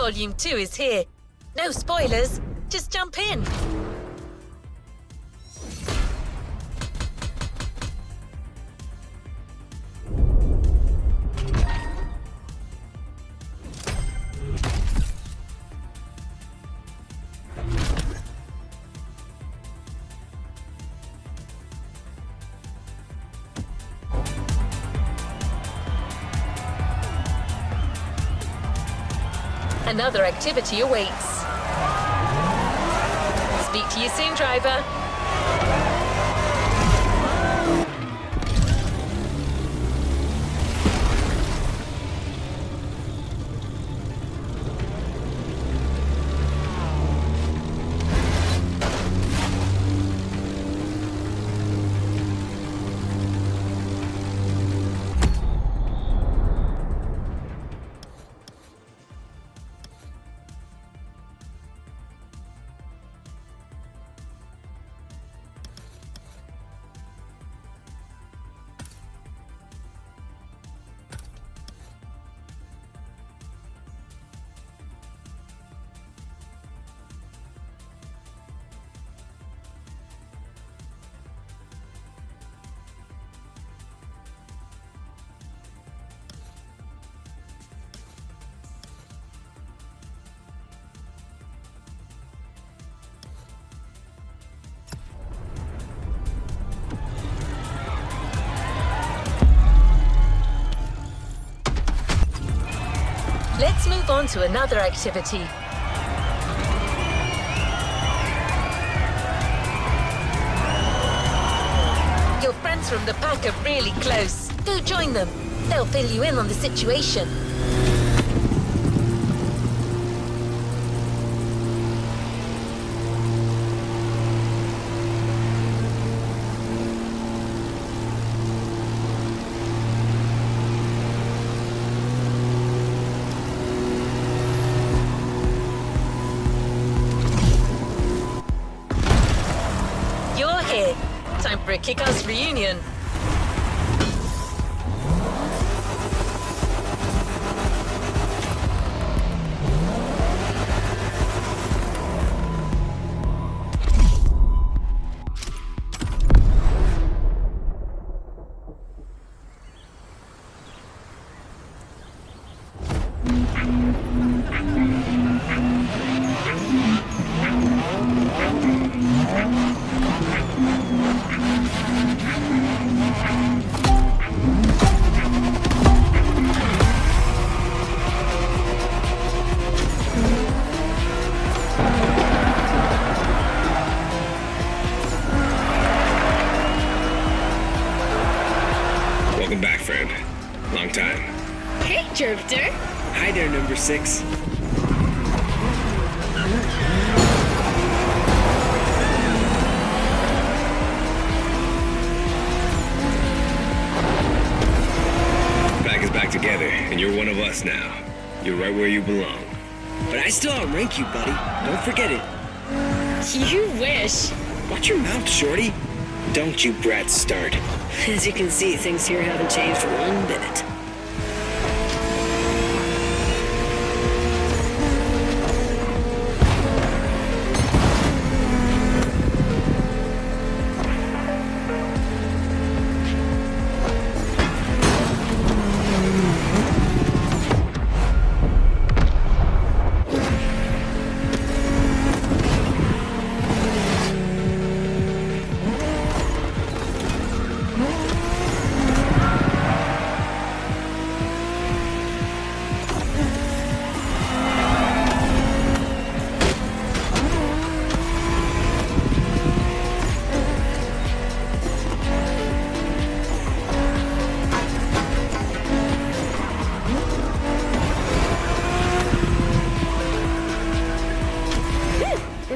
Volume 2 is here. No spoilers, just jump in. Another activity awaits. Speak to you soon, driver. Let's move on to another activity. Your friends from the pack are really close. Go join them. They'll fill you in on the situation. Time for a kick-ass reunion. Welcome back, friend. Long time. Hey, Jerpter. Hi there, number 6. Pack is back together, and you're one of us now. You're right where you belong. But I still outrank you, buddy. Don't forget it. You wish. Watch your mouth, shorty. Don't you brats start. As you can see, things here haven't changed one bit.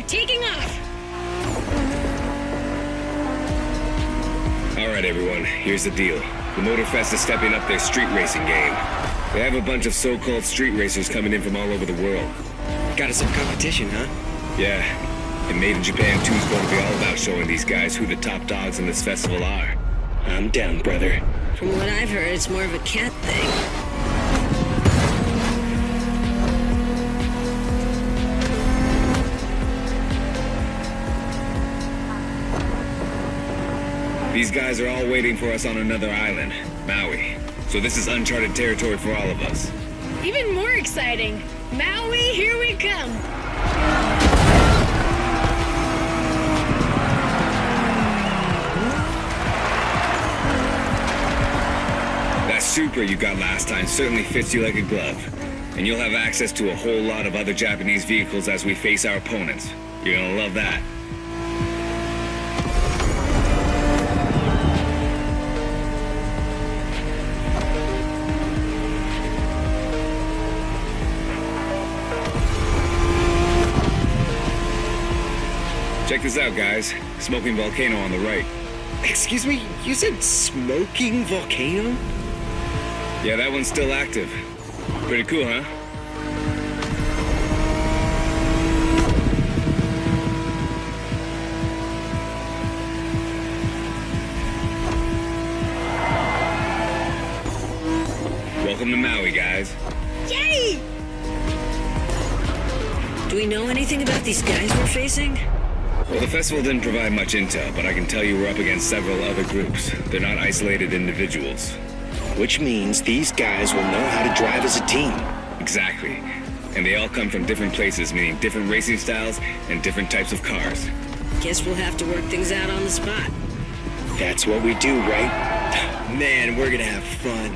Taking off! Alright, everyone, here's the deal. The Motorfest is stepping up their street racing game. They have a bunch of so-called street racers coming in from all over the world. Got us some competition, huh? Yeah, and Made in Japan 2 is going to be all about showing these guys who the top dogs in this festival are. I'm down, brother. From what I've heard, it's more of a cat thing. These guys are all waiting for us on another island, Maui. So this is uncharted territory for all of us. Even more exciting. Maui, here we come. That Supra you got last time certainly fits you like a glove. And you'll have access to a whole lot of other Japanese vehicles as we face our opponents. You're gonna love that. Check this out, guys. Smoking volcano on the right. Excuse me, you said smoking volcano? Yeah, that one's still active. Pretty cool, huh? Welcome to Maui, guys. Yay! Do we know anything about these guys we're facing? Well, the festival didn't provide much intel, but I can tell you we're up against several other groups. They're not isolated individuals. Which means these guys will know how to drive as a team. Exactly. And they all come from different places, meaning different racing styles and different types of cars. Guess we'll have to work things out on the spot. That's what we do, right? Man, we're gonna have fun.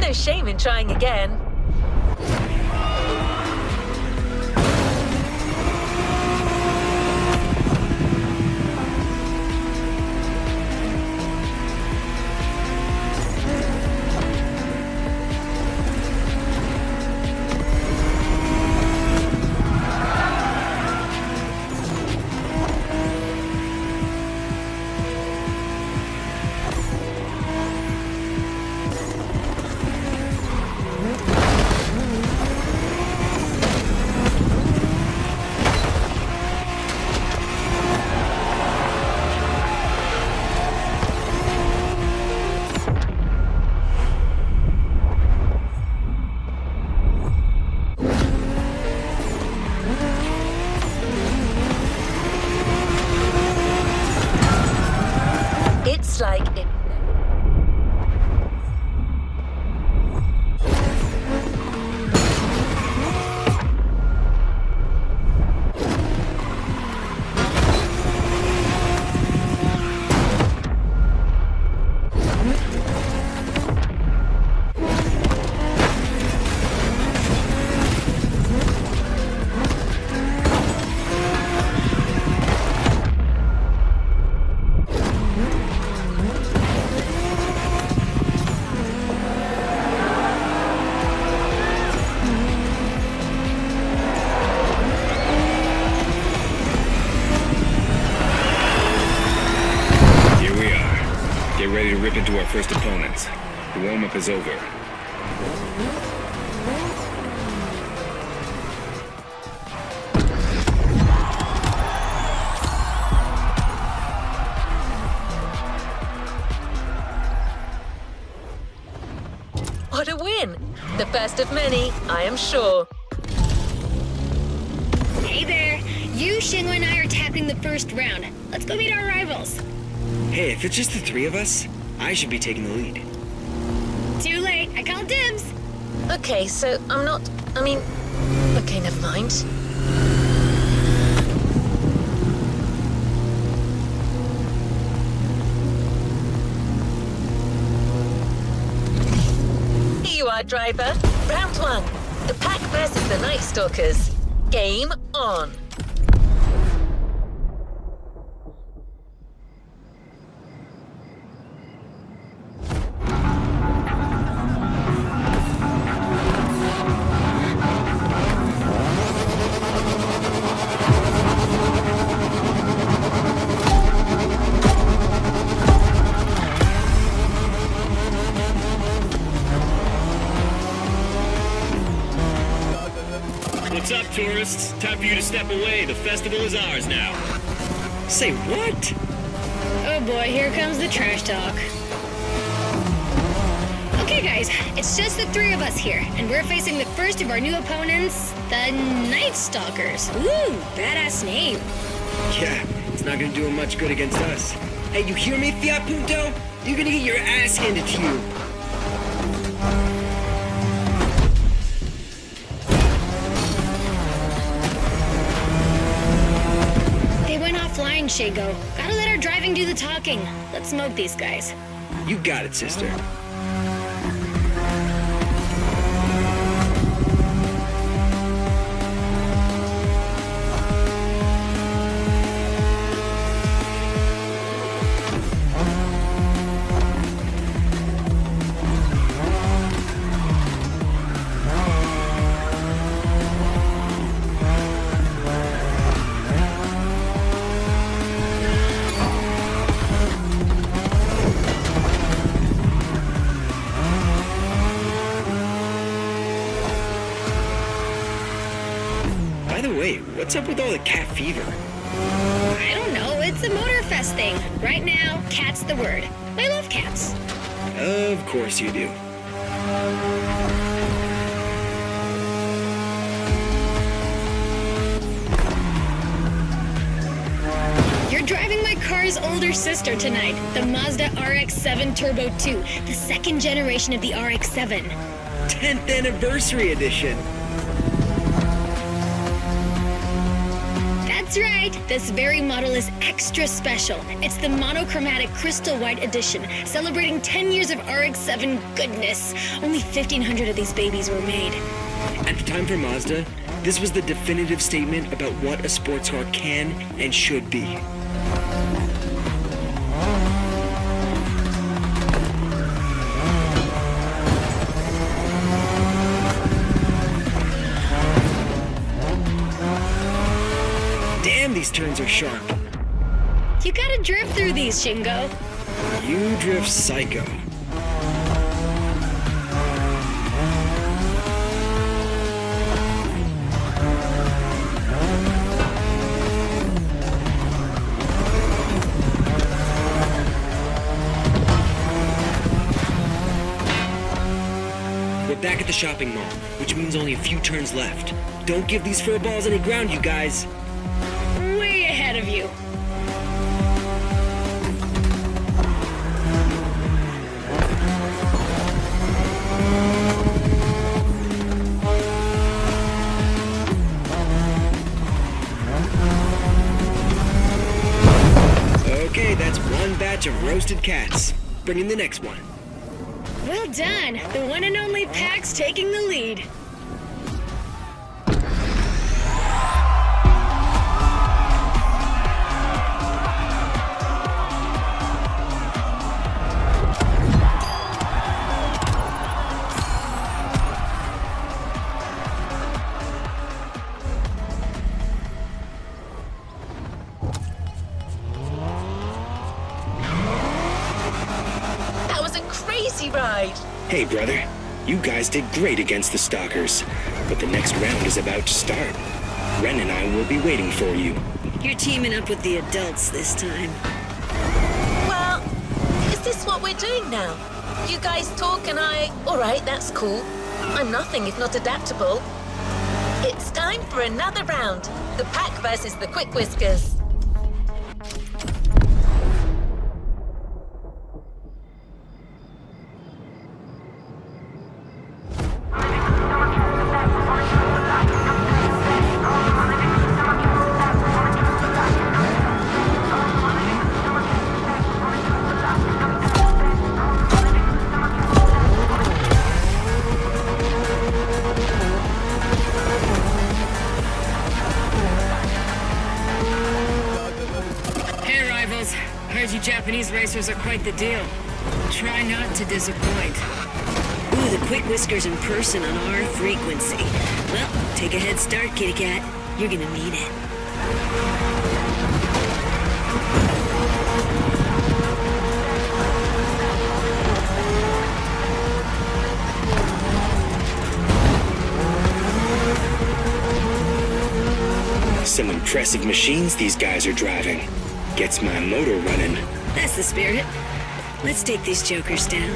No shame in trying again. It's like it. Get ready to rip into our first opponents. The warm-up is over. What a win! The first of many, I am sure. Hey there! You, Shingo, and I are tackling the first round. Let's go meet our rivals. Hey, if it's just the three of us, I should be taking the lead. Too late. I called dibs. Okay, so okay, never mind. Here you are, driver. Round one. The Pack versus the Night Stalkers. Game on. What's up, tourists? Time for you to step away. The festival is ours now. Say what? Oh boy, here comes the trash talk. Okay, guys, guys. It's just the three of us here, and we're facing the first of our new opponents, the Night Stalkers. Ooh, badass name. Yeah, it's not gonna do him much good against us. Hey, you hear me, Fiat Punto? You're gonna get your ass handed to you. They went offline, Shago. Gotta let our driving do the talking. Let's smoke these guys. You got it, sister. By the way, what's up with all the cat fever? I don't know, it's a Motorfest thing. Right now, cat's the word. I love cats. Of course you do. You're driving my car's older sister tonight, the Mazda RX-7 Turbo 2, the second generation of the RX-7. 10th anniversary edition. That's right, this very model is extra special. It's the monochromatic crystal white edition, celebrating 10 years of RX-7 goodness. Only 1,500 of these babies were made. At the time for Mazda, this was the definitive statement about what a sports car can and should be. Damn, these turns are sharp. You gotta drift through these, Shingo. You drift psycho. We're back at the shopping mall, which means only a few turns left. Don't give these fur balls any ground, you guys. Way ahead of you. Okay, that's one batch of roasted cats. Bring in the next one. Well done. The one and only Pax taking the lead. That was a crazy ride. Hey, brother. You guys did great against the Stalkers, but the next round is about to start. Ren and I will be waiting for you. You're teaming up with the adults this time. Well, is this what we're doing now? You guys talk and I... All right, that's cool. I'm nothing if not adaptable. It's time for another round. The Pack versus the Quick Whiskers. Hey, rivals. Heard you Japanese racers are quite the deal. Try not to disappoint. Ooh, the Quick Whiskers in person on our frequency. Well, take a head start, kitty cat. You're gonna need it. Some impressive machines these guys are driving. Gets my motor running. That's the spirit. Let's take these jokers down.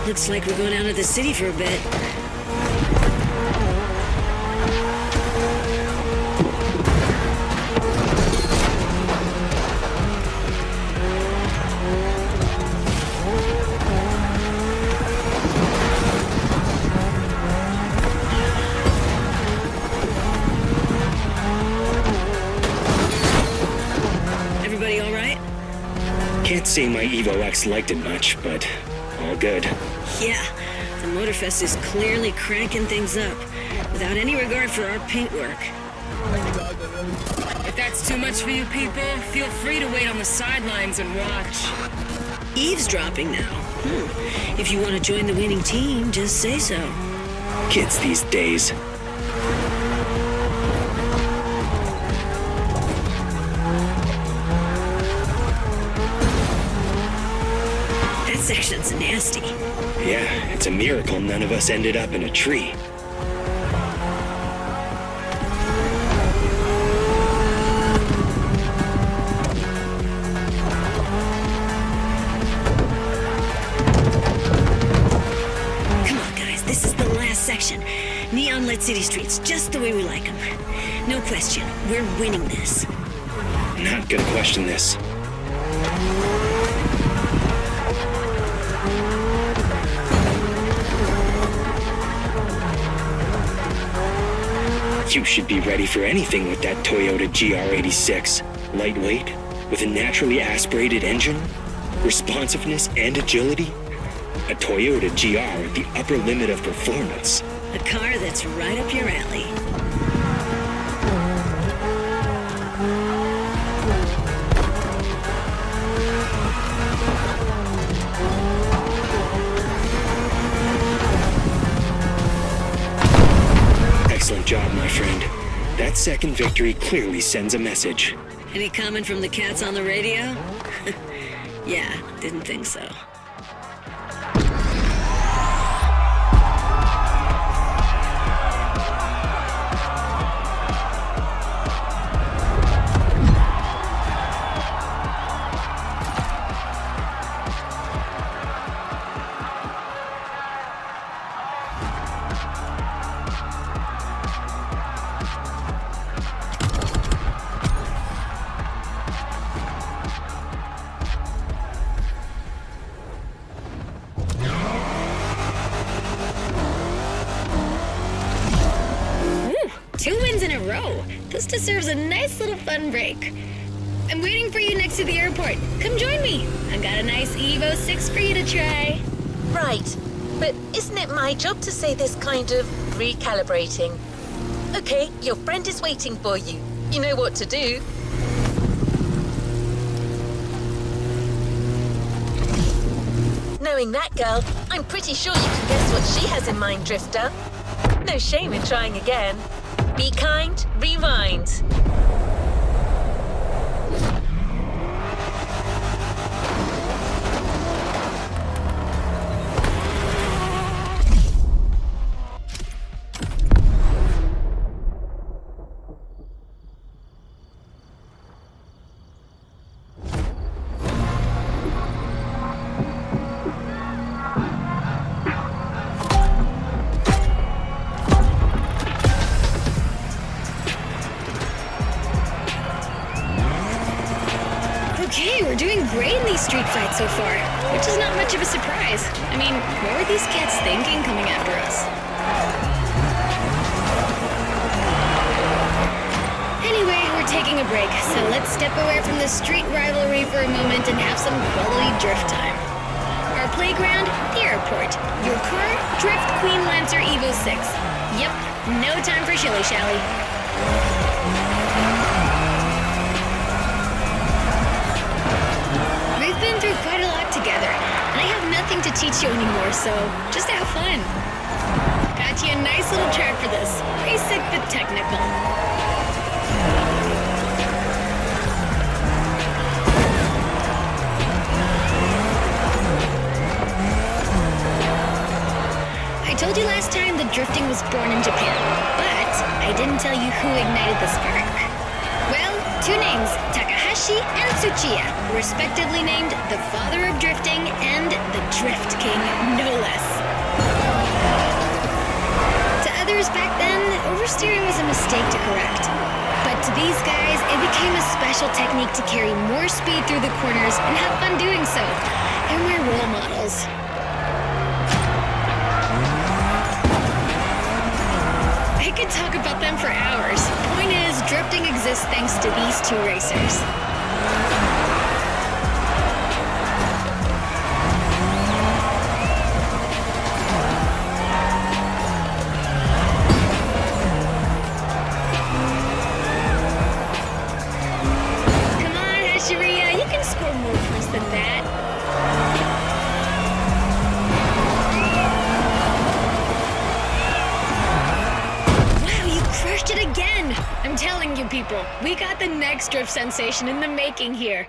Looks like we're going out of the city for a bit. Everybody all right? Can't say my Evo X liked it much, but all good. Yeah, the Motorfest is clearly cranking things up, without any regard for our paintwork. If that's too much for you people, feel free to wait on the sidelines and watch. Eavesdropping now. If you want to join the winning team, just say so. Kids these days. That section's nasty. Yeah, it's a miracle none of us ended up in a tree. Come on, guys, this is the last section. Neon-lit city streets, just the way we like them. No question, we're winning this. Not gonna question this. You should be ready for anything with that Toyota GR86. Lightweight, with a naturally aspirated engine, responsiveness and agility. A Toyota GR at the upper limit of performance. A car that's right up your alley. Excellent job, my friend. That second victory clearly sends a message. Any comment from the cats on the radio? Yeah, didn't think so. Two wins in a row. This deserves a nice little fun break. I'm waiting for you next to the airport. Come join me. I've got a nice Evo 6 for you to try. Right. But isn't it my job to say this kind of recalibrating? Okay, your friend is waiting for you. You know what to do. Knowing that girl, I'm pretty sure you can guess what she has in mind, Drifter. No shame in trying again. Be kind, rewind. Okay, we're doing great in these street fights so far, which is not much of a surprise. I mean, what were these cats thinking coming after us? Anyway, we're taking a break, so let's step away from the street rivalry for a moment and have some quality drift time. Our playground, the airport. Your car, Drift Queen Lancer Evo 6. Yep, no time for shilly-shally. We've been through quite a lot together, and I have nothing to teach you anymore, so just have fun. Got you a nice little track for this. Basic but technical. I told you last time that drifting was born in Japan, but I didn't tell you who ignited the spark. Well, two names, Takahashi and Tsuchiya, respectively named the father of drifting and the Drift King, no less. oversteering was a mistake to correct. But to these guys, it became a special technique to carry more speed through the corners and have fun doing so. They're my role models. I could talk about them for hours. Point is, drifting exists thanks to these two racers. Come on, Hashiria, you can score more points than that. Crushed it again! I'm telling you people, we got the next drift sensation in the making here.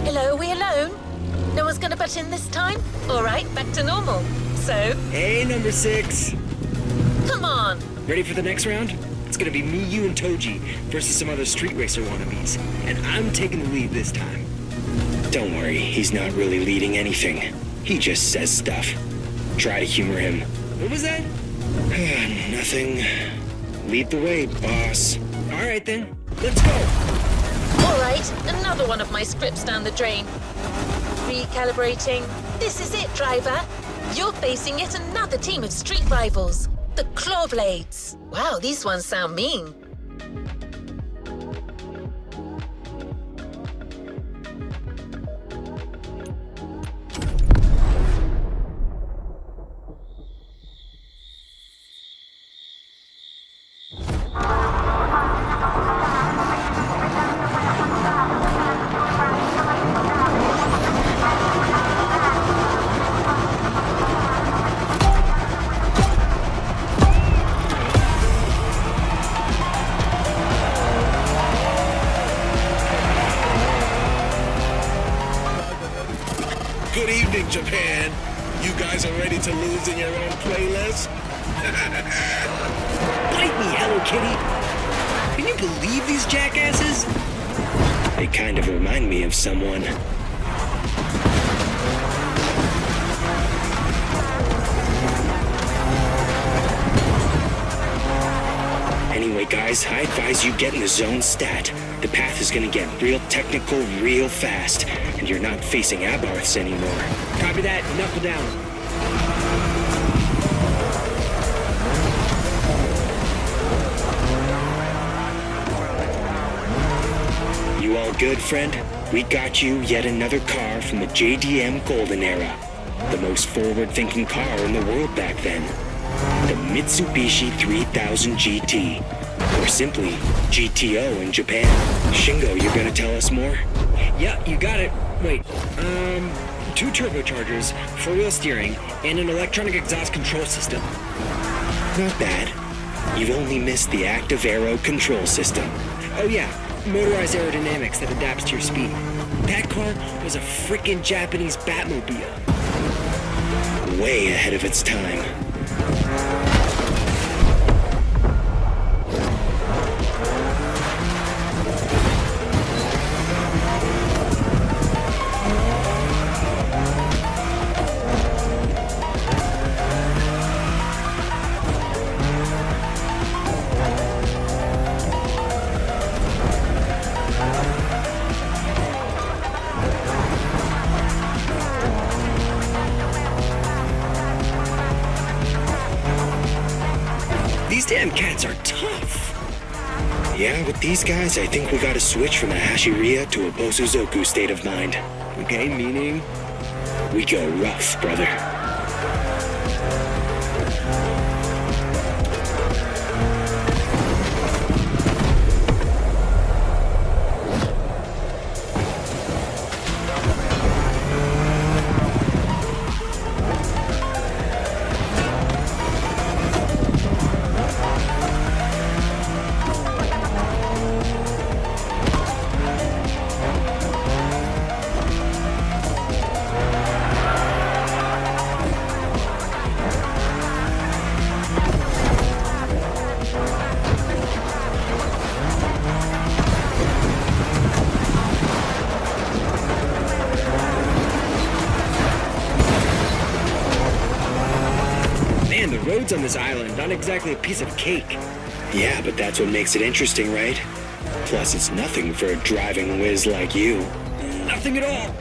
Hello, we alone? No one's gonna butt in this time? All right, back to normal. So, Hey, number 6. come on. Ready for the next round? It's gonna be me, you, and Toji versus some other street racer wannabes. And I'm taking the lead this time. Don't worry, he's not really leading anything. He just says stuff. Try to humor him. What was that? Nothing. Lead the way, boss. All right then, let's go. All right, another one of my scripts down the drain. Recalibrating. This is it, driver. You're facing yet another team of street rivals. The Clawblades. Wow, these ones sound mean. Good evening, Japan. You guys are ready to lose in your own playlist? Bite me, Hello Kitty. Can you believe these jackasses? They kind of remind me of someone. Anyway, guys, I advise you get in the zone stat. The path is gonna get real technical real fast, and you're not facing Abarths anymore. Copy that, knuckle down. You all good, friend? We got you yet another car from the JDM Golden Era. The most forward-thinking car in the world back then. The Mitsubishi 3000 GT. Or simply, GTO in Japan. Shingo, you're gonna tell us more? Yeah, you got it. Wait, 2 turbochargers, 4-wheel steering, and an electronic exhaust control system. Not bad. You've only missed the active aero control system. Oh yeah, motorized aerodynamics that adapts to your speed. That car was a frickin' Japanese Batmobile. Way ahead of its time. These damn cats are tough. Yeah, with these guys, I think we gotta switch from a Hashiria to a Bosuzoku state of mind. Okay, meaning? We go rough, brother. Man, the roads on this island, not exactly a piece of cake. Yeah, but that's what makes it interesting, right? Plus, it's nothing for a driving whiz like you. Nothing at all.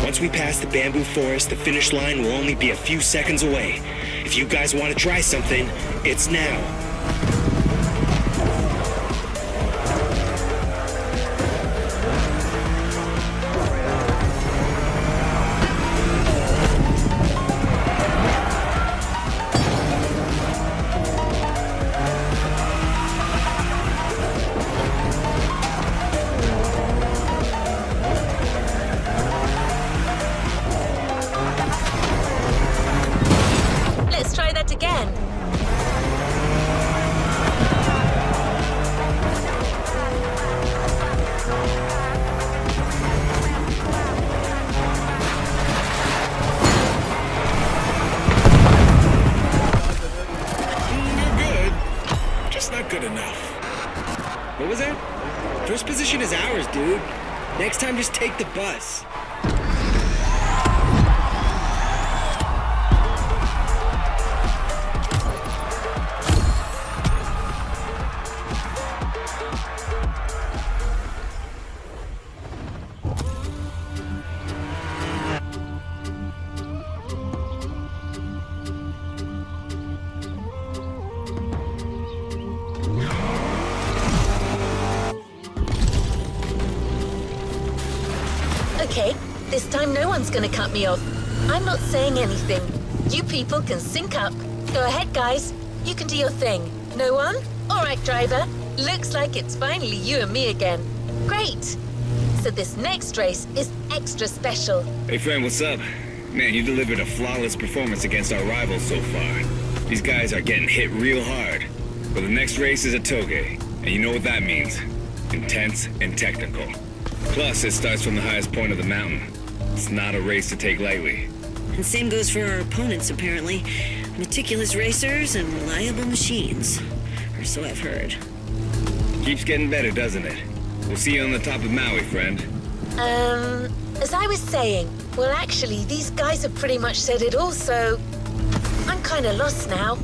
Once we pass the bamboo forest, the finish line will only be a few seconds away. If you guys want to try something, it's now. Let's try that again. You're good. Just not good enough. What was that? First position is ours, dude. Next time, just take the bus. Okay, this time no one's gonna cut me off. I'm not saying anything. You people can sync up. Go ahead, guys. You can do your thing. No one? All right, driver. Looks like it's finally you and me again. Great. So this next race is extra special. Hey friend, what's up? Man, you delivered a flawless performance against our rivals so far. These guys are getting hit real hard. But the next race is a toge, and you know what that means. Intense and technical. Plus, it starts from the highest point of the mountain. It's not a race to take lightly. And same goes for our opponents, apparently. Meticulous racers and reliable machines. Or so I've heard. Keeps getting better, doesn't it? We'll see you on the top of Maui, friend. As I was saying, well, actually, these guys have pretty much said it all, so I'm kind of lost now.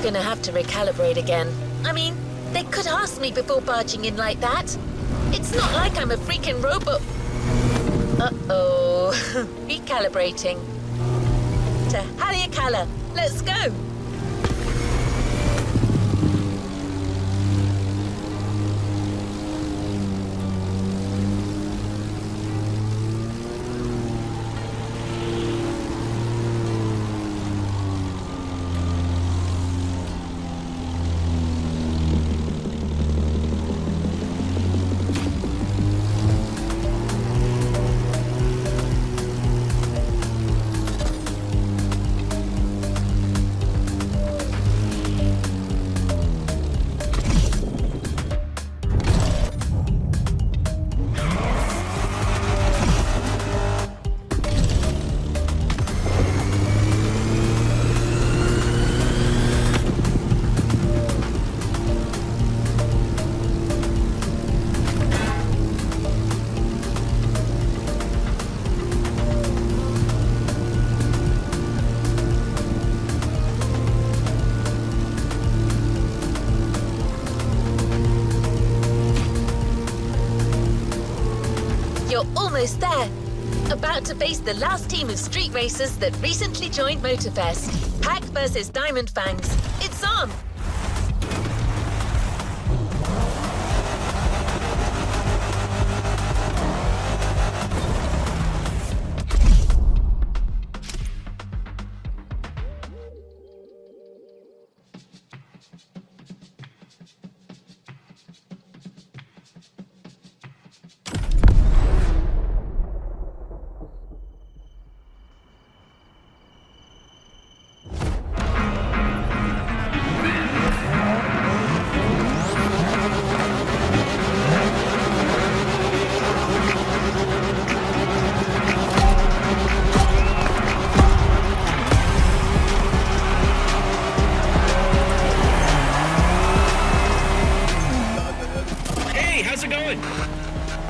Gonna have to recalibrate again. I mean, they could ask me before barging in like that. It's not like I'm a freaking robot. Uh-oh. Recalibrating. To Haleakala. Let's go. almost there. About to face the last team of street racers that recently joined Motorfest. Pack versus Diamond Fangs. It's on!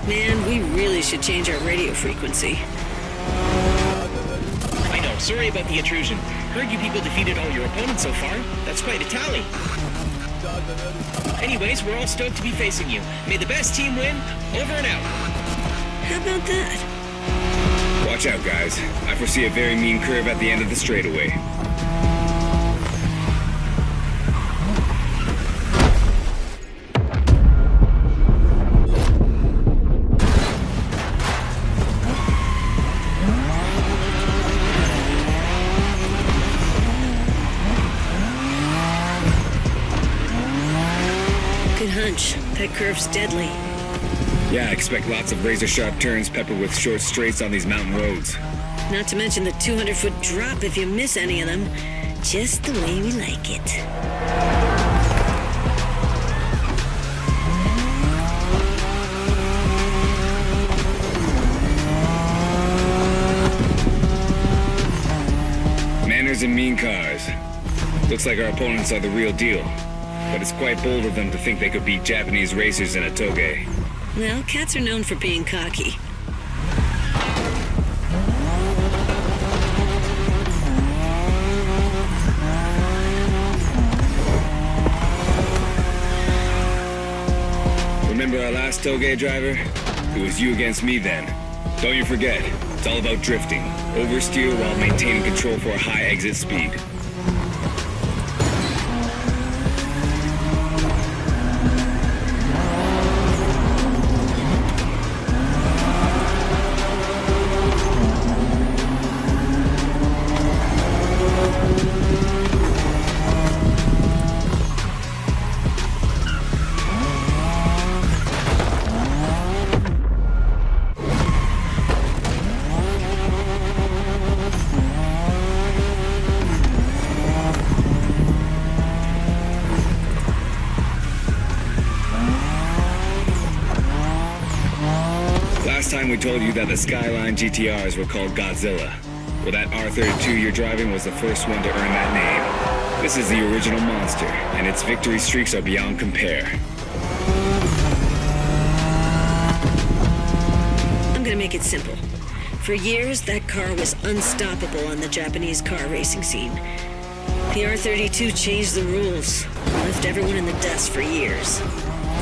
Man, we really should change our radio frequency. I know, sorry about the intrusion. Heard you people defeated all your opponents so far. That's quite a tally. Anyways, we're all stoked to be facing you. May the best team win. Over and out. How about that? Watch out, guys. I foresee a very mean curve at the end of the straightaway. Good hunch. That curve's deadly. Yeah, I expect lots of razor-sharp turns peppered with short straights on these mountain roads. Not to mention the 200-foot drop if you miss any of them. Just the way we like it. Manners and mean cars. Looks like our opponents are the real deal. But it's quite bold of them to think they could beat Japanese racers in a toge. Well, cats are known for being cocky. Remember our last toge driver? It was you against me then. Don't you forget, it's all about drifting. Oversteer while maintaining control for a high exit speed. Last time we told you that the Skyline GTRs were called Godzilla. Well, that R32 you're driving was the first one to earn that name. This is the original monster, and its victory streaks are beyond compare. I'm gonna make it simple. For years, that car was unstoppable on the Japanese car racing scene. The R32 changed the rules, left everyone in the dust for years.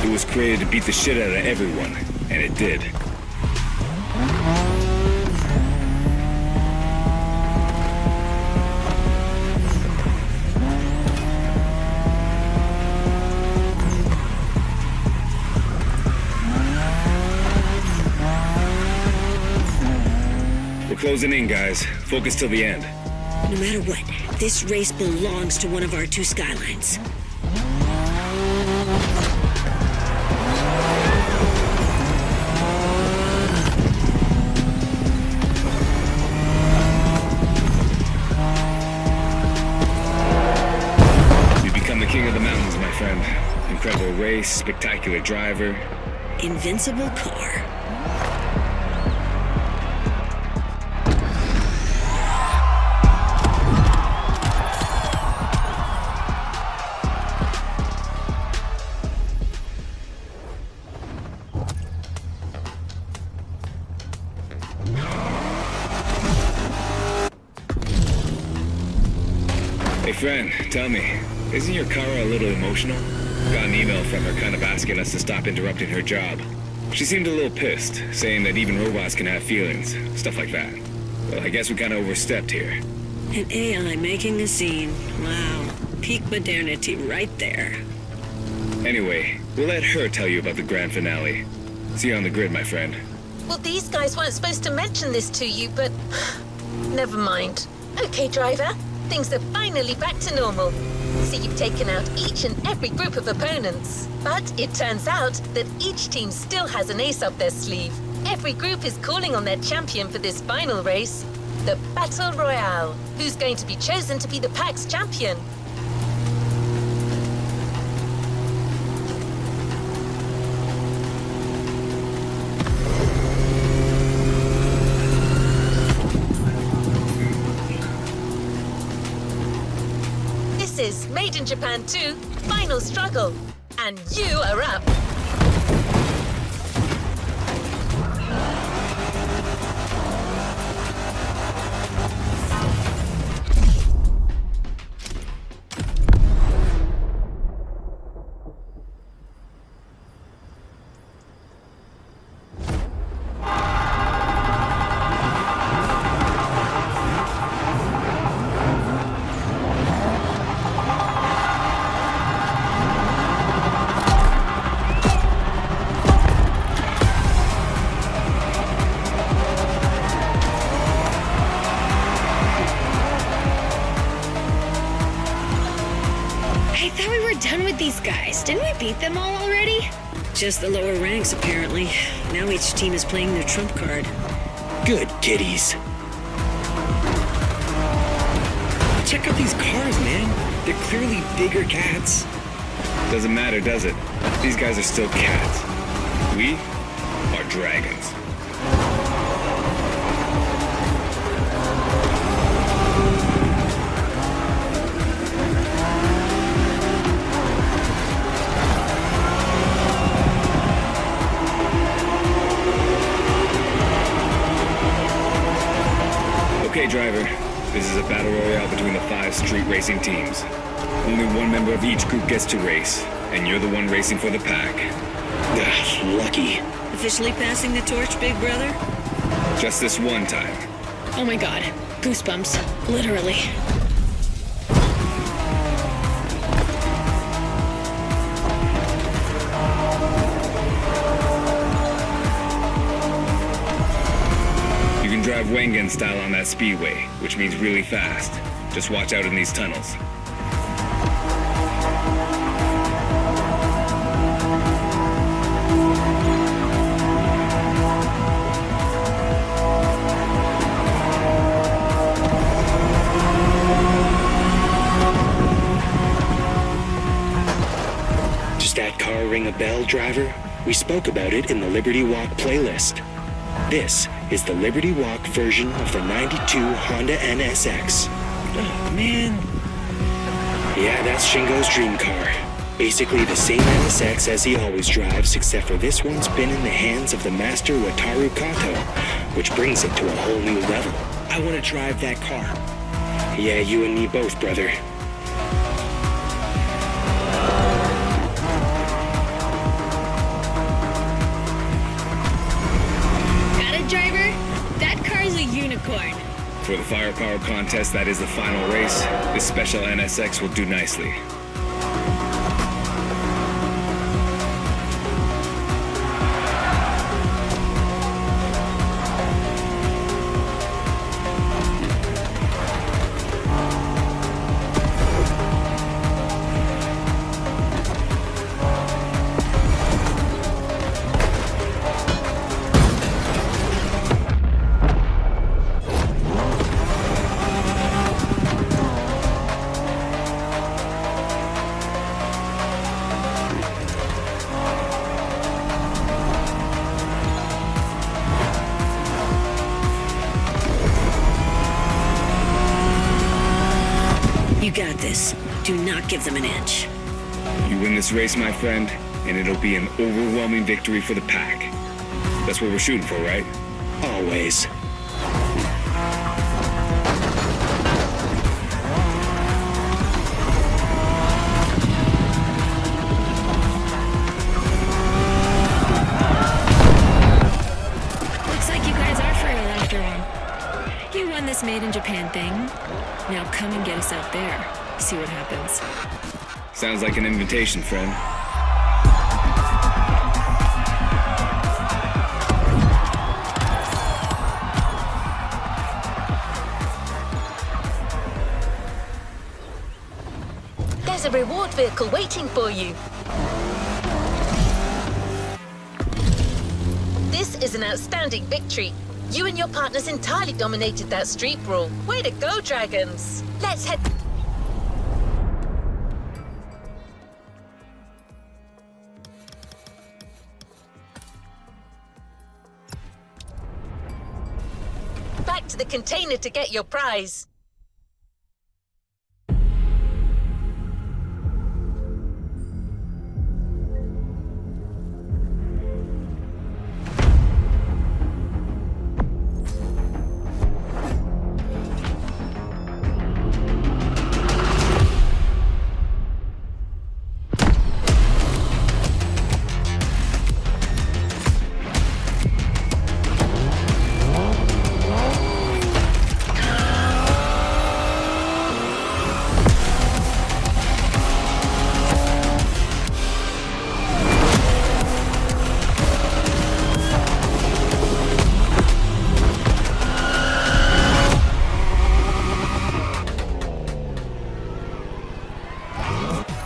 It was created to beat the shit out of everyone, and it did. We're closing in, guys. Focus till the end. No matter what, this race belongs to one of our two Skylines. You've become the king of the mountains, my friend. Incredible race, spectacular driver. Invincible car. Hey friend, tell me, isn't your Kara a little emotional? Got an email from her kind of asking us to stop interrupting her job. She seemed a little pissed, saying that even robots can have feelings, stuff like that. Well, I guess we kind of overstepped here. An AI making a scene. Wow. Peak modernity right there. Anyway, we'll let her tell you about the grand finale. See you on the grid, my friend. Well, these guys weren't supposed to mention this to you, but never mind. Okay, driver. Things are finally back to normal. So you've taken out each and every group of opponents. But it turns out that each team still has an ace up their sleeve. Every group is calling on their champion for this final race, the Battle Royale. Who's going to be chosen to be the pack's champion? This is Made in Japan 2, Final Struggle. And you are up. I thought we were done with these guys. Didn't we beat them all already? Just the lower ranks, apparently. Now each team is playing their trump card. Good kitties. Check out these cars, man. They're clearly bigger cats. Doesn't matter, does it? These guys are still cats. We are dragons. Okay, driver. This is a battle royale between the 5 street racing teams. Only one member of each group gets to race, and you're the one racing for the pack. Lucky. Officially passing the torch, big brother? Just this one time. Oh my god. Goosebumps. Literally. You can drive Wengen style on that speedway, which means really fast. Just watch out in these tunnels. Does that car ring a bell, driver? We spoke about it in the Liberty Walk playlist. This is the Liberty Walk version of the 92 Honda NSX. Oh, man. Yeah, that's Shingo's dream car. Basically the same NSX as he always drives, except for this one's been in the hands of the master Wataru Kato, which brings it to a whole new level. I want to drive that car. Yeah, you and me both, brother. Got it, driver? That car's a unicorn. For the firepower contest that is the final race, this special NSX will do nicely. You got this. Do not give them an inch. You win this race, my friend, and it'll be an overwhelming victory for the pack. That's what we're shooting for, right? Always. You won this Made in Japan thing. Now come and get us out there. See what happens. Sounds like an invitation, friend. There's a reward vehicle waiting for you. This is an outstanding victory. You and your partners entirely dominated that street brawl. Way to go, Dragons! Let's head... back to the container to get your prize.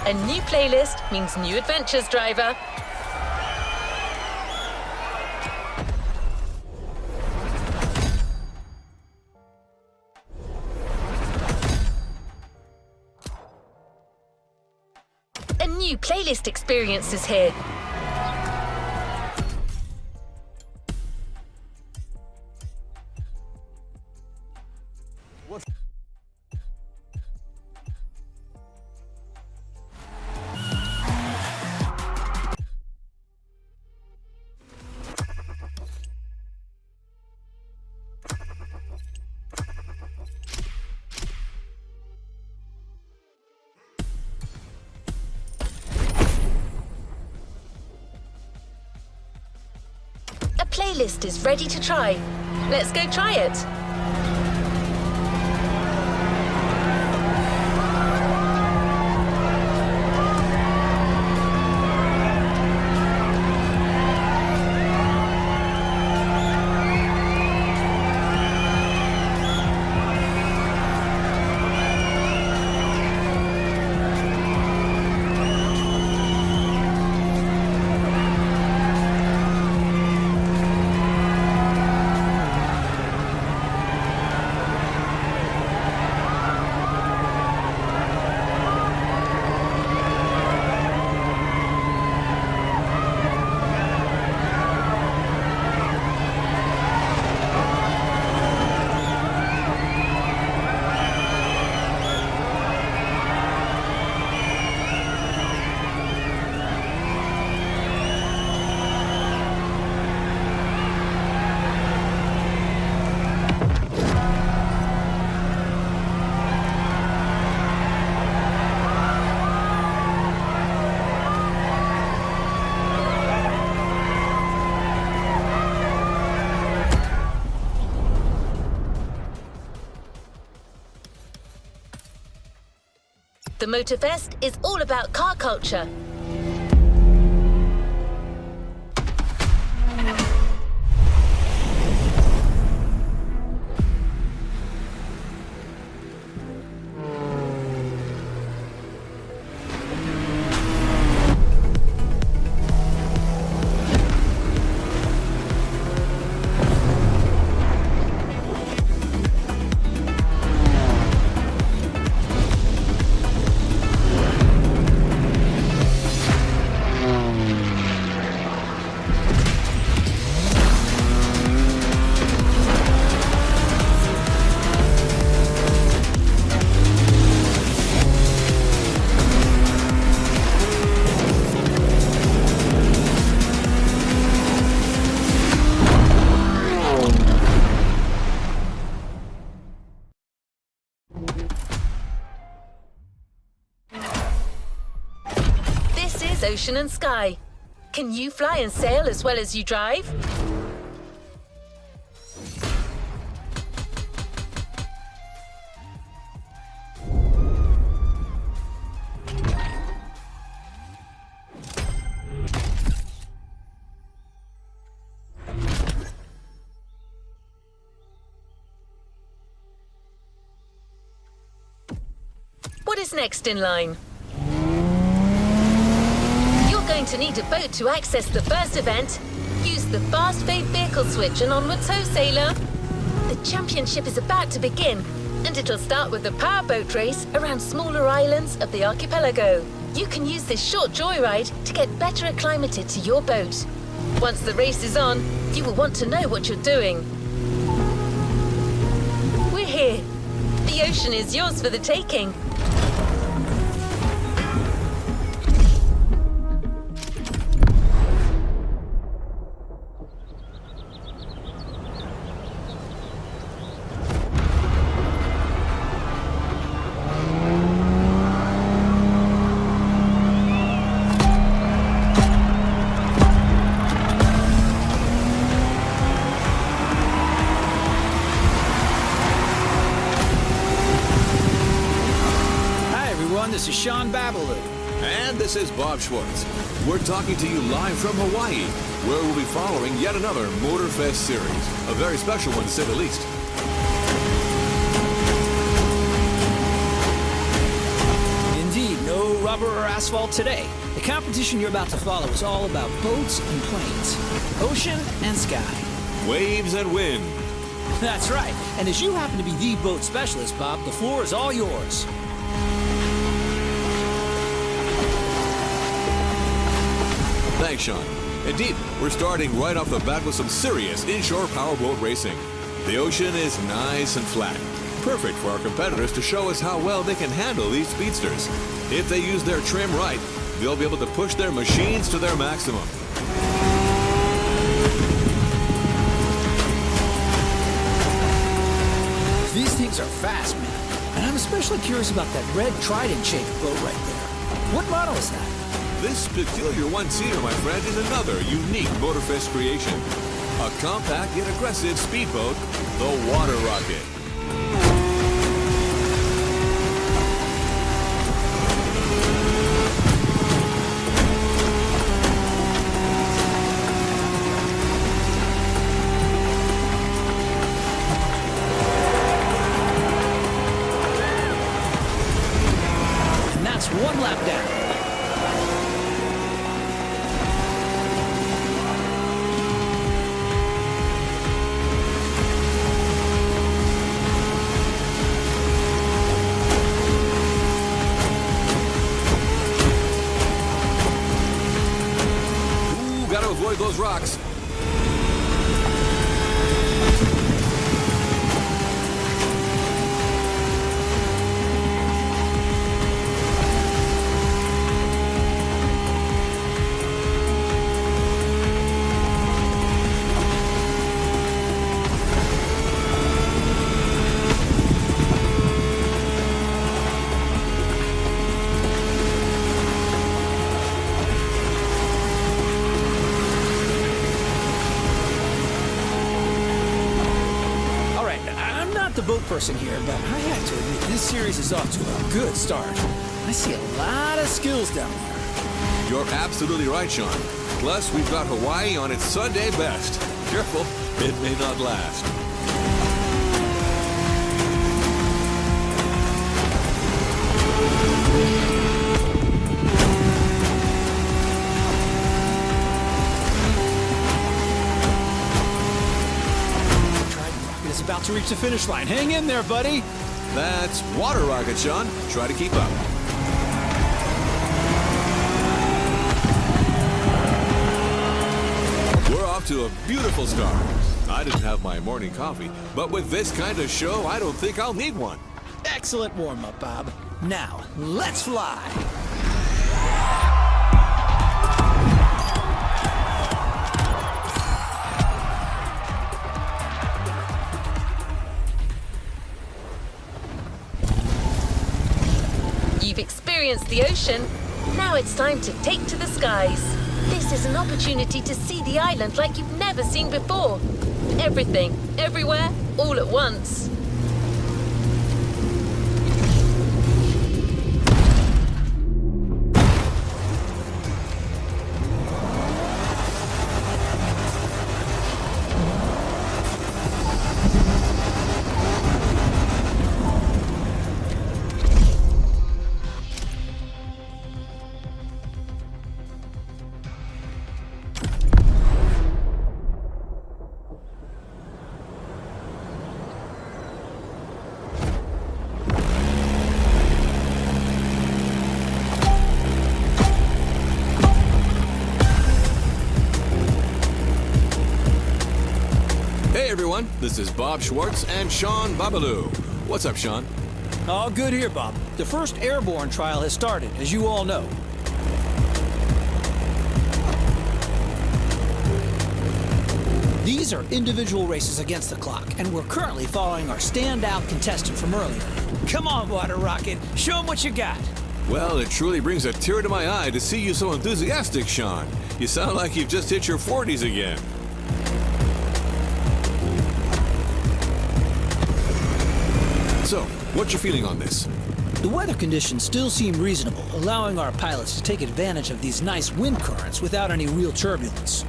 A new playlist means new adventures, driver. A new playlist experience is here. A playlist is ready to try. Let's go try it. The Motorfest is all about car culture. Ocean and sky. Can you fly and sail as well as you drive? is next in line. You're going to need a boat to access the first event. Use the fast fade vehicle switch and onwards ho, sailor. The championship is about to begin, and it'll start with a powerboat race around smaller islands of the archipelago. You can use this short joyride to get better acclimated to your boat. Once the race is on, you will want to know what you're doing. We're here. The ocean is yours for the taking. This is Sean Babaloo. And this is Bob Schwartz. We're talking to you live from Hawaii, where we'll be following yet another Motorfest series. A very special one, to say the least. Indeed, no rubber or asphalt today. The competition you're about to follow is all about boats and planes, ocean and sky. Waves and wind. That's right. And as you happen to be the boat specialist, Bob, the floor is all yours. Thanks, Sean. Indeed, we're starting right off the bat with some serious inshore powerboat racing. The ocean is nice and flat. Perfect for our competitors to show us how well they can handle these speedsters. If they use their trim right, they'll be able to push their machines to their maximum. These things are fast, man. And I'm especially curious about that red Trident-shaped boat right there. What model is that? This peculiar one-seater, my friend, is another unique Motorfest creation. A compact yet aggressive speedboat, the Water Rocket. And that's one lap down. Avoid those rocks. Boat person here, but I have to admit this series is off to a good start. I see a lot of skills down there. You're absolutely right, Sean. Plus, we've got Hawaii on its Sunday best. Careful, it may not last. About to reach the finish line. Hang in there, buddy. That's Water Rocket, Sean. Try to keep up. We're off to a beautiful start. I didn't have my morning coffee, but with this kind of show, I don't think I'll need one. Excellent warm-up, Bob. Now, let's fly. You've experienced the ocean. Now it's time to take to the skies. This is an opportunity to see the island like you've never seen before. Everything, everywhere, all at once. everyone. This is Bob Schwartz and Sean Babaloo. What's up, Sean? All good here, Bob. The first airborne trial has started, as you all know. These are individual races against the clock, and we're currently following our standout contestant from earlier. Come on, Water Rocket, show them what you got. Well, it truly brings a tear to my eye to see you so enthusiastic, Sean. You sound like you've just hit your 40s again. So, what's your feeling on this? The weather conditions still seem reasonable, allowing our pilots to take advantage of these nice wind currents without any real turbulence.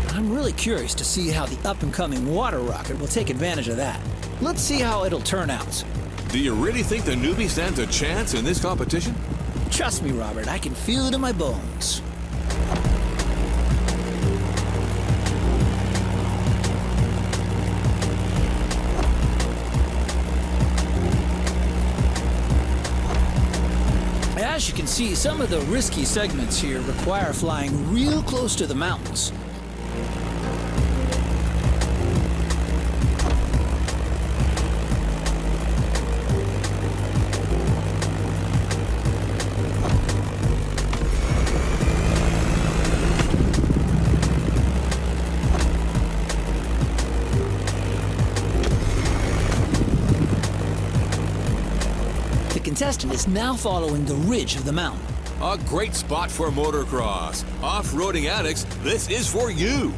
I'm really curious to see how the up-and-coming water rocket will take advantage of that. Let's see how it'll turn out. Do you really think the newbie stands a chance in this competition? Trust me, Robert, I can feel it in my bones. As you can see, some of the risky segments here require flying real close to the mountains. The contestant is now following the ridge of the mountain. A great spot for motocross. Off-roading addicts, this is for you.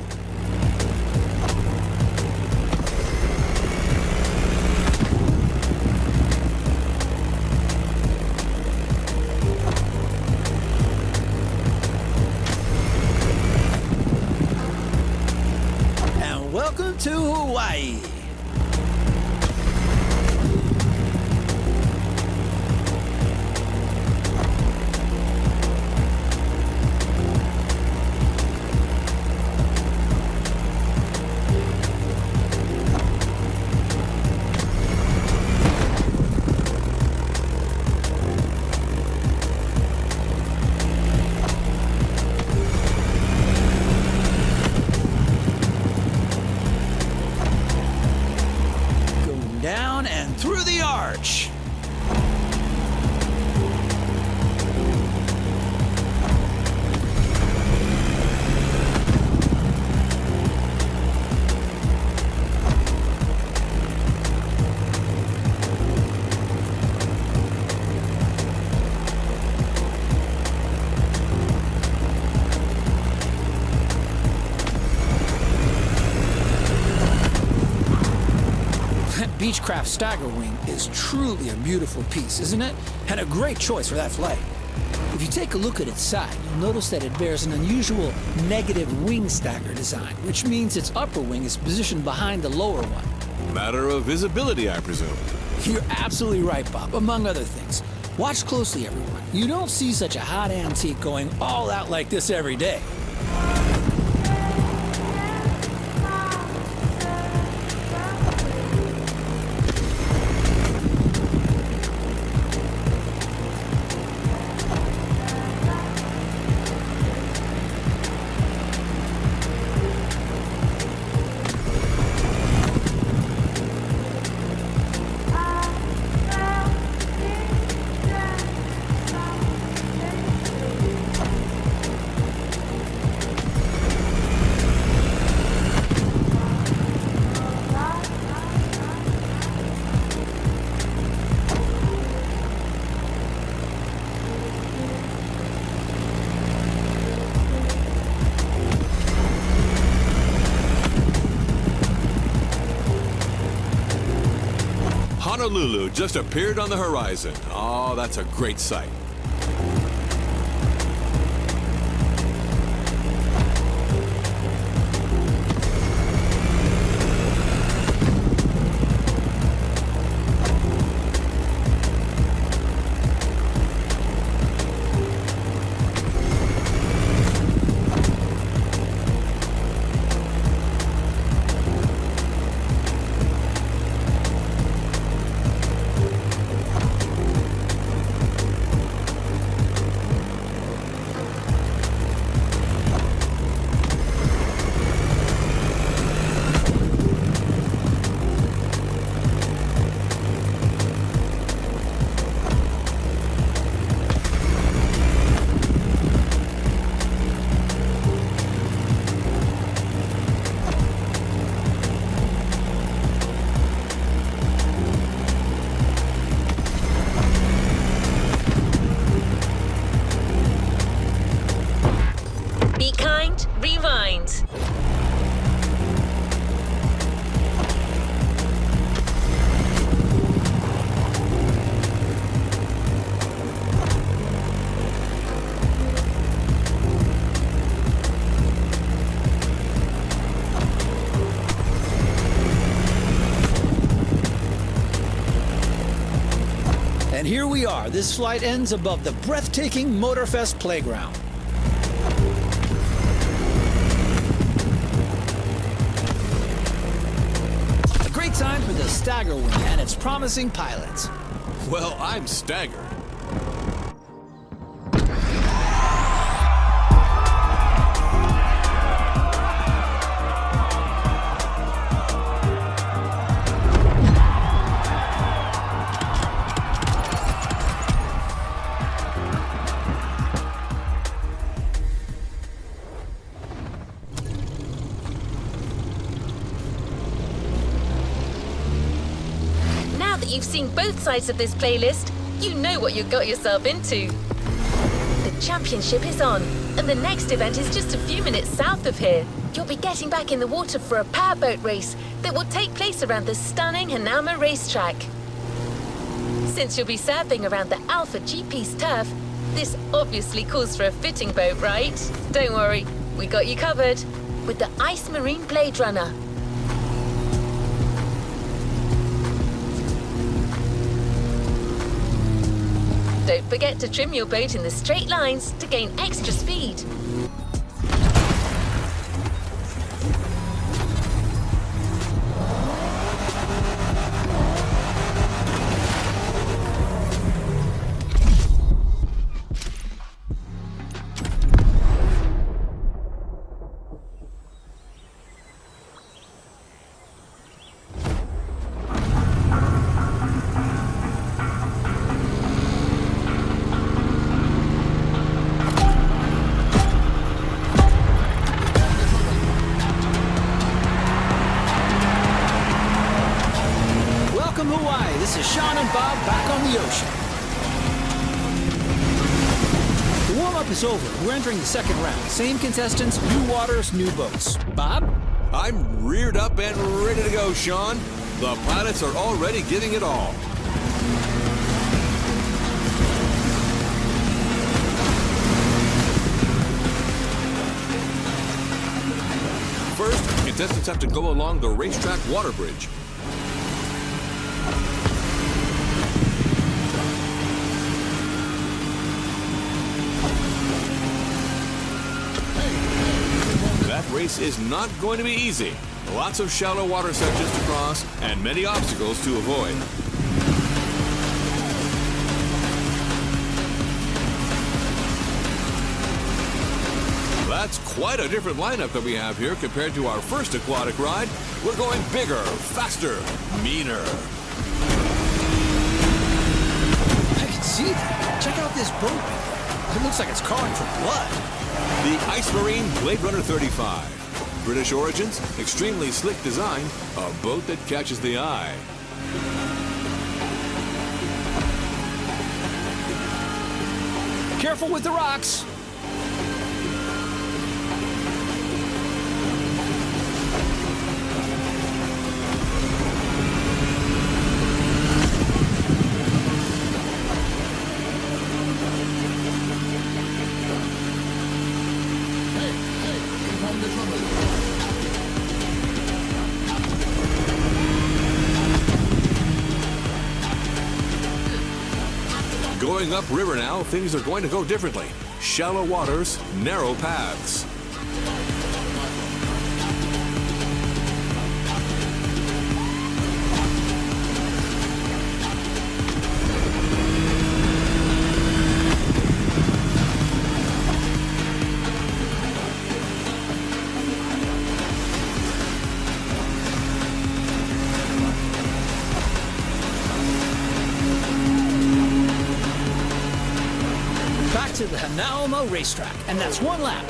And welcome to Hawaii. Down and through the arch. Beechcraft Stagger Wing is truly a beautiful piece, isn't it? And a great choice for that flight. If you take a look at its side, you'll notice that it bears an unusual negative wing stagger design, which means its upper wing is positioned behind the lower one. Matter of visibility, I presume. You're absolutely right, Bob, among other things. Watch closely, everyone. You don't see such a hot antique going all out like this every day. Honolulu just appeared on the horizon. Oh, that's a great sight. we are. This flight ends above the breathtaking Motorfest playground. A great time for the stagger wing and its promising pilots. Well, I'm staggered. Now that you've seen both sides of this playlist, you know what you got yourself into. The championship is on, and the next event is just a few minutes south of here. You'll be getting back in the water for a powerboat race that will take place around the stunning Hanama racetrack. Since you'll be surfing around the Alpha GP's turf, this obviously calls for a fitting boat, right? Don't worry, we got you covered with the Ice Marine Blade Runner. Don't forget to trim your boat in the straight lines to gain extra speed. Welcome Hawaii, this is Sean and Bob back on the ocean. The warm-up is over. We're entering the second round. Same contestants, new waters, new boats. Bob? I'm reared up and ready to go, Sean. The pilots are already giving it all. First, contestants have to go along the racetrack water bridge. That race is not going to be easy. Lots of shallow water sections to cross and many obstacles to avoid. That's quite a different lineup that we have here compared to our first aquatic ride. We're going bigger, faster, meaner. I can see that. Check out this boat. It looks like it's calling for blood. The Ice Marine Blade Runner 35. British origins, extremely slick design, a boat that catches the eye. Careful with the rocks. Going upriver now, things are going to go differently. Shallow waters, narrow paths. To the Hanama racetrack, and that's one lap.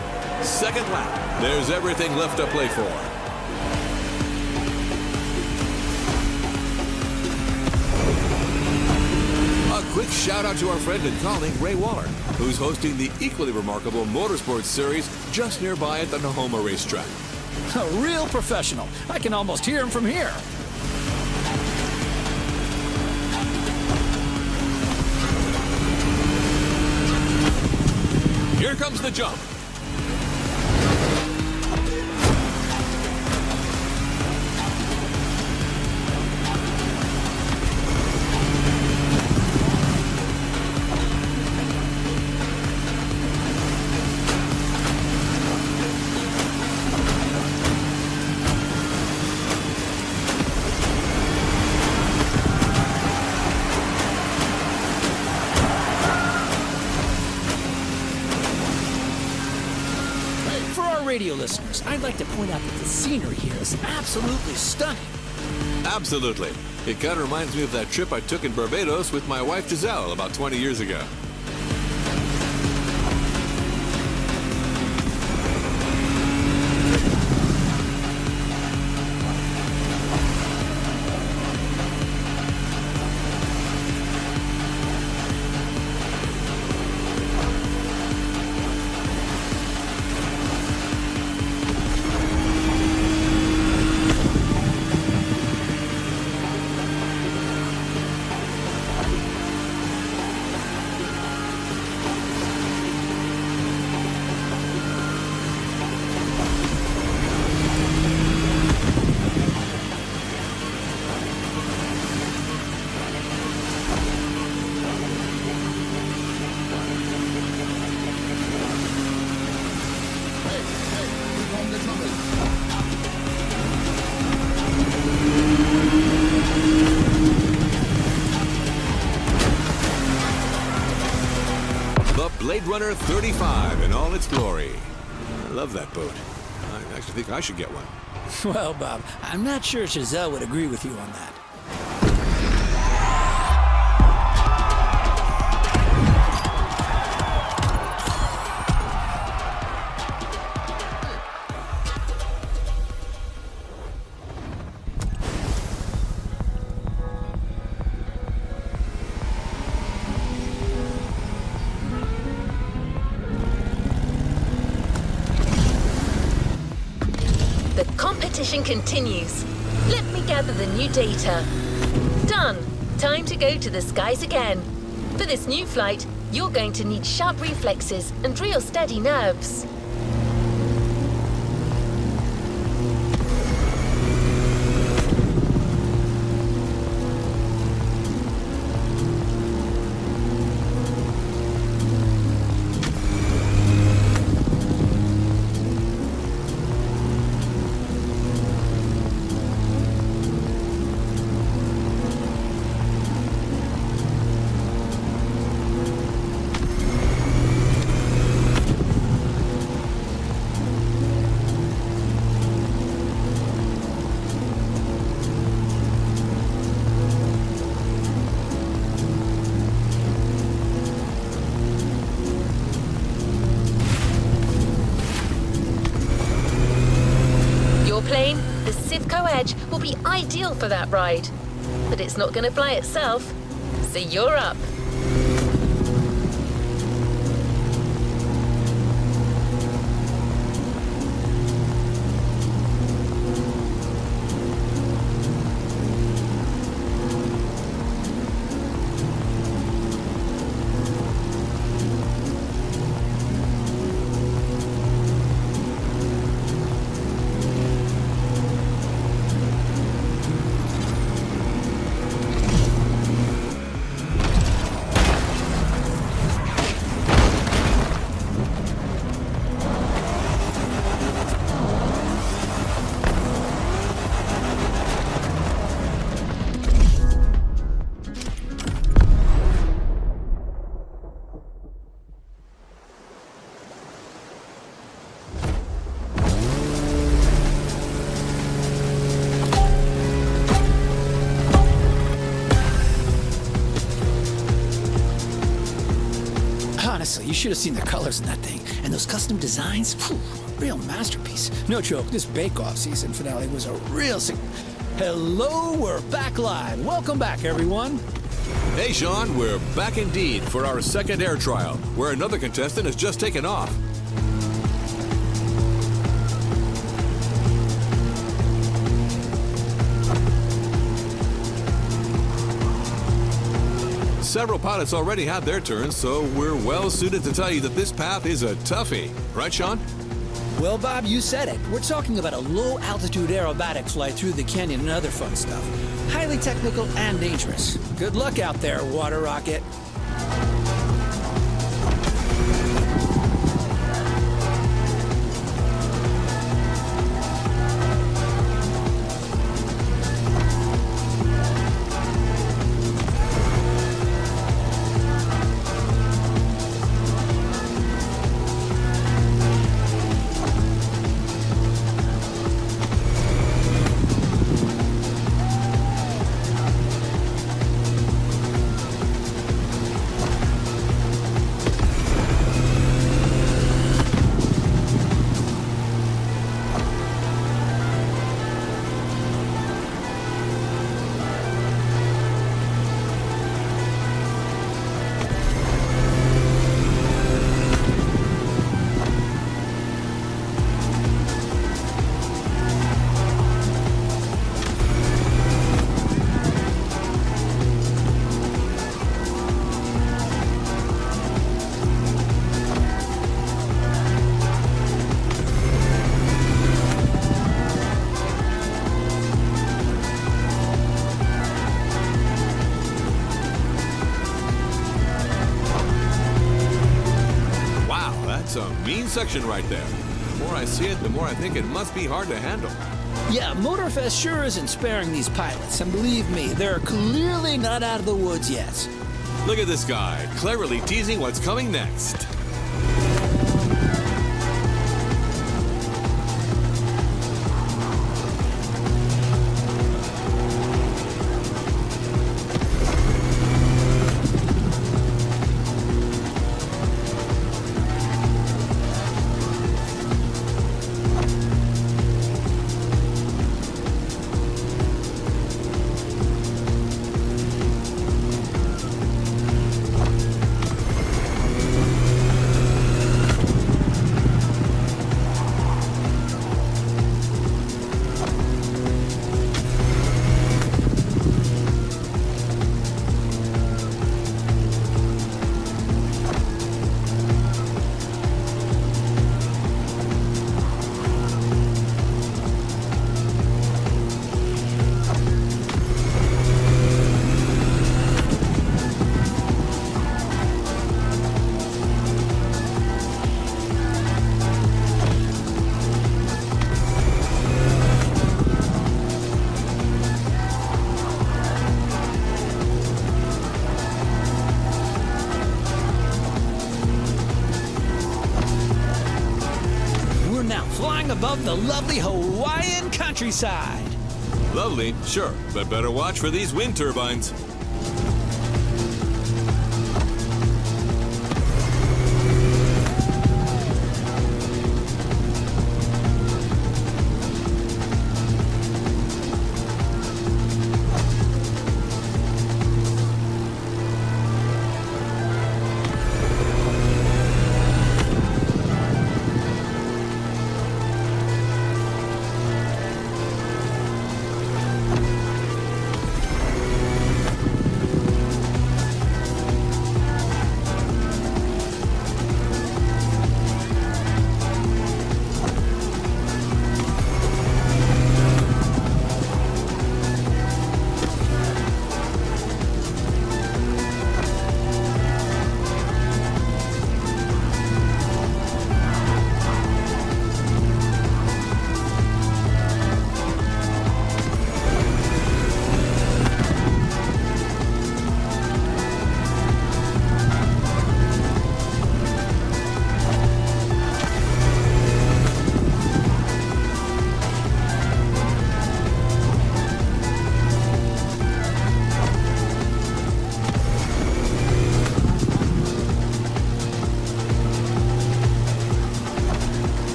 Second lap. There's everything left to play for. A quick shout out to our friend and colleague Ray Waller, who's hosting the equally remarkable Motorsports Series just nearby at the Nahoma racetrack. A real professional. I can almost hear him from here. Here comes the jump. radio listeners, I'd like to point out that the scenery here is absolutely stunning. Absolutely. It kind of reminds me of that trip I took in Barbados with my wife Giselle about 20 years ago. Blade Runner 35 in all its glory. I love that boat. I actually think I should get one. Well, Bob, I'm not sure Giselle would agree with you on that. The competition continues. Let me gather the new data. Done. Time to go to the skies again. For this new flight, you're going to need sharp reflexes and real steady nerves. Plane, the Civco Edge, will be ideal for that ride. But it's not going to fly itself, so you're up. Honestly, you should have seen the colors in that thing. And those custom designs, whew, real masterpiece. No joke, this Bake-Off season finale was a real... Hello, we're back live. Welcome back, everyone. Hey, Sean, we're back indeed for our second air trial, where another contestant has just taken off. Several pilots already had their turns, so we're well suited to tell you that this path is a toughie. Right, Sean? Well, Bob, you said it. We're talking about a low-altitude aerobatic flight through the canyon and other fun stuff. Highly technical and dangerous. Good luck out there, water rocket. That's a mean section right there. The more I see it, the more I think it must be hard to handle. Yeah, Motorfest sure isn't sparing these pilots, and believe me, they're clearly not out of the woods yet. Look at this guy, cleverly teasing what's coming next. Above the lovely Hawaiian countryside. Lovely, sure, but better watch for these wind turbines.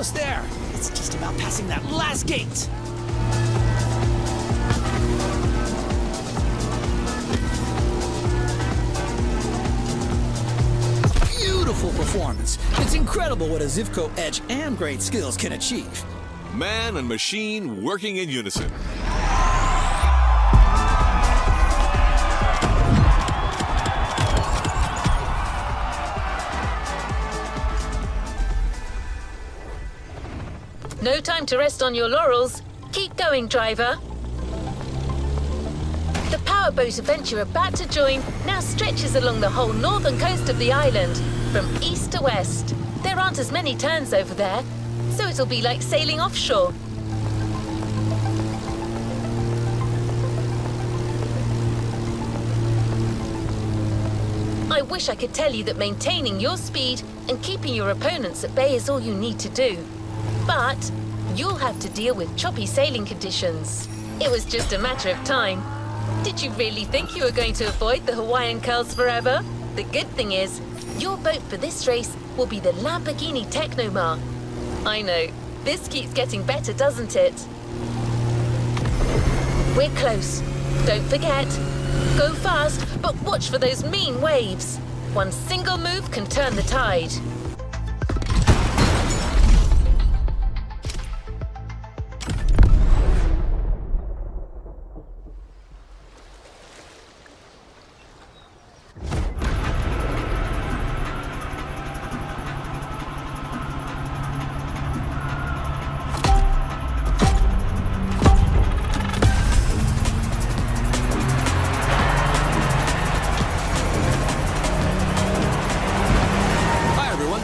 almost there. It's just about passing that last gate. Beautiful performance. It's incredible what a Zivco edge and great skills can achieve. Man and machine working in unison. No time to rest on your laurels. Keep going, driver. The powerboat event you're about to join now stretches along the whole northern coast of the island, from east to west. There aren't as many turns over there, so it'll be like sailing offshore. wish I could tell you that maintaining your speed and keeping your opponents at bay is all you need to do. But you'll have to deal with choppy sailing conditions. It was just a matter of time. Did you really think you were going to avoid the Hawaiian curls forever? The good thing is, your boat for this race will be the Lamborghini Technomar. I know, this keeps getting better, doesn't it? We're close. Don't forget. Go fast, but watch for those mean waves. One single move can turn the tide.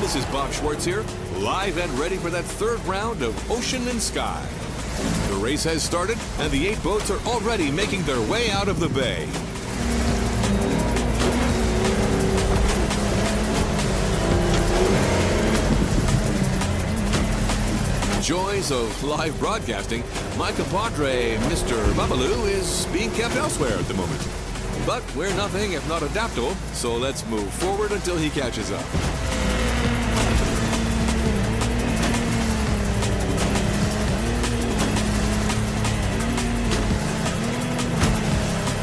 This is Bob Schwartz here, live and ready for that third round of Ocean and Sky. The race has started, and the 8 boats are already making their way out of the bay. Joys of live broadcasting, my compadre, Mr. Babalu, is being kept elsewhere at the moment. But we're nothing if not adaptable, so let's move forward until he catches up.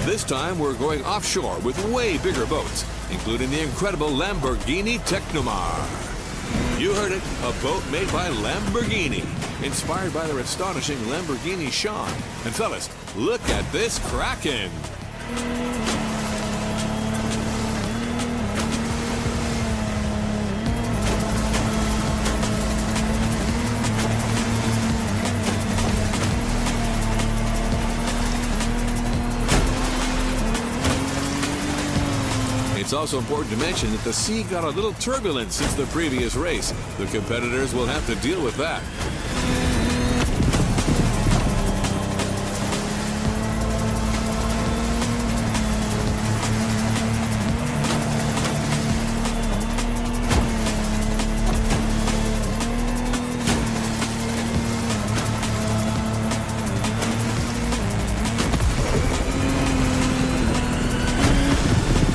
This time we're going offshore with way bigger boats, including the incredible Lamborghini Technomar. You heard it, a boat made by Lamborghini, inspired by their astonishing Lamborghini Sean. And fellas, look at this Kraken! It's also important to mention that the sea got a little turbulent since the previous race. The competitors will have to deal with that.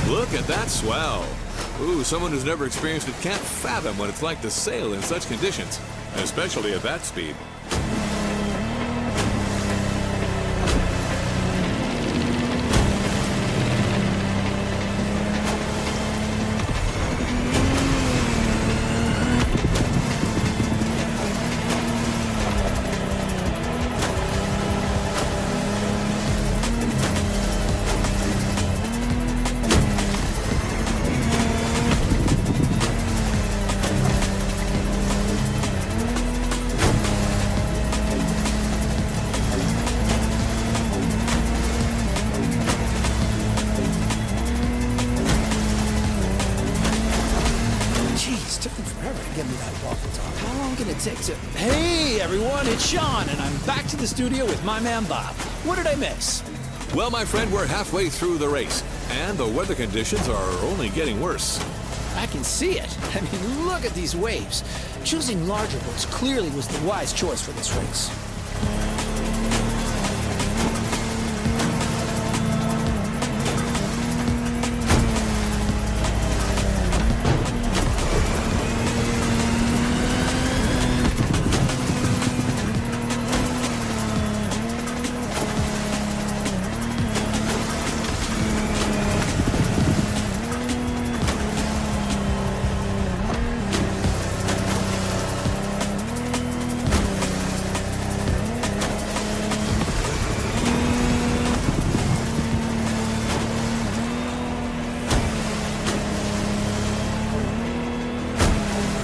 Look at that swell. Ooh, someone who's never experienced it can't fathom what it's like to sail in such conditions, especially at that speed. Took him forever to get me that walkie-talkie. How long can it take to... Hey, everyone, it's Sean, and I'm back to the studio with my man, Bob. What did I miss? Well, my friend, we're halfway through the race, and the weather conditions are only getting worse. I can see it. I mean, look at these waves. Choosing larger boats clearly was the wise choice for this race.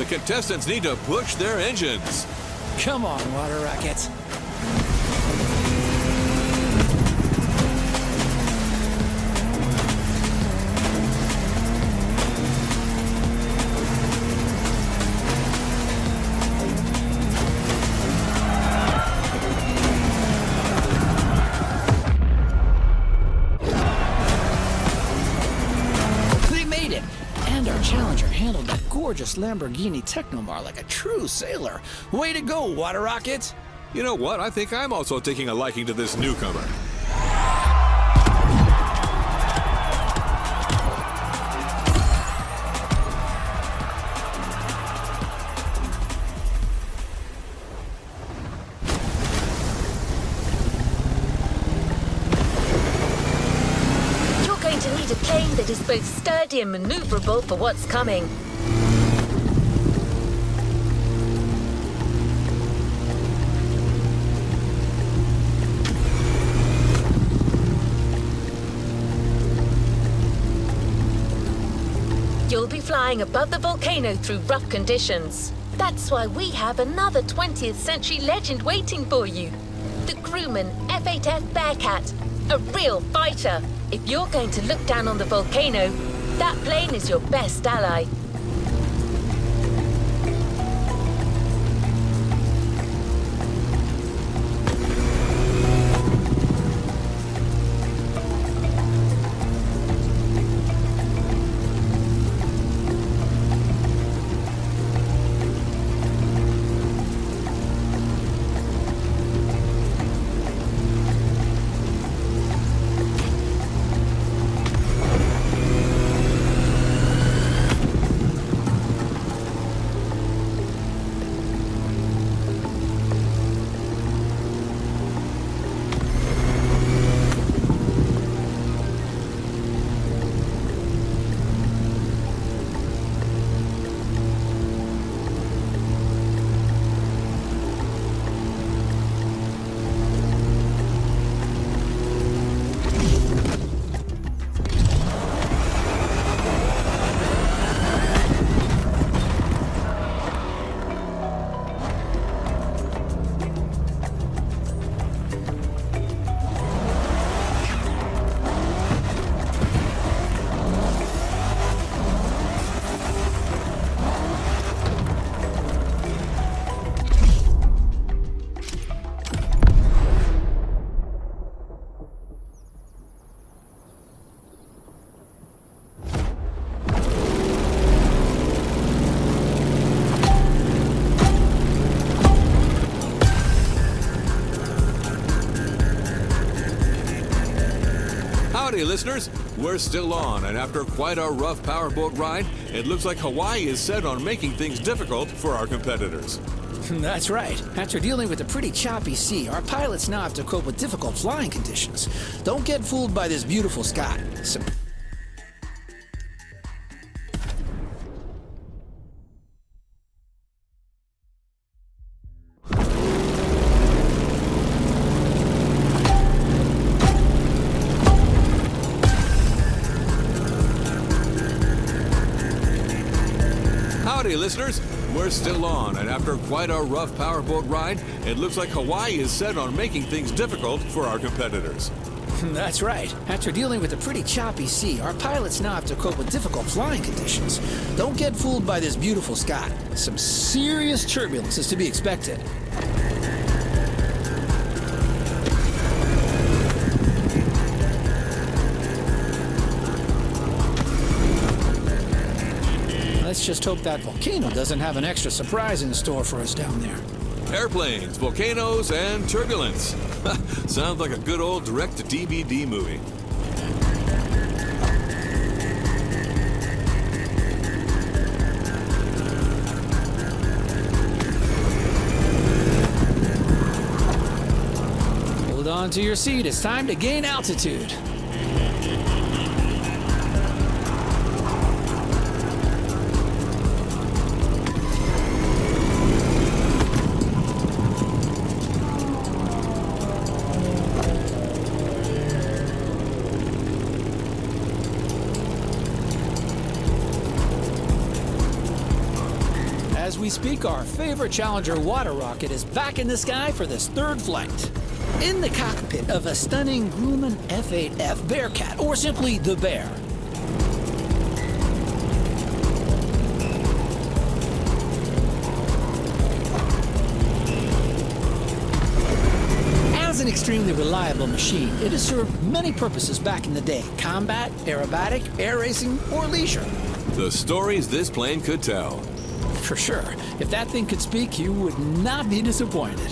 Contestants need to push their engines. Come on, water rockets. They made it. handled that gorgeous Lamborghini Technomar like a true sailor. Way to go, Water Rocket! You know what? I think I'm also taking a liking to this newcomer. You're going to need a plane that is both sturdy and maneuverable for what's coming. You'll be flying above the volcano through rough conditions. That's why we have another 20th century legend waiting for you. The Grumman F-8F Bearcat, a real fighter. If you're going to look down on the volcano, that plane is your best ally. Howdy, listeners. We're still on, and after quite a rough powerboat ride, it looks like Hawaii is set on making things difficult for our competitors. That's right. After dealing with a pretty choppy sea, our pilots now have to cope with difficult flying conditions. Don't get fooled by this beautiful sky. Howdy, listeners. We're still on, and after quite a rough powerboat ride, it looks like Hawaii is set on making things difficult for our competitors. That's right. After dealing with a pretty choppy sea, our pilots now have to cope with difficult flying conditions. Don't get fooled by this beautiful sky. Some serious turbulence is to be expected. Let's just hope that volcano doesn't have an extra surprise in store for us down there. Airplanes, volcanoes, and turbulence. Sounds like a good old direct-to-DVD movie. Hold on to your seat. It's time to gain altitude. As we speak, our favorite Challenger water rocket is back in the sky for this third flight. In the cockpit of a stunning Grumman F-8F Bearcat, or simply the Bear. As an extremely reliable machine, it has served many purposes back in the day: combat, aerobatic, air racing, or leisure. The stories this plane could tell. For sure. If that thing could speak, you would not be disappointed.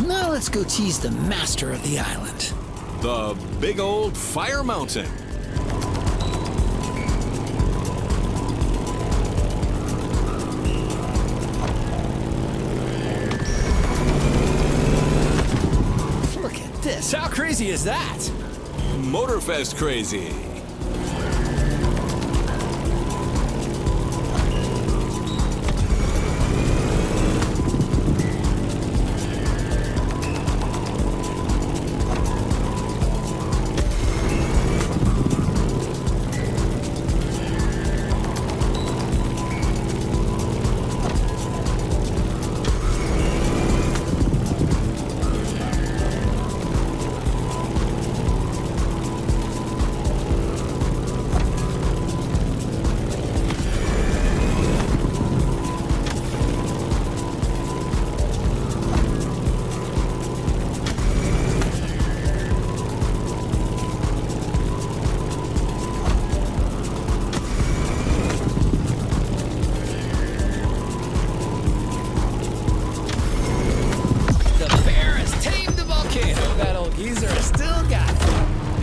Now let's go tease the master of the island. The big old fire mountain. Look at this. How crazy is that? Motorfest crazy.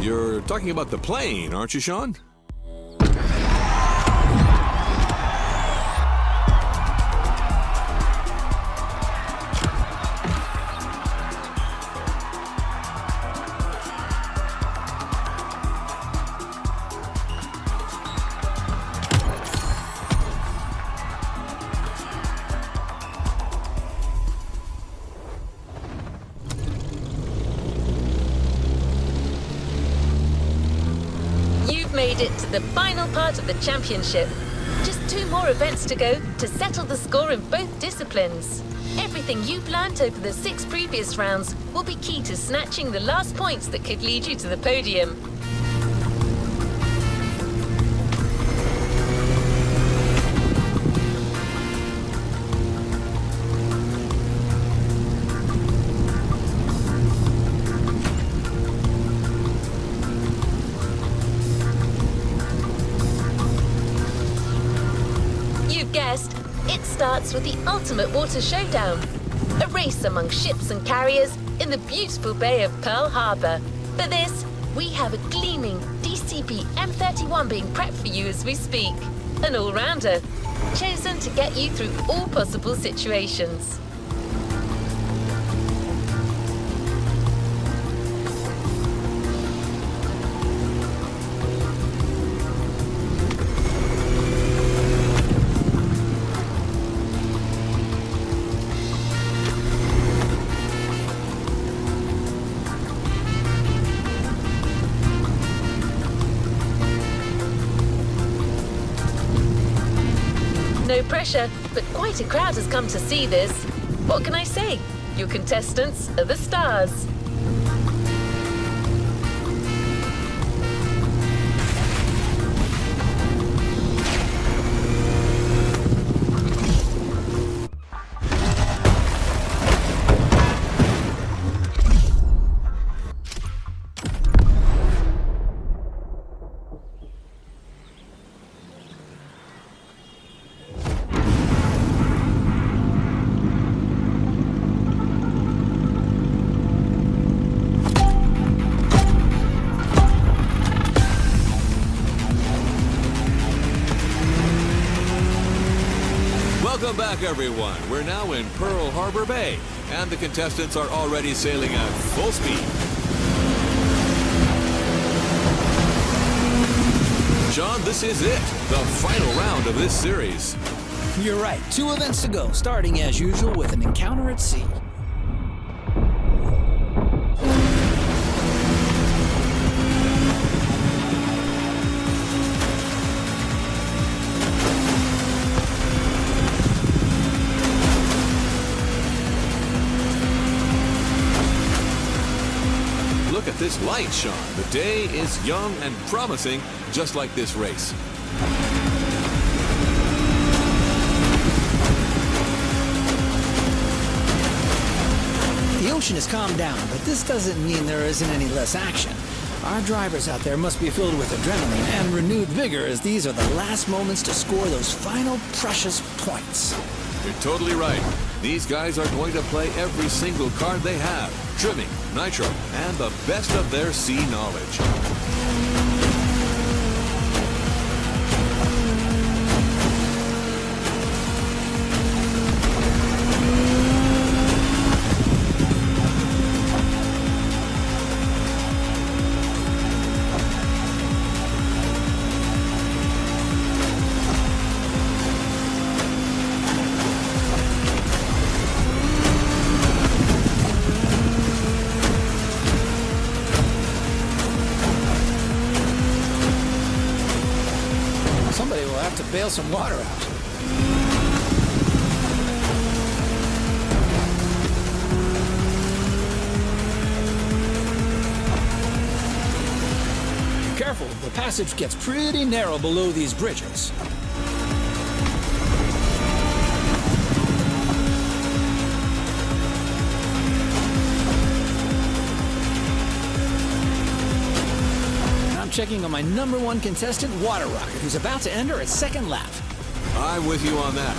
You're talking about the plane, aren't you, Sean? Made it to the final part of the championship. Just 2 more events to go to settle the score in both disciplines. Everything you've learnt over the 6 previous rounds will be key to snatching the last points that could lead you to the podium. It starts with the ultimate water showdown, a race among ships and carriers in the beautiful Bay of Pearl Harbor. For this, we have a gleaming DCP M31 being prepped for you as we speak, an all-rounder, chosen to get you through all possible situations. No pressure, but quite a crowd has come to see this. What can I say? Your contestants are the stars. Welcome back, everyone. We're now in Pearl Harbor Bay, and the contestants are already sailing at full speed. Sean, this is it, the final round of this series. You're right. 2 events to go, starting as usual with an encounter at sea. Look at this light, Sean. The day is young and promising, just like this race. The ocean has calmed down, but this doesn't mean there isn't any less action. Our drivers out there must be filled with adrenaline and renewed vigor, as these are the last moments to score those final precious points. You're totally right. These guys are going to play every single card they have. Trimming, nitro, and the best of their sea knowledge. Somebody will have to bail some water out. Be careful, the passage gets pretty narrow below these bridges. Checking on my #1 contestant, Water Rocket, who's about to enter its second lap. I'm with you on that.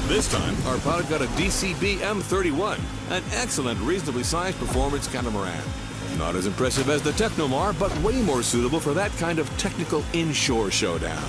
This time, our pilot got a DCB M31, an excellent, reasonably sized performance catamaran. Not as impressive as the Technomar, but way more suitable for that kind of technical inshore showdown.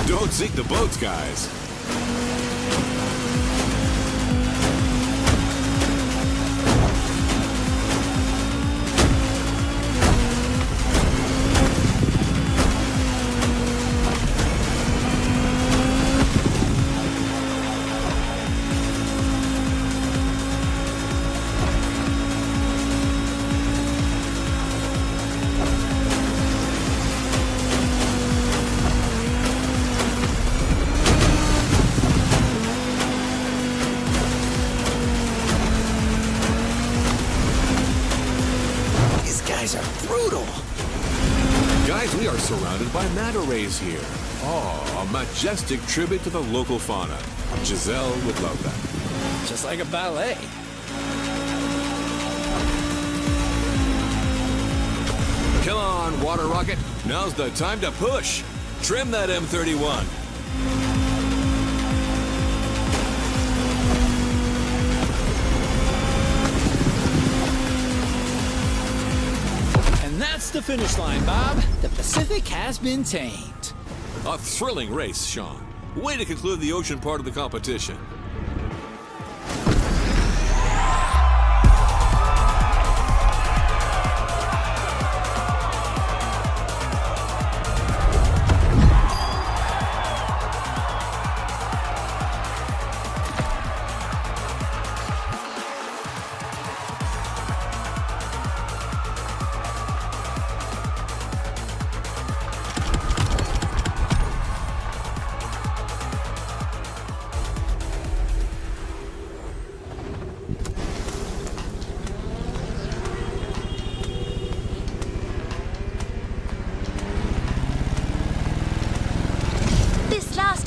Don't sink the boats, guys. Guys, we are surrounded by manta rays here. Oh, a majestic tribute to the local fauna. Giselle would love that. Just like a ballet. Come on, Water Rocket. Now's the time to push. Trim that M31. That's the finish line, Bob. The Pacific has been tamed. A thrilling race, Sean. Way to conclude the ocean part of the competition.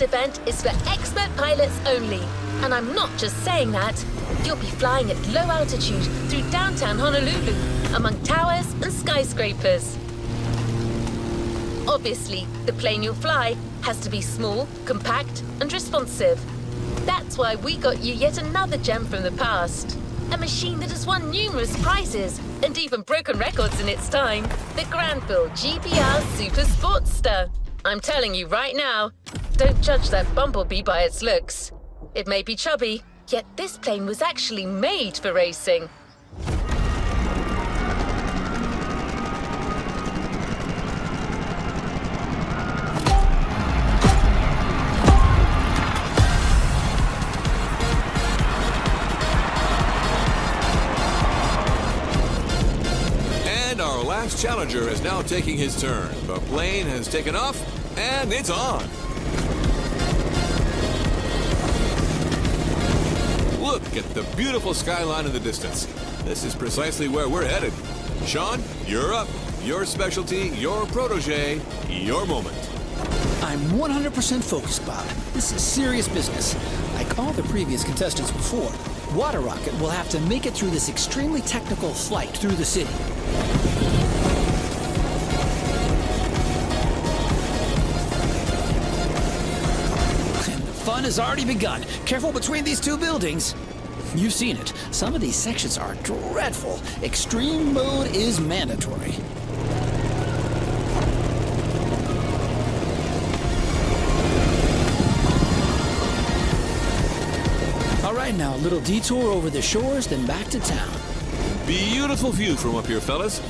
Event is for expert pilots only. And I'm not just saying that. You'll be flying at low altitude through downtown Honolulu, among towers and skyscrapers. Obviously, the plane you'll fly has to be small, compact, and responsive. That's why we got you yet another gem from the past. A machine that has won numerous prizes and even broken records in its time. The Granville GBR Super Sportster. I'm telling you right now, don't judge that bumblebee by its looks. It may be chubby, yet this plane was actually made for racing. manager is now taking his turn. The plane has taken off, and it's on. Look at the beautiful skyline in the distance. This is precisely where we're headed. Sean, you're up. Your specialty, your protege, your moment. I'm 100% focused, Bob. This is serious business. Like all the previous contestants before, Water Rocket will have to make it through this extremely technical flight through the city. And the fun has already begun. Careful between these two buildings. You've seen it. Some of these sections are dreadful. Extreme mode is mandatory. All right, now a little detour over the shores, then back to town. Beautiful view from up here, fellas.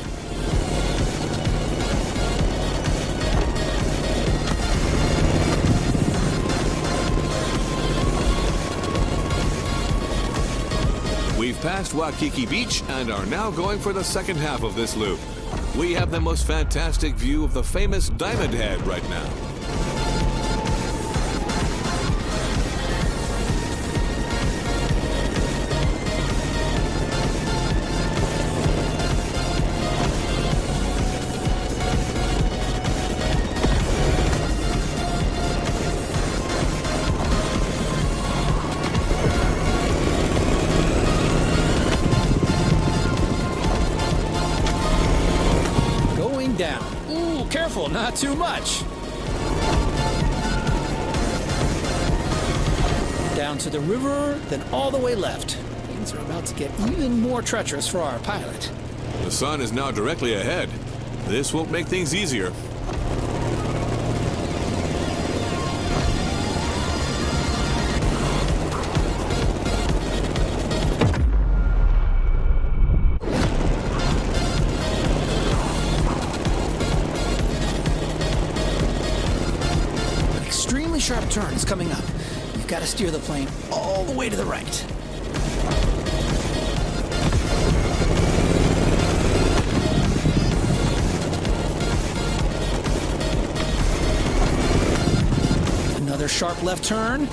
We've passed Waikiki Beach and are now going for the second half of this loop. We have the most fantastic view of the famous Diamond Head right now. Down. Ooh, careful, not too much. Down to the river, then all the way left. Things are about to get even more treacherous for our pilot. The sun is now directly ahead. This won't make things easier. Sharp turn is coming up. You've got to steer the plane all the way to the right. Another sharp left turn.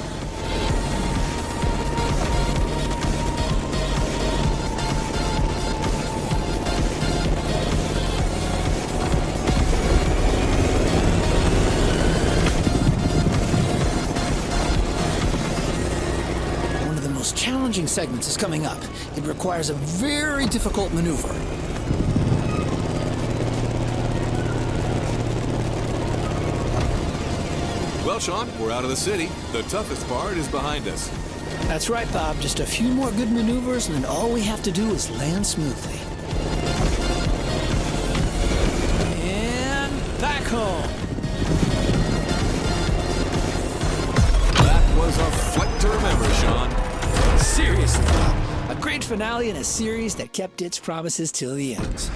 Challenging segments is coming up. It requires a very difficult maneuver. Well, Sean, we're out of the city. The toughest part is behind us. That's right, Bob. Just a few more good maneuvers, and then all we have to do is land smoothly. And back home. That was a flight to remember, Sean. Seriously, Bob. A great finale in a series that kept its promises till the end.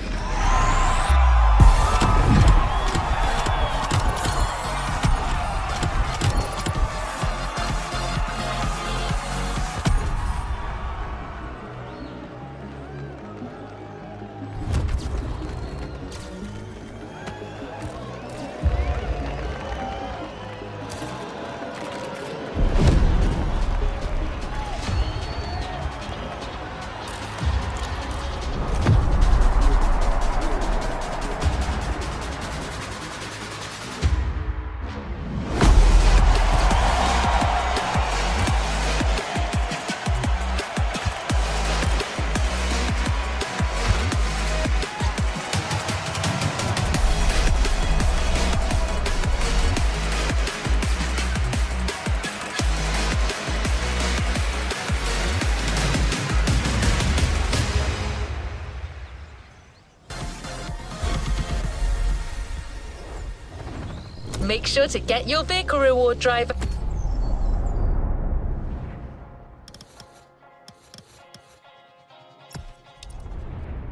Make sure to get your vehicle reward, driver.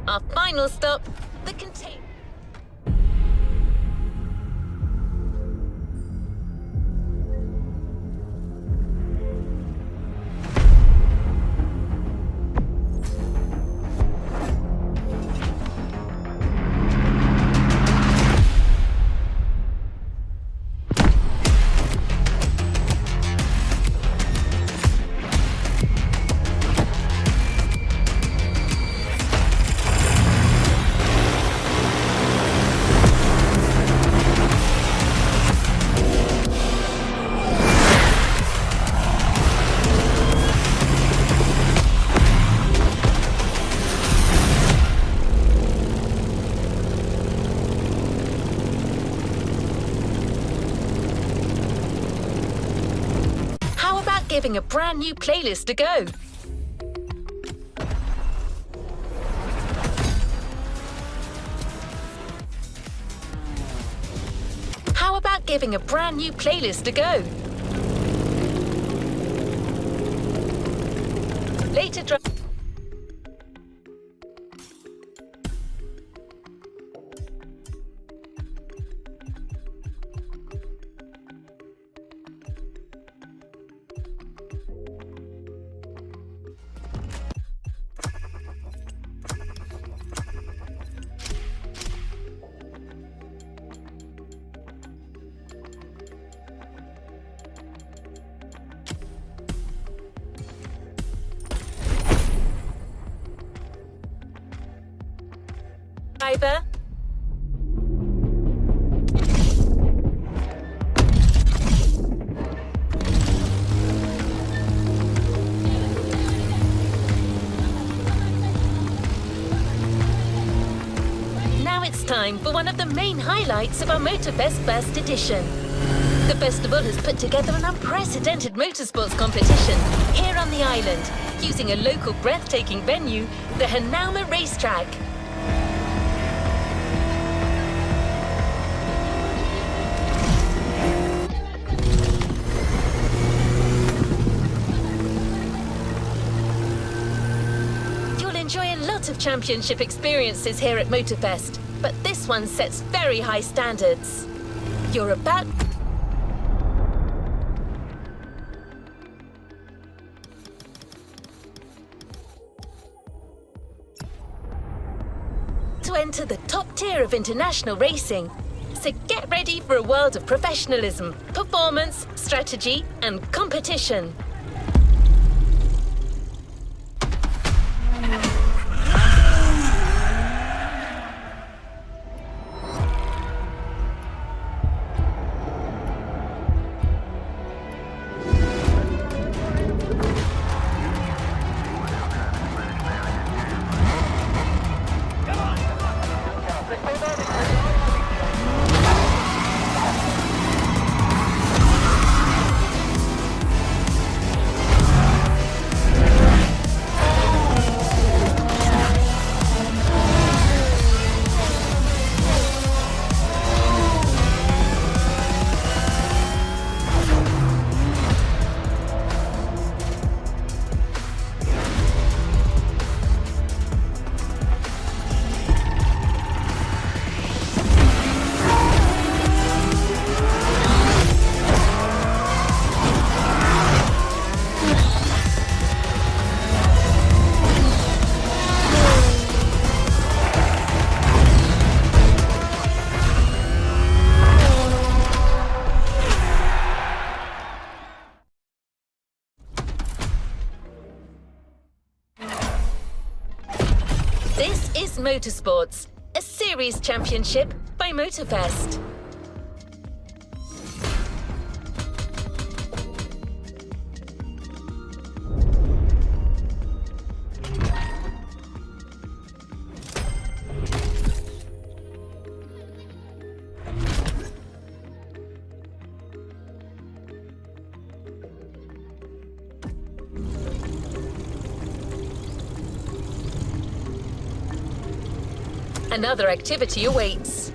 Our final stop, the container. giving a brand new playlist a go? How about giving a brand new playlist a go? Later driver. Now it's time for one of the main highlights of our Motorfest First Edition. The festival has put together an unprecedented motorsports competition here on the island, using a local breathtaking venue, the Hanauma Racetrack. Of championship experiences here at Motorfest, but this one sets very high standards. You're about to enter the top tier of international racing, so get ready for a world of professionalism, performance, strategy, and competition. This is Motorsports, a series championship by Motorfest. Another activity awaits.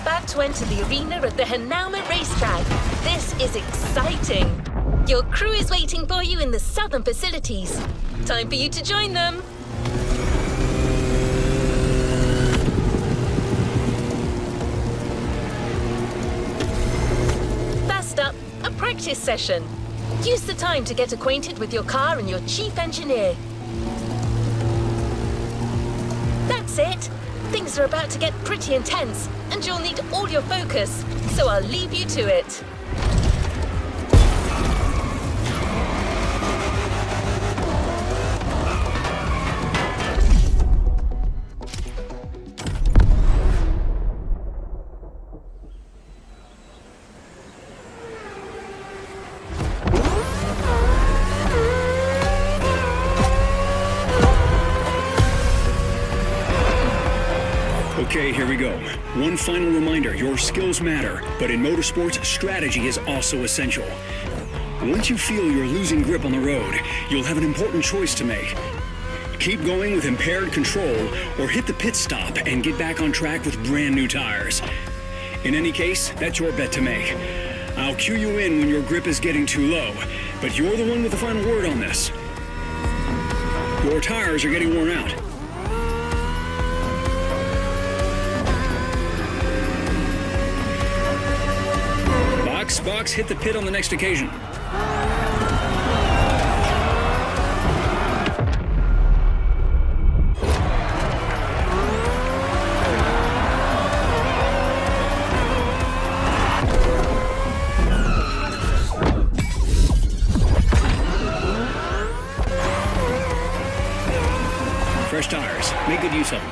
about to enter the arena at the Hanama racetrack. This is exciting. Your crew is waiting for you in the southern facilities. Time for you to join them. First up, a practice session. Use the time to get acquainted with your car and your chief engineer. That's it. Things are about to get pretty intense, and you'll need all your focus, so I'll leave you to it. Okay, here we go. One final reminder, your skills matter, but in motorsports, strategy is also essential. Once you feel you're losing grip on the road, you'll have an important choice to make. Keep going with impaired control, or hit the pit stop and get back on track with brand new tires. In any case, that's your bet to make. I'll cue you in when your grip is getting too low, but you're the one with the final word on this. Your tires are getting worn out. Box, hit the pit on the next occasion. Fresh tires. Make good use of them.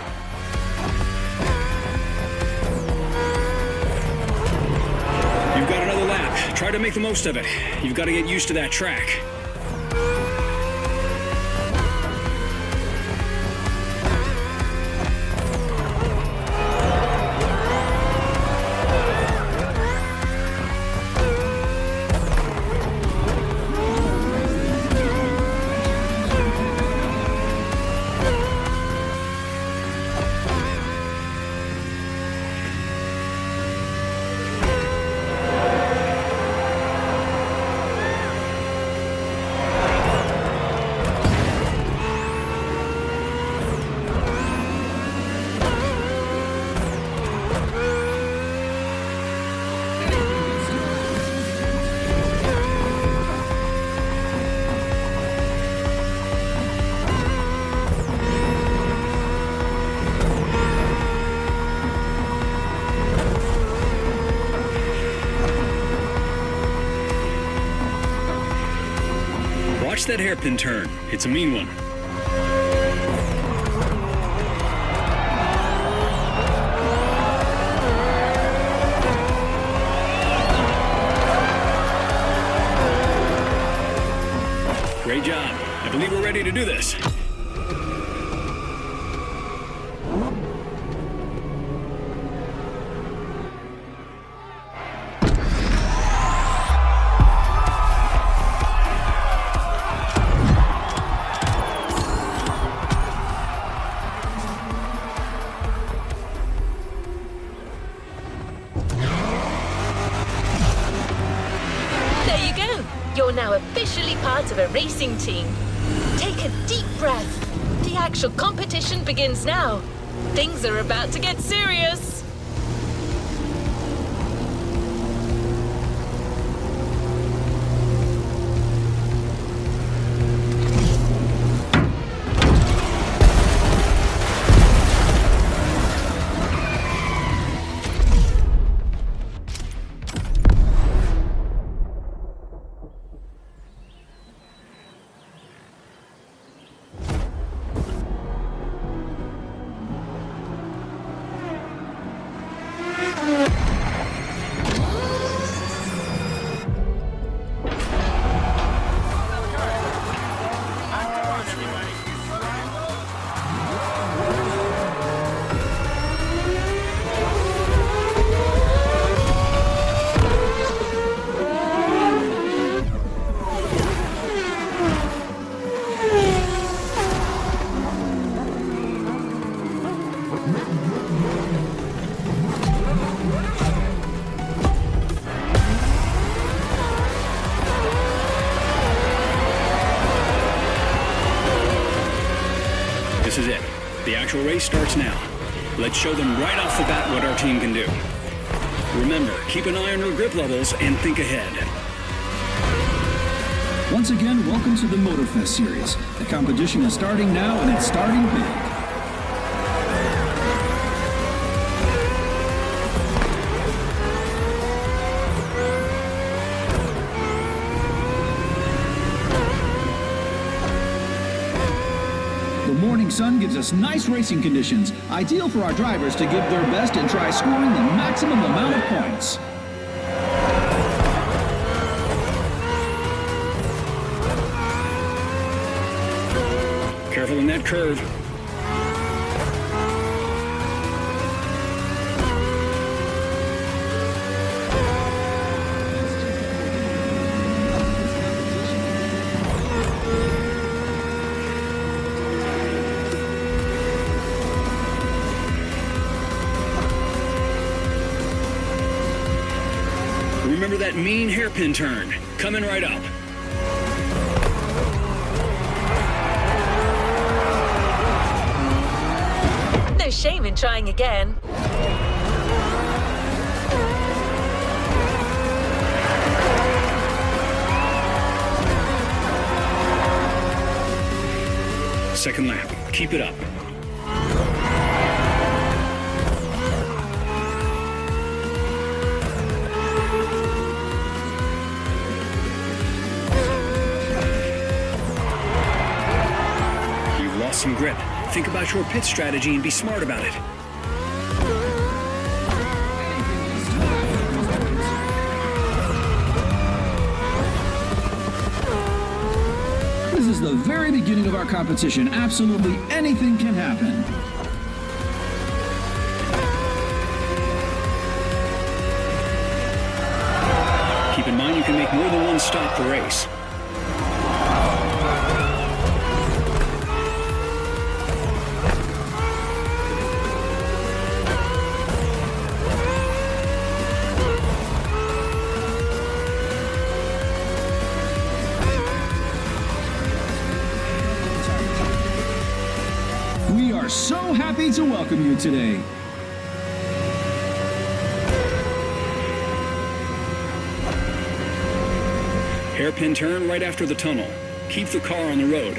You've got another lap. Try to make the most of it. You've got to get used to that track. Watch that hairpin turn. It's a mean one. Great job. I believe we're ready to do this. You're now officially part of a racing team. Take a deep breath. The actual competition begins now. Things are about to get serious. The actual race starts now. Let's show them right off the bat what our team can do. Remember, keep an eye on your grip levels and think ahead. Once again, welcome to the Motorfest series. The competition is starting now, and it's starting big. The morning sun gives us nice racing conditions, ideal for our drivers to give their best and try scoring the maximum amount of points. Careful in that curve. Remember that mean hairpin turn. Coming right up. No shame in trying again. Second lap. Keep it up. You've lost some grip. Think about your pit strategy and be smart about it. This is the very beginning of our competition. Absolutely anything can happen. Keep in mind you can make more than one stop per race. We are so happy to welcome you today. Hairpin turn right after the tunnel. Keep the car on the road.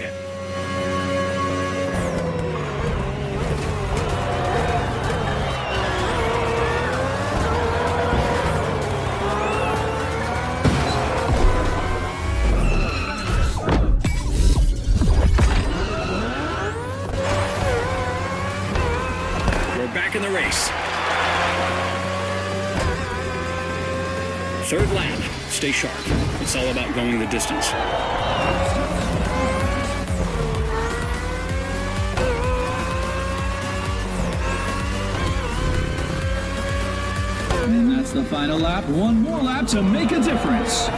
We're back in the race. Third lap. Stay sharp. It's all about going the distance. And that's the final lap. One more lap to make a difference.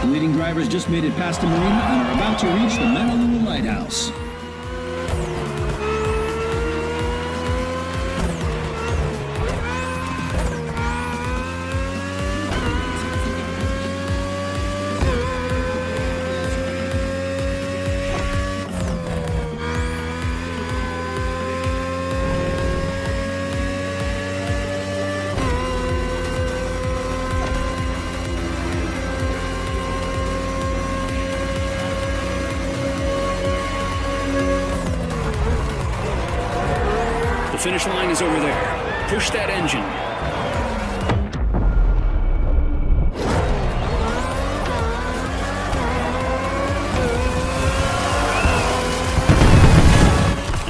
Leading drivers just made it past the marina and are about to reach the Honolulu Lighthouse. The finish line is over there. Push that engine.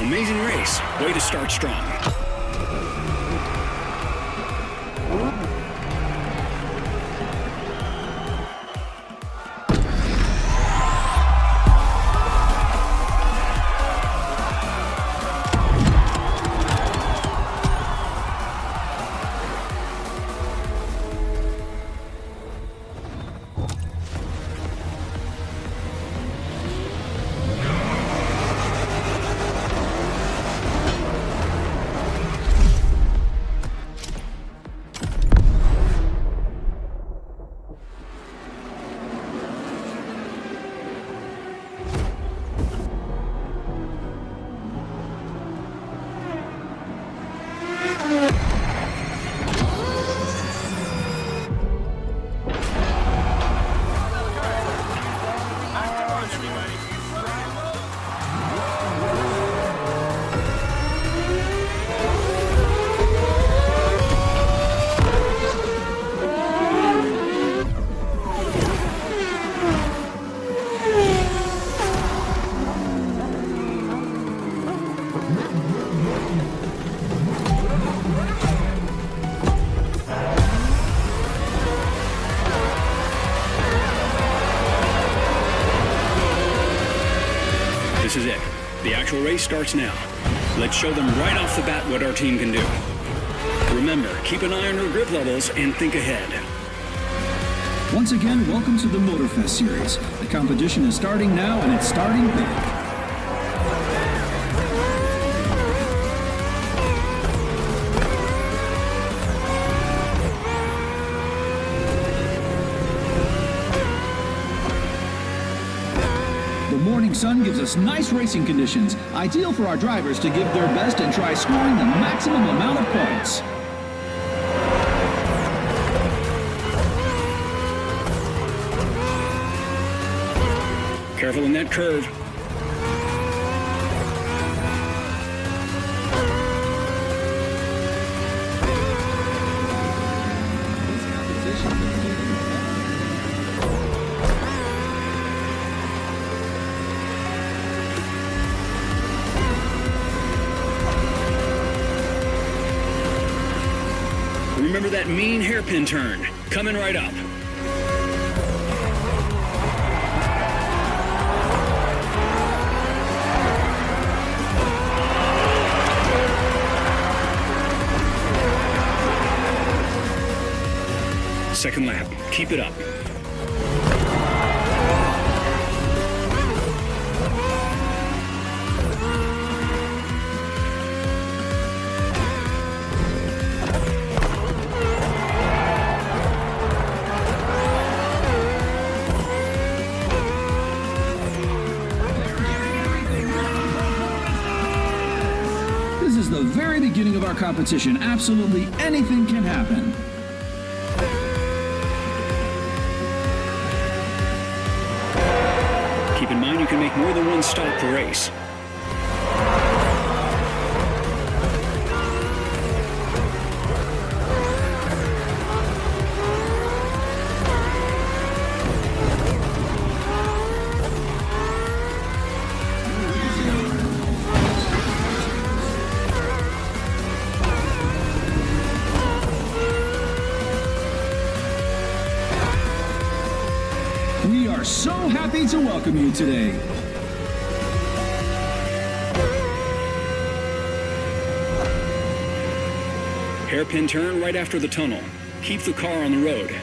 Amazing race. Way to start strong. This is it. The actual race starts now. Let's show them right off the bat what our team can do. Remember, keep an eye on your grip levels and think ahead. Once again, welcome to the Motorfest series. The competition is starting now, and it's starting big. The morning sun gives us nice racing conditions, ideal for our drivers to give their best and try scoring the maximum amount of points. Careful in that curve. Remember that mean hairpin turn. Coming right up. Second lap. Keep it up. This is the very beginning of our competition. Absolutely anything can happen. Keep in mind you can make more than one stop per race. We are so happy to welcome you today. Hairpin turn right after the tunnel. Keep the car on the road.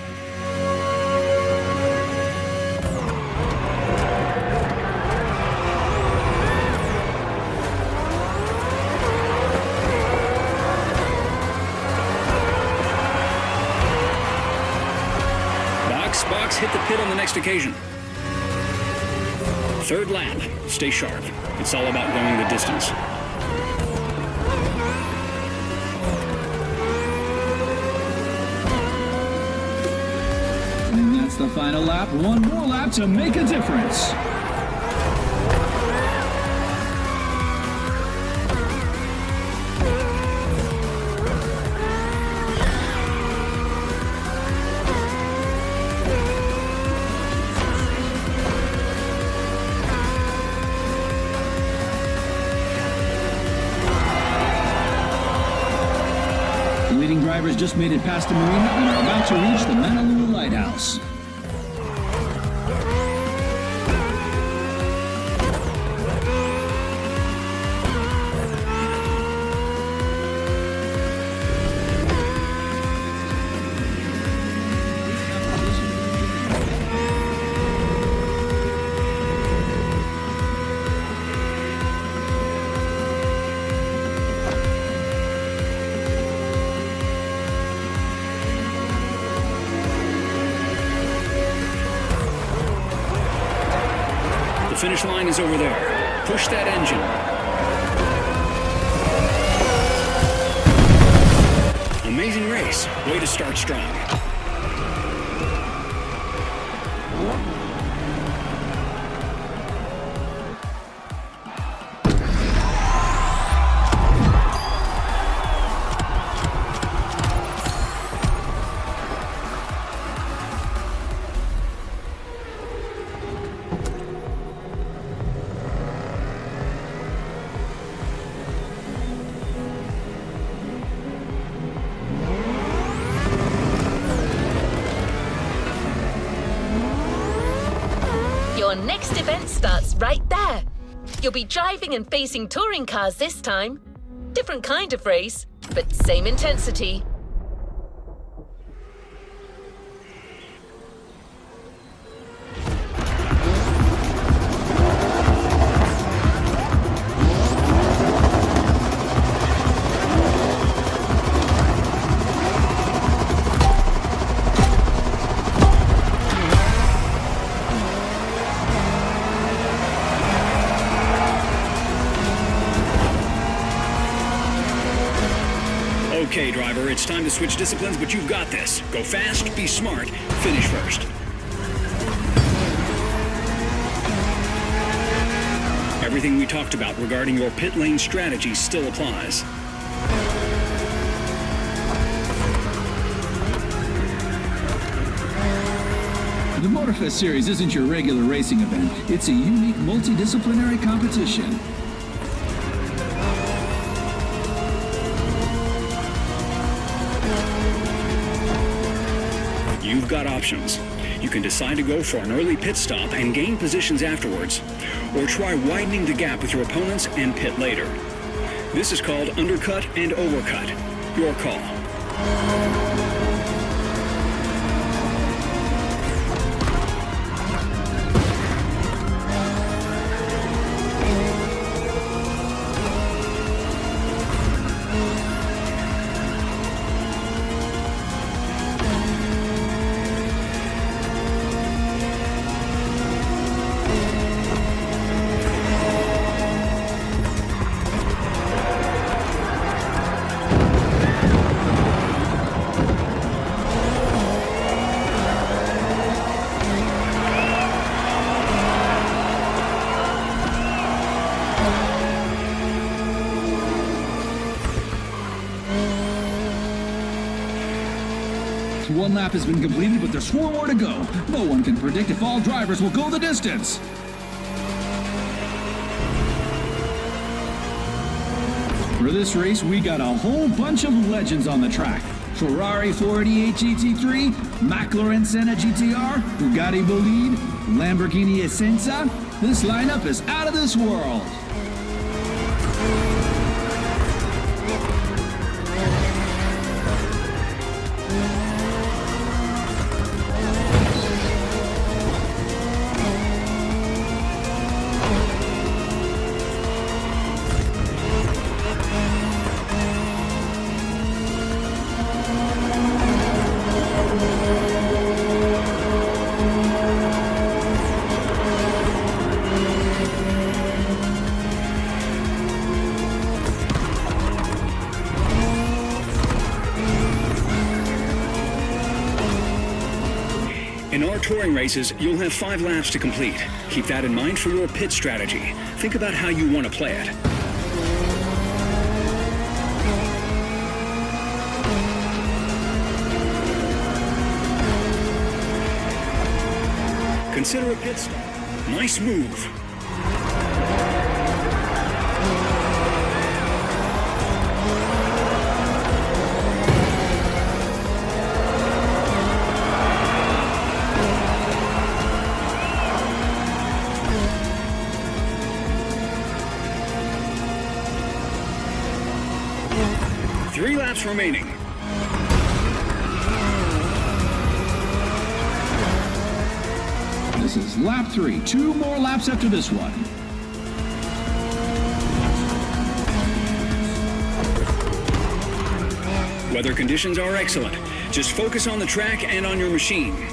Box, hit the pit on the next occasion. Third lap. Stay sharp. It's all about going the distance. And that's the final lap. One more lap to make a difference. The leading drivers just made it past the marina and are about to reach the Manalua Lighthouse. The finish line is over there. Push that engine. Amazing race. Way to start strong. You'll be driving and facing touring cars this time. Different kind of race, but same intensity. Okay, driver, it's time to switch disciplines, but you've got this. Go fast, be smart, finish first. Everything we talked about regarding your pit lane strategy still applies. The Motorfest series isn't your regular racing event. It's a unique multidisciplinary competition. You've got options. You can decide to go for an early pit stop and gain positions afterwards, or try widening the gap with your opponents and pit later. This is called undercut and overcut. Your call. One lap has been completed, but there's 4 more to go. No one can predict if all drivers will go the distance. For this race, we got a whole bunch of legends on the track. Ferrari 488 GT3, McLaren Senna GTR, Bugatti Bolide, Lamborghini Essenza. This lineup is out of this world. In our touring races, you'll have 5 laps to complete. Keep that in mind for your pit strategy. Think about how you want to play it. Consider a pit stop. Nice move. Three laps remaining. This is lap 3. 2 more laps after this one. Weather conditions are excellent. Just focus on the track and on your machine.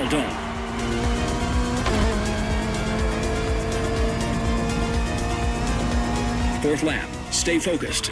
Well done. Fourth lap. Stay focused.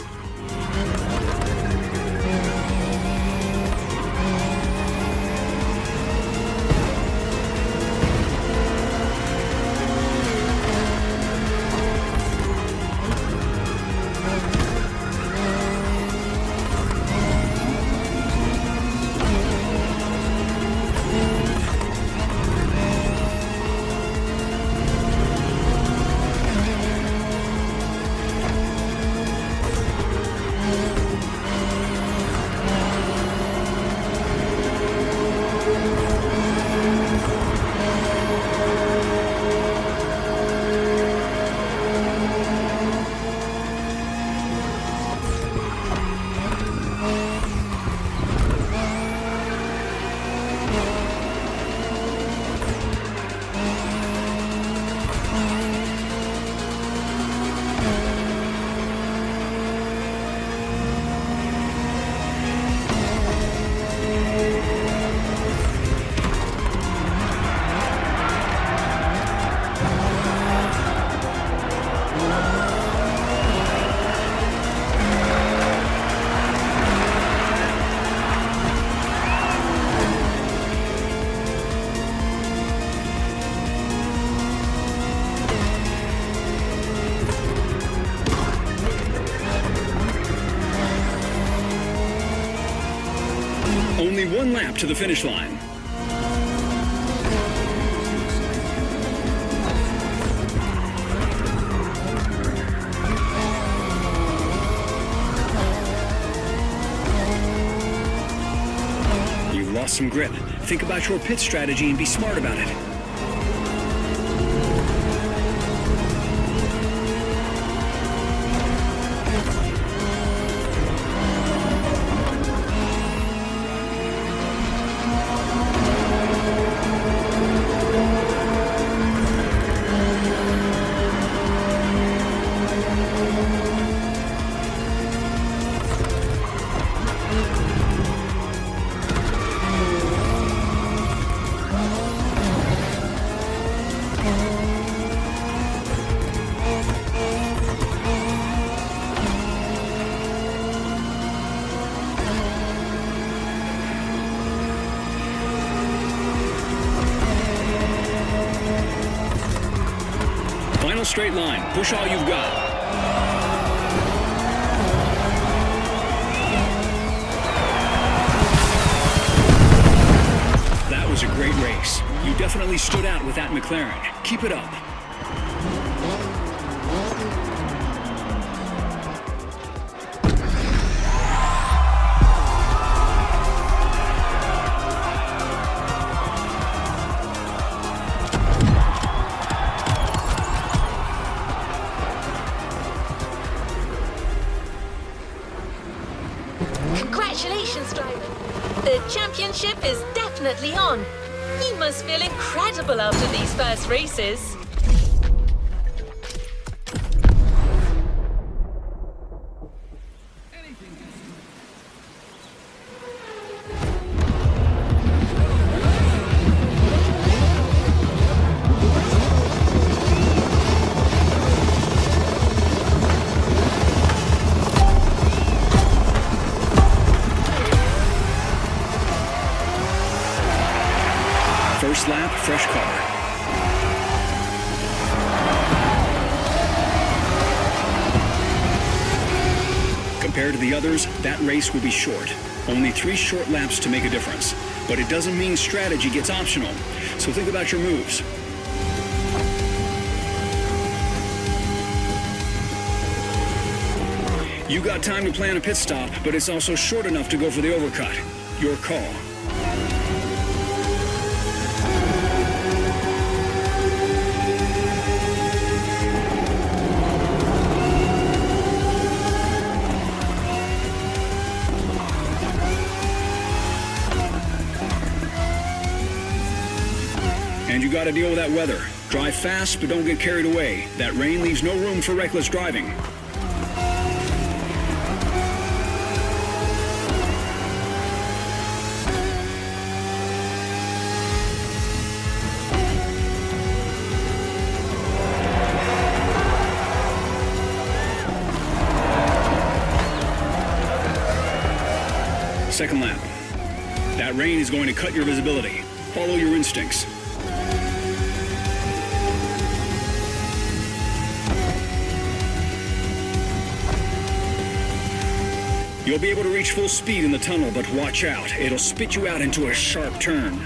Only one lap to the finish line. You've lost some grip. Think about your pit strategy and be smart about it. Final straight line. Push all you've got. That was a great race. You definitely stood out with that McLaren. Keep it up. Congratulations, driver. The championship is definitely on. You must feel incredible after these first races. First lap, fresh car. Compared to the others, that race will be short. Only 3 short laps to make a difference. But it doesn't mean strategy gets optional. So think about your moves. You got time to plan a pit stop, but it's also short enough to go for the overcut. Your call. And you gotta deal with that weather. Drive fast, but don't get carried away. That rain leaves no room for reckless driving. second lap. That rain is going to cut your visibility. Follow your instincts. You'll be able to reach full speed in the tunnel, but watch out. It'll spit you out into a sharp turn.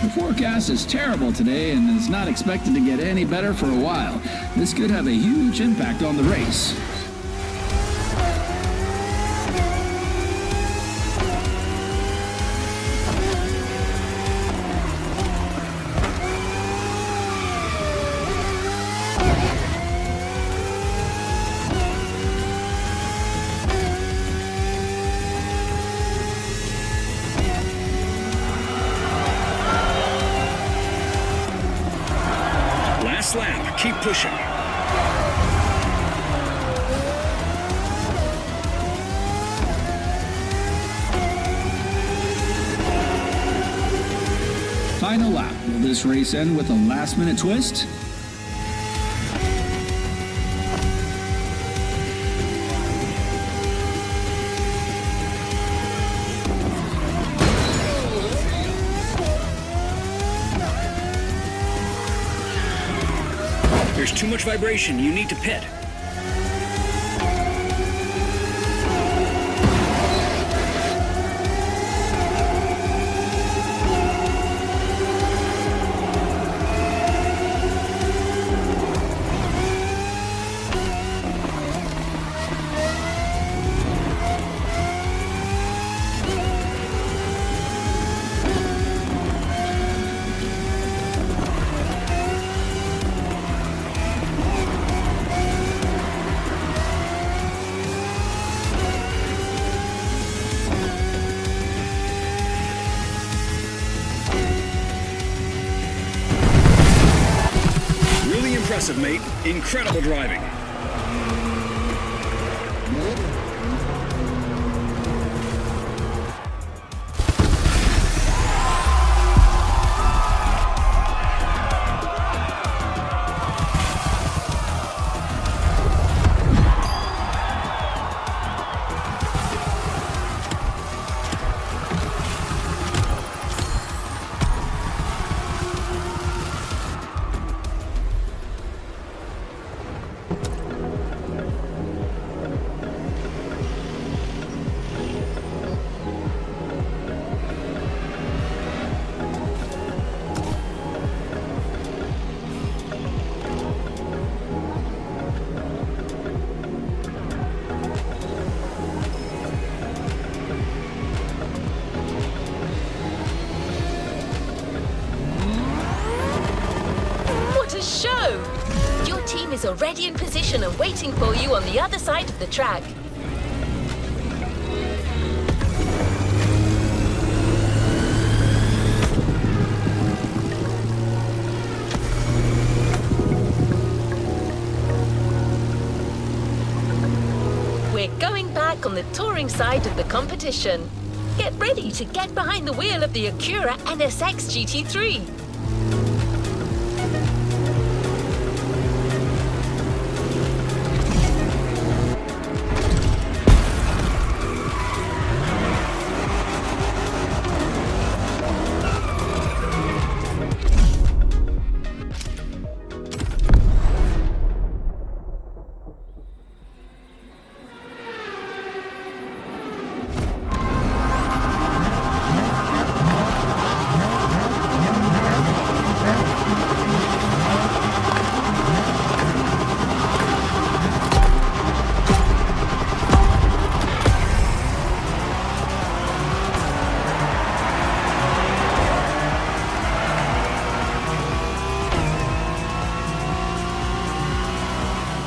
The forecast is terrible today and is not expected to get any better for a while. This could have a huge impact on the race. Last lap, keep pushing. Final lap. Will this race end with a last-minute twist? There's too much vibration. You need to pit. Impressive, mate. Incredible driving. Is already in position and waiting for you on the other side of the track. We're going back on the touring side of the competition. Get ready to get behind the wheel of the Acura NSX GT3.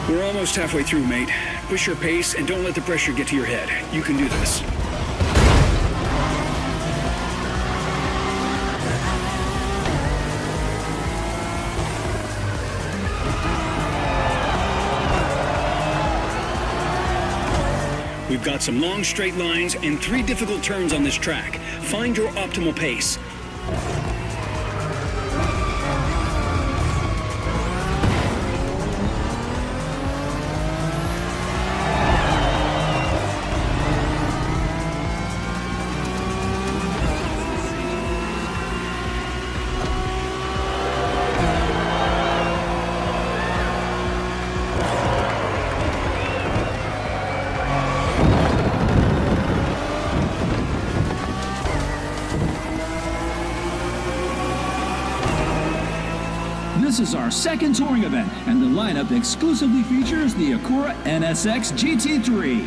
We're almost halfway through, mate. Push your pace and don't let the pressure get to your head. You can do this. We've got some long straight lines and 3 difficult turns on this track. Find your optimal pace. This is our second touring event, and the lineup exclusively features the Acura NSX GT3.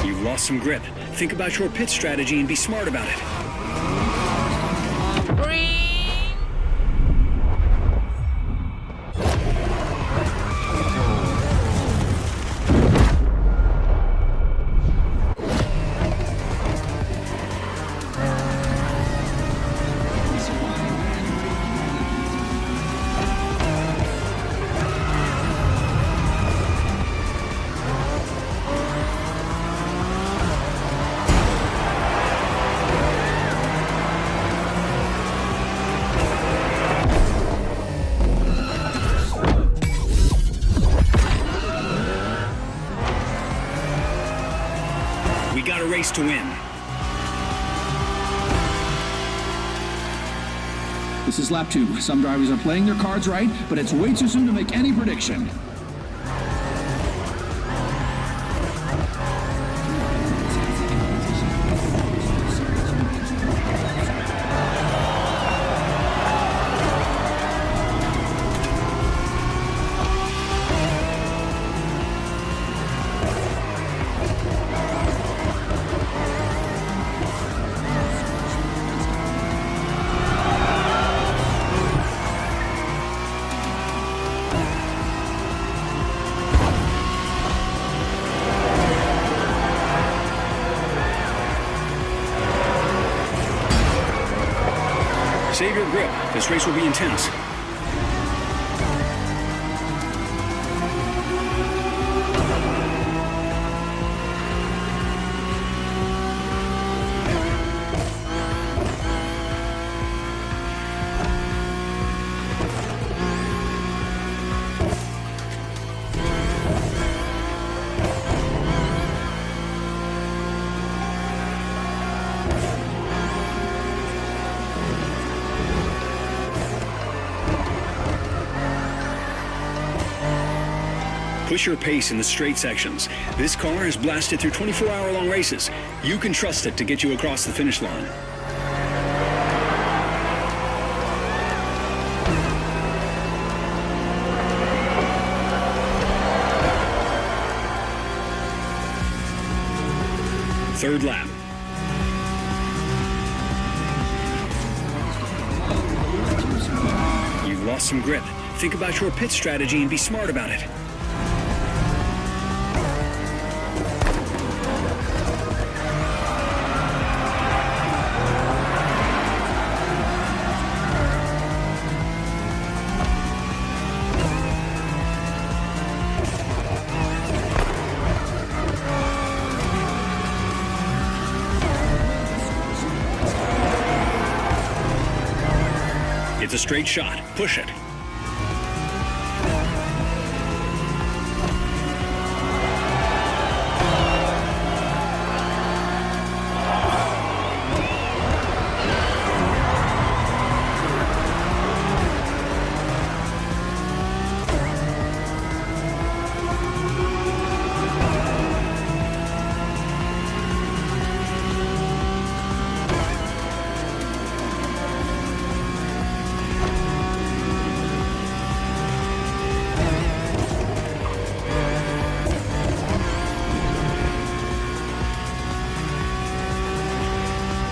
You've lost some grip. Think about your pit strategy and be smart about it. We got a race to win. This is lap 2. Some drivers are playing their cards right, but it's way too soon to make any prediction. Save your grip. This race will be intense. Push your pace in the straight sections. This car has blasted through 24-hour-long races. You can trust it to get you across the finish line. Third lap. You've lost some grip. Think about your pit strategy and be smart about it. It's a straight shot. Push it.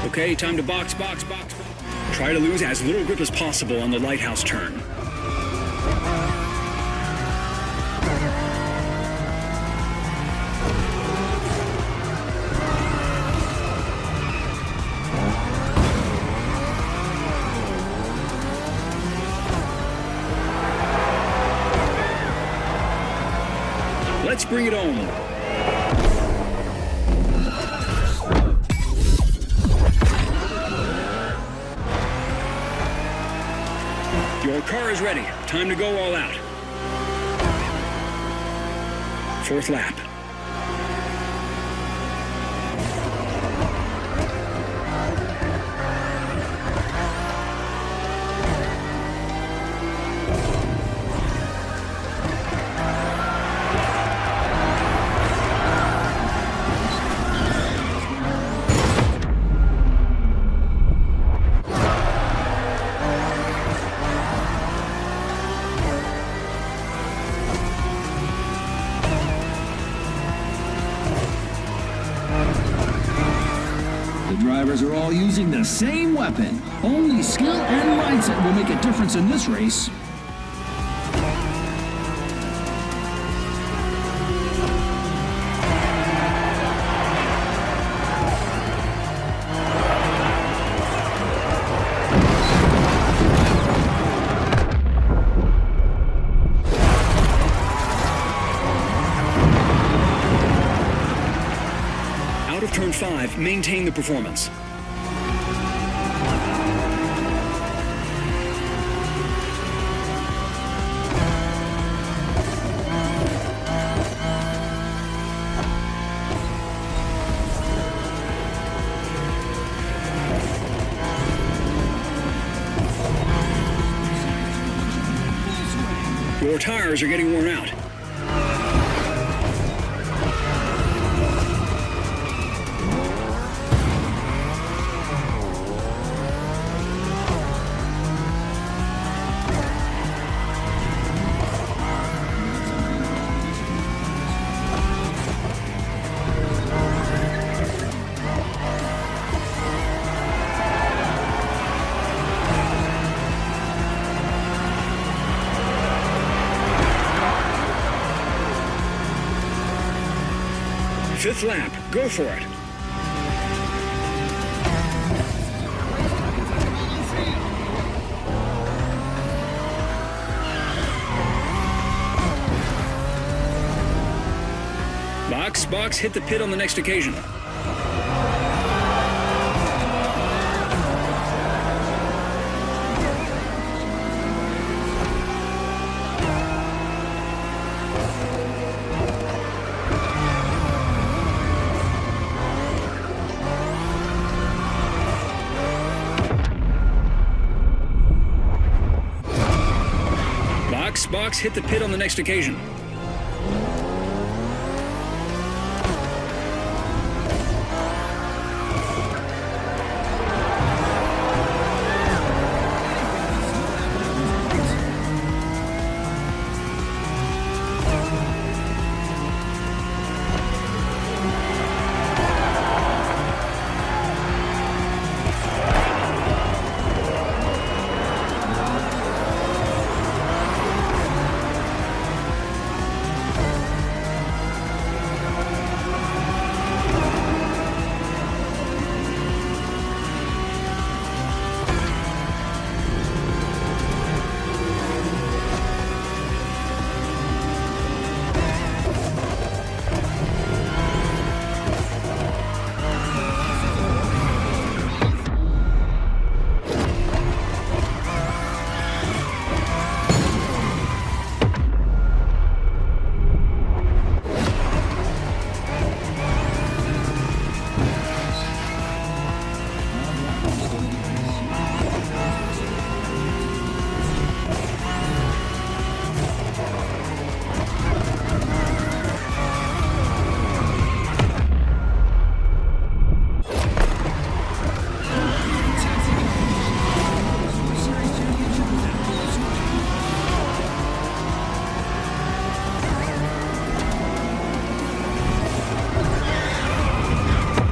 Okay, time to box. Try to lose as little grip as possible on the lighthouse turn. Let's bring it home. Your car is ready. Time to go all out. Fourth lap. Drivers are all using the same weapon. Only skill and mindset will make a difference in this race. Out of turn 5, maintain the performance. Your tires are getting worn out. Fifth lap, go for it. Box, hit the pit on the next occasion. Box, hit the pit on the next occasion.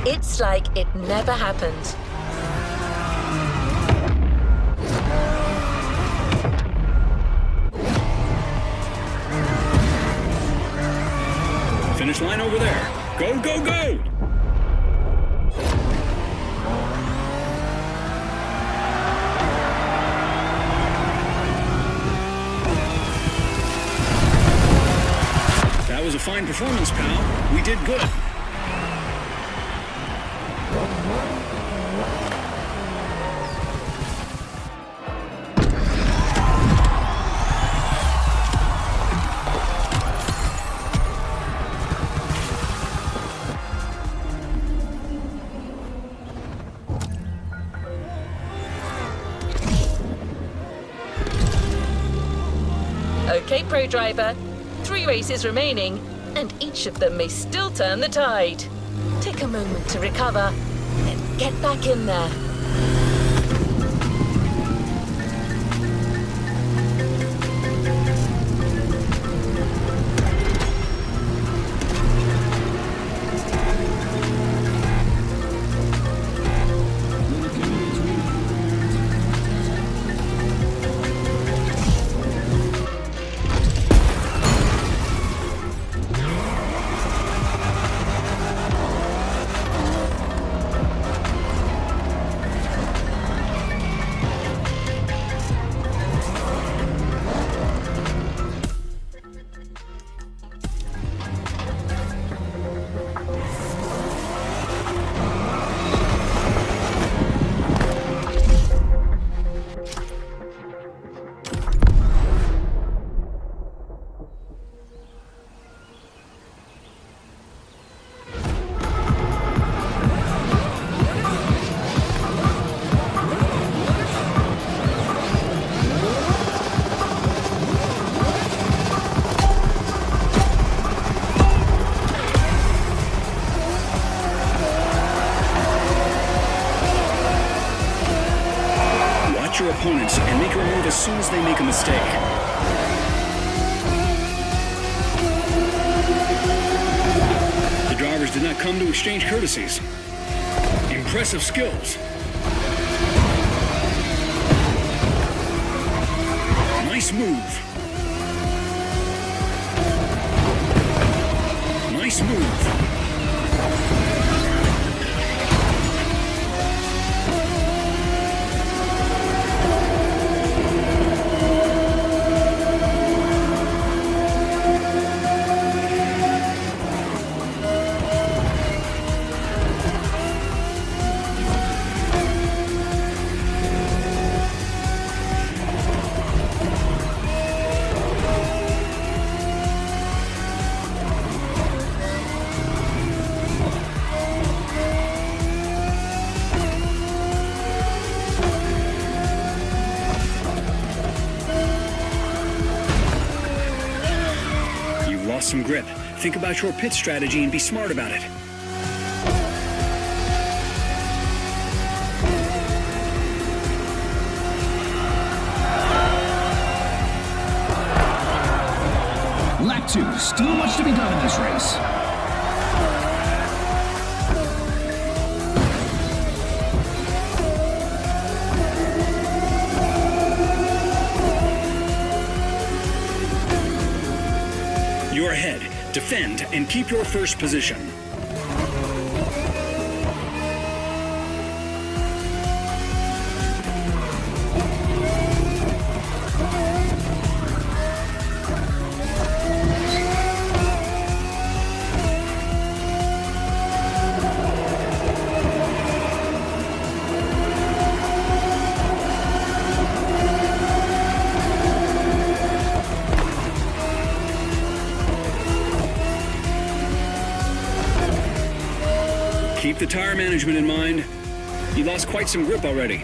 It's like it never happened. Finish line over there. Go, go, go! That was a Fine performance, pal. We did good. Okay, Pro Driver. 3 races remaining, and each of them may still turn the tide. Take a moment to recover, and get back in there. Your opponents and make your move as soon as they make a mistake. The drivers did not come to exchange courtesies. Impressive skills. Nice move. Nice move. Lost some grip. Think about your pit strategy and be smart about it. Lap 2. Still much to be done in this race. You're ahead. Defend and keep your first position. Keep the tire management in mind. You lost quite some grip already.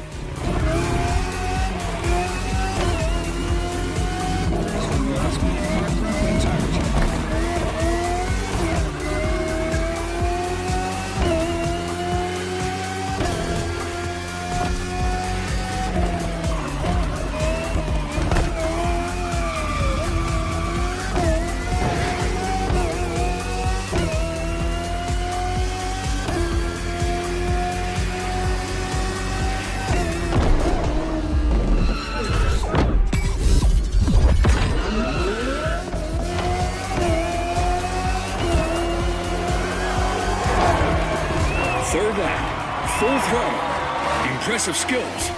Third lap, full throttle, impressive skills.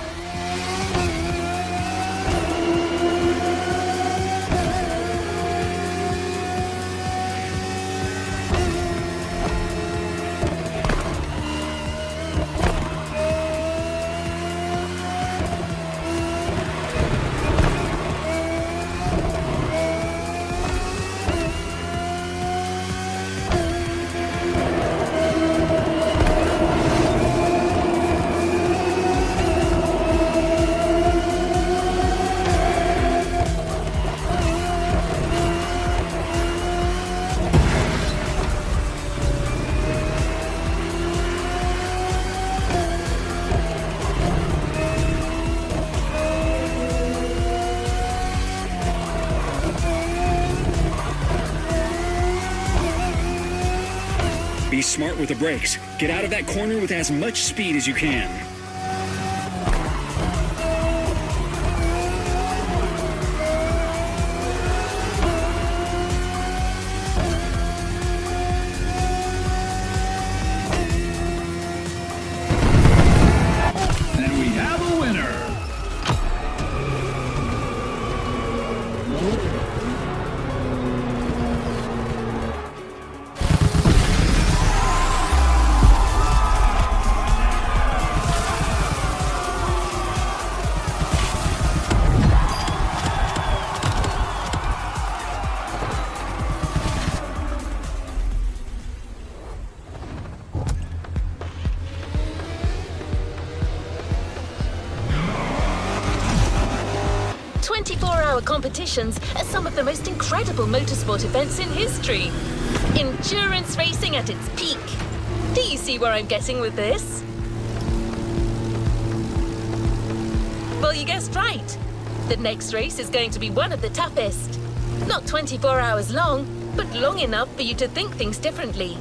smart with the brakes. Get out of that corner with as much speed as you can. And we have a winner. Competitions are some of the most incredible motorsport events in history. Endurance racing at its peak. Do you see where I'm getting with this? Well, you guessed right. The next race is going to be one of the toughest. Not 24 hours long, but long enough for you to think things differently.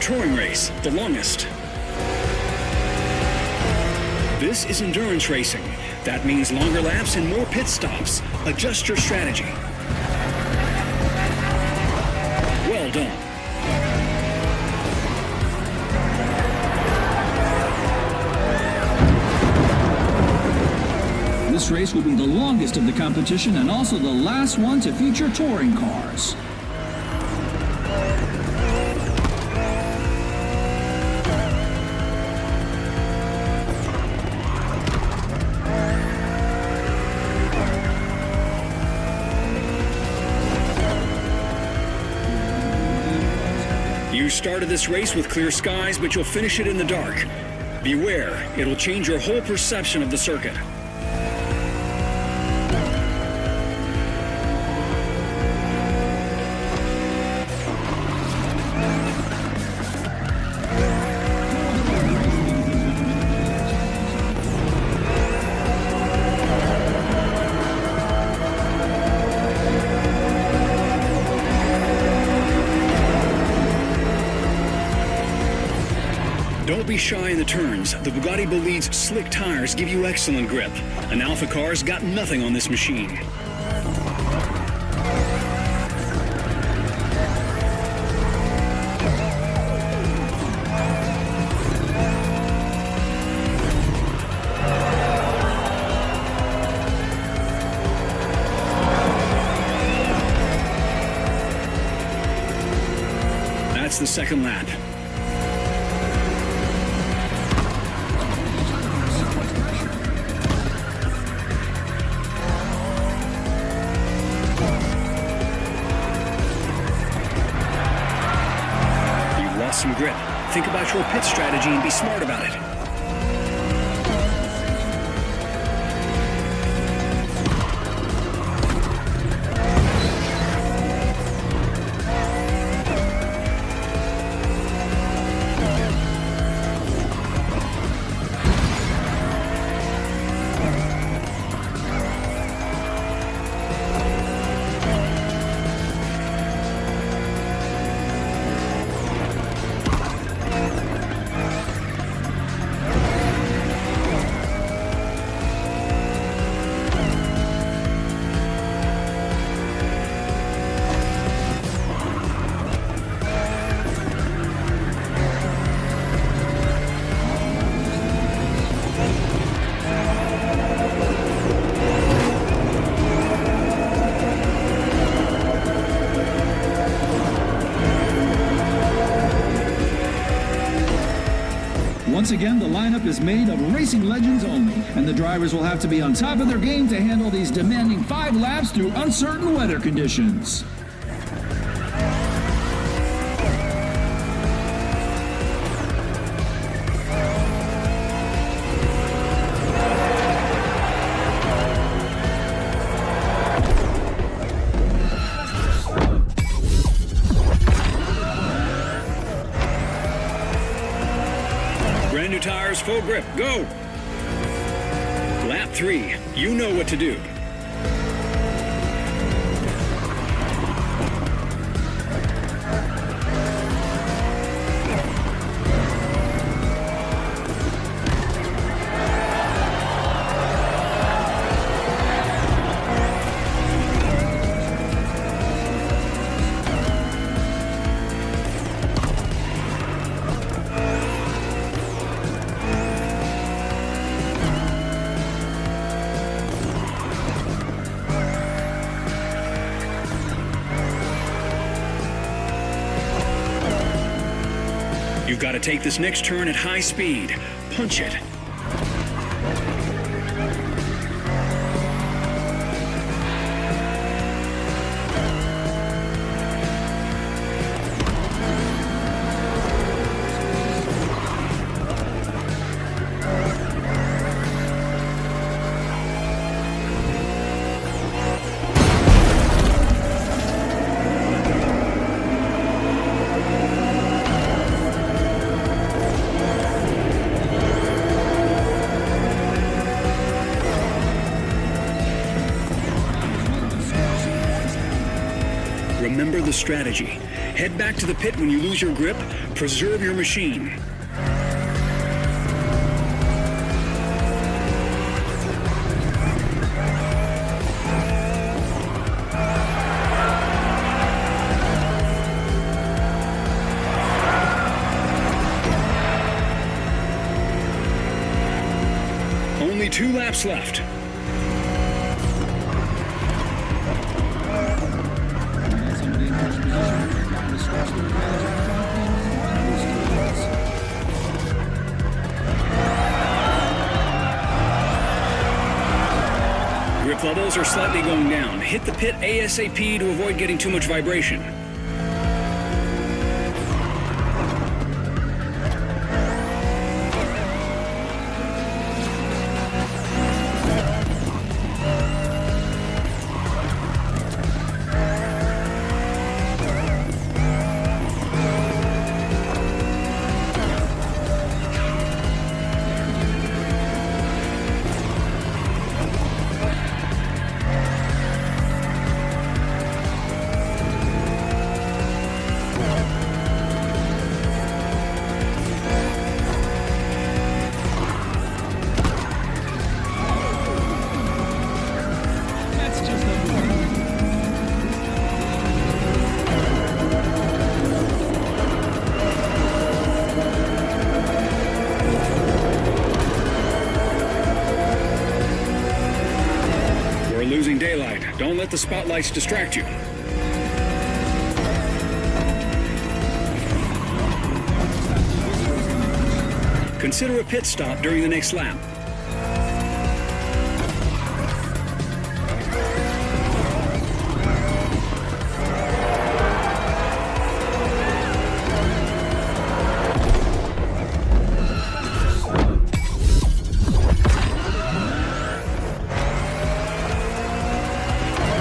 Touring race, the longest. This is endurance racing. That means longer laps and more pit stops. Adjust your strategy. Well done. This race will be the longest of the competition and also the last one to feature touring cars. You started this race with clear skies, but you'll finish it in the dark. Beware, it'll change your whole perception of the circuit. Don't be shy in the turns. The Bugatti Bolide's slick tires give you excellent grip. An Alpha car's got nothing on this machine. That's the second lap. Some grip. Think about your pit strategy and be smart about it. Once again, the lineup is made of racing legends only, and the drivers will have to be on top of their game to handle these demanding 5 laps through uncertain weather conditions. Brand new tires, full grip, go! Lap 3, you know what to do. You've got to take this next turn at high speed. Punch it. Remember the strategy. Head back to the pit when you lose your grip. Preserve your machine. Only 2 laps left. Grip levels are slightly going down. Hit the pit ASAP to avoid getting too much vibration. Losing daylight. Don't let the spotlights distract you. Consider a pit stop during the next lap.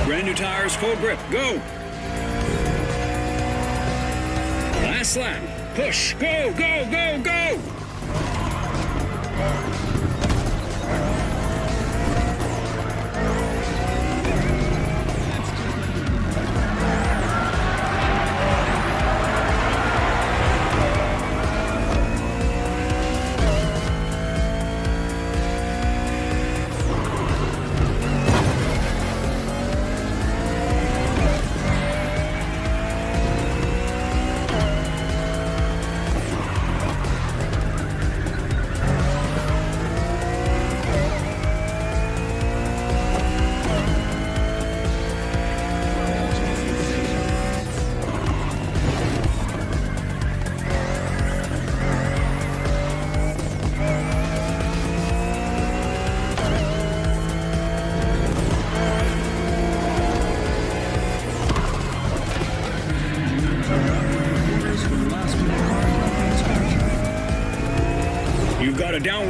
Brand new tires, full grip, go! Last lap. Push, go, go, go, go!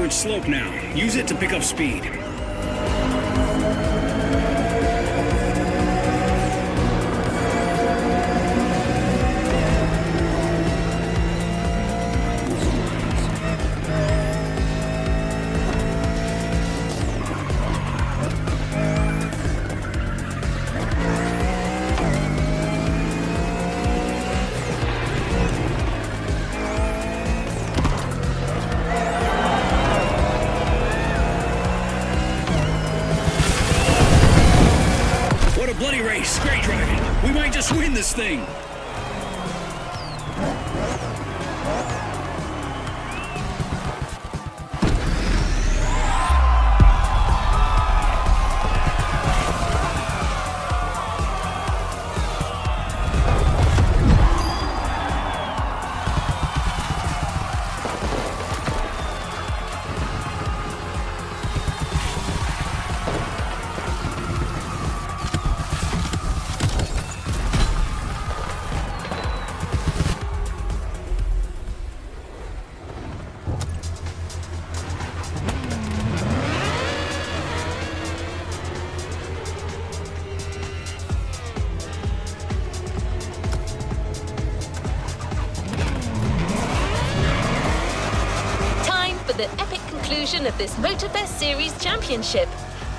downward slope now. Use it to pick up speed. Bloody race. Great driving. We might just win this thing. The epic conclusion of this Motorfest Series Championship,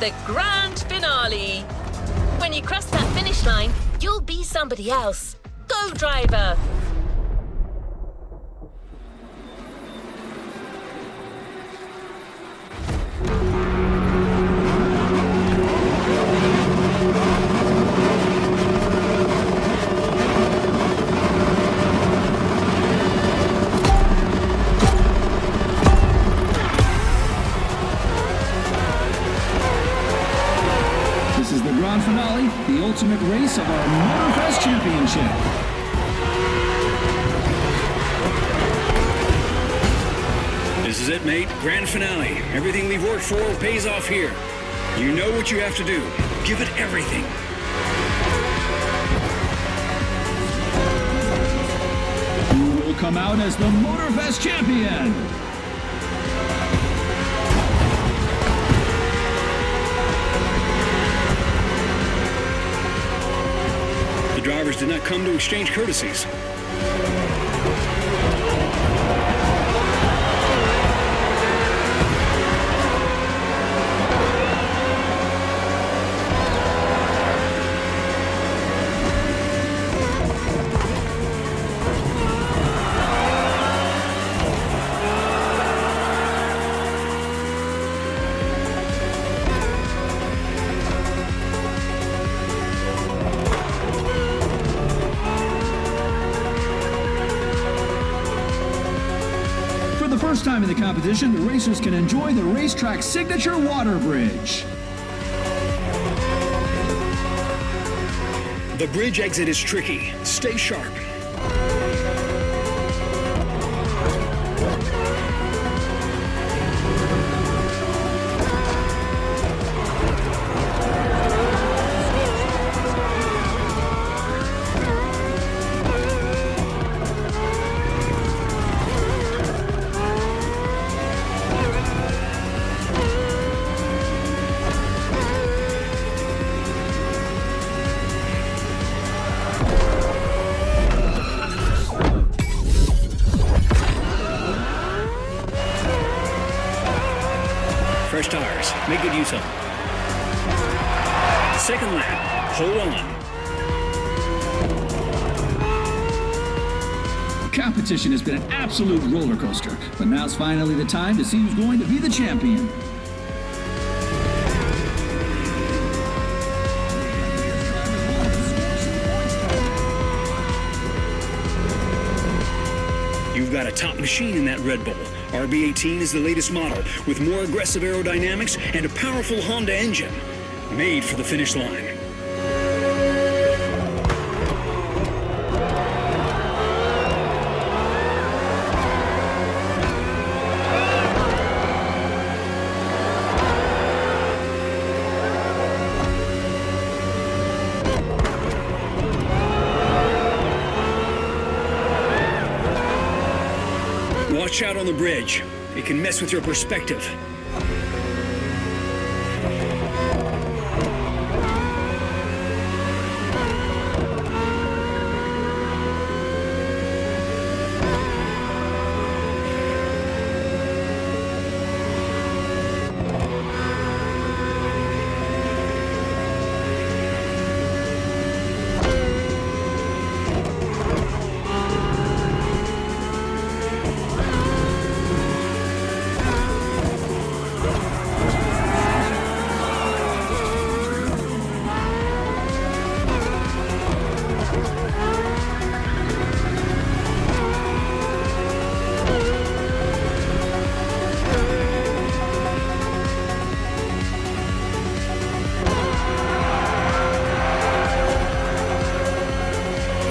the grand finale. When you cross that finish line, you'll be somebody else. Go, driver! Finale, the ultimate race of our Motorfest Championship. This is it, mate. Grand finale. Everything we've worked for pays off here. You know what you have to do. Give it everything. Who will come out as the Motorfest Champion? Drivers did not come to exchange courtesies. First time in the competition, the racers can enjoy the racetrack signature water bridge. The bridge exit is tricky. Stay sharp. Fresh tires. Make good use of them. Second lap. Hold on. Competition has been an absolute roller coaster, but now's finally the time to see who's going to be the champion. You've got a top machine in that Red Bull. RB18 is the latest model, with more aggressive aerodynamics and a powerful Honda engine. Made for the finish line. Watch out on the bridge. It can mess with your perspective.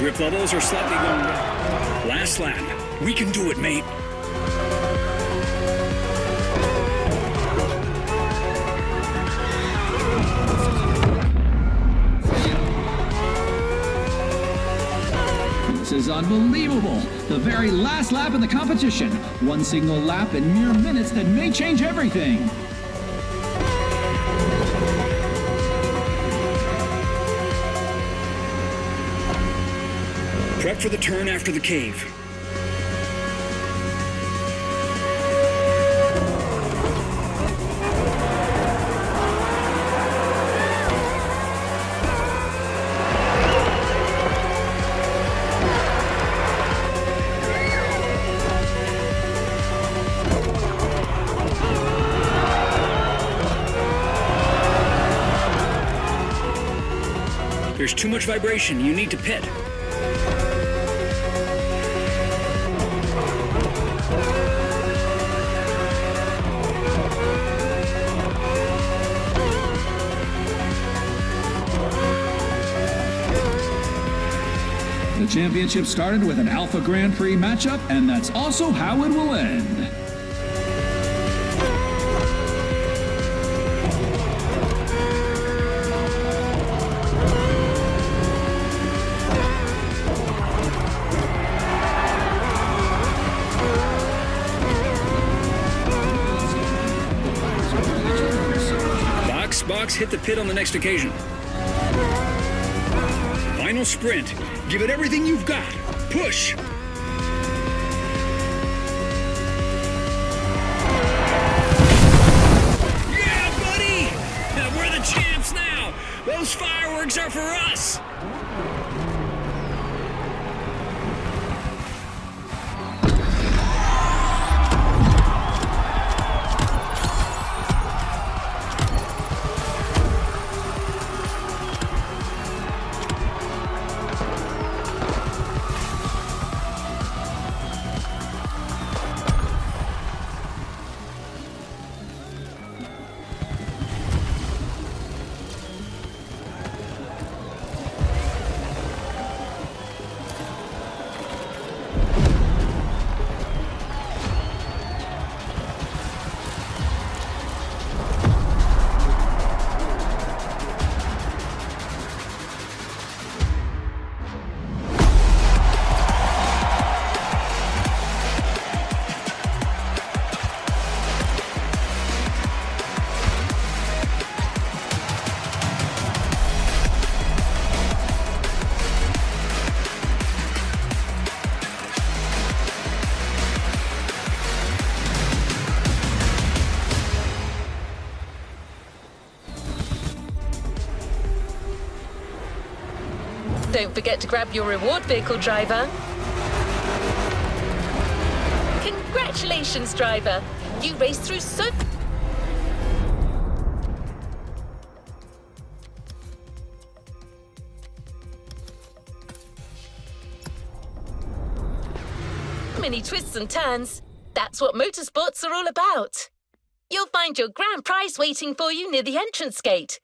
Grip levels are slightly going down. Last lap. We can do it, mate. This is unbelievable. The very last lap in the competition. One single lap in mere minutes that may change everything. Prep for the turn after the cave. There's too much vibration. You need to pit. The championship started with an Alpha Grand Prix matchup, and that's also how it will end. Box, hit the pit on the next occasion. Final sprint. Give it everything you've got. Push. Yeah, buddy! We're the champs now! Those fireworks are for us! Don't forget to grab your reward vehicle, driver. Congratulations, driver. You raced through so many twists and turns. That's what motorsports are all about. You'll find your grand prize waiting for you near the entrance gate.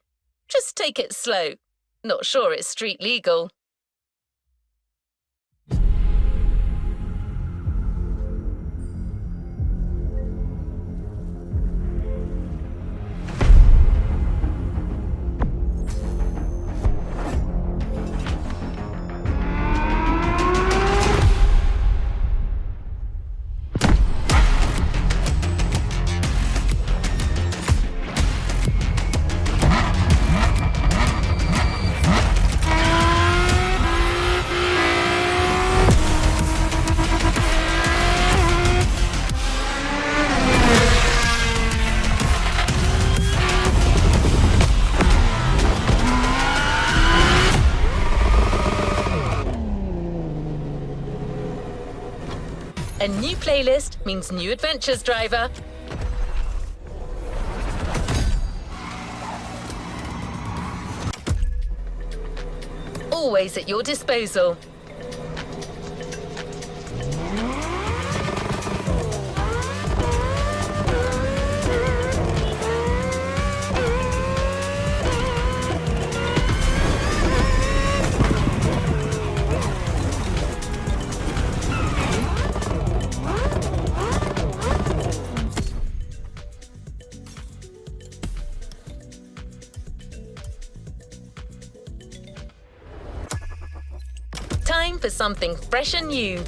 Just take it slow. Not sure it's street legal. A new playlist means new adventures, driver. Always at your disposal. Time for something fresh and new.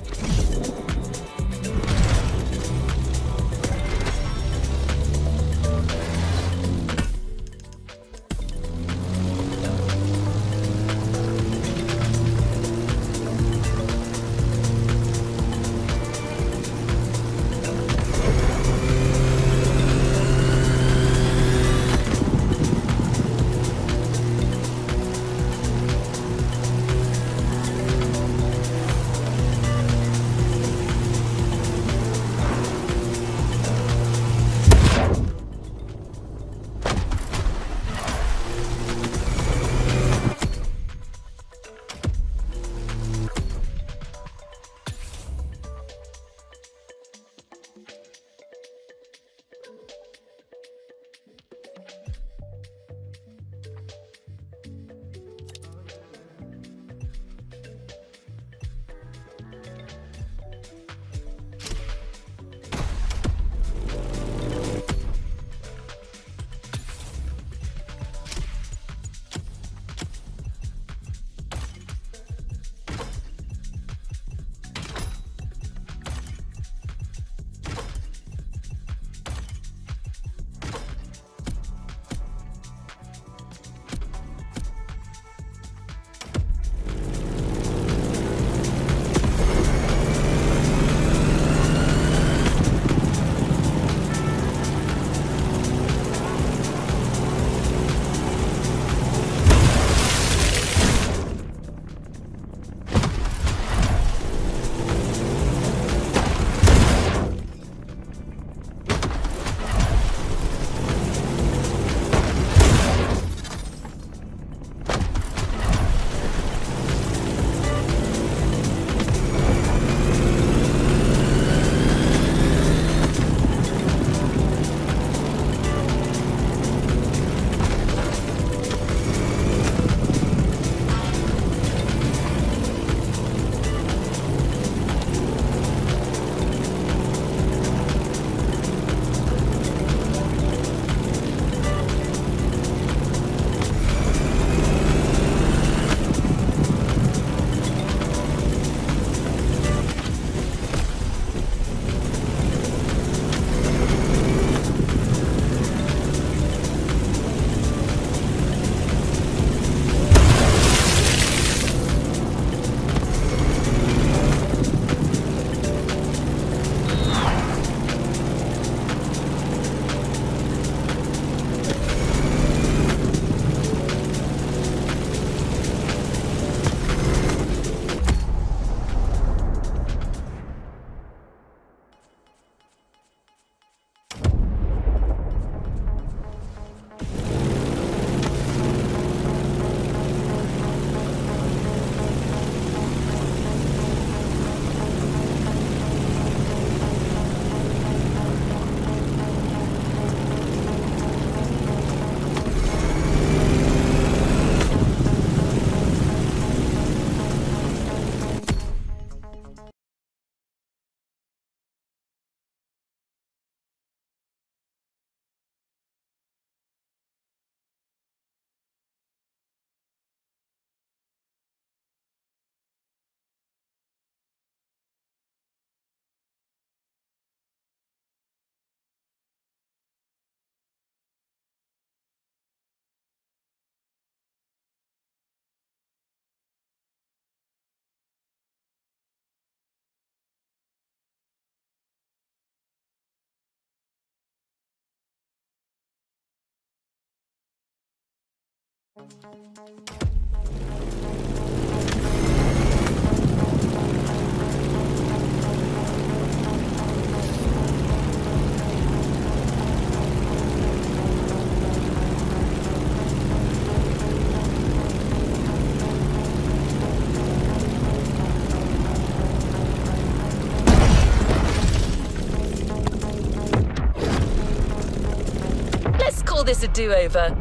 this a do-over.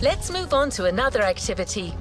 Let's move on to another activity.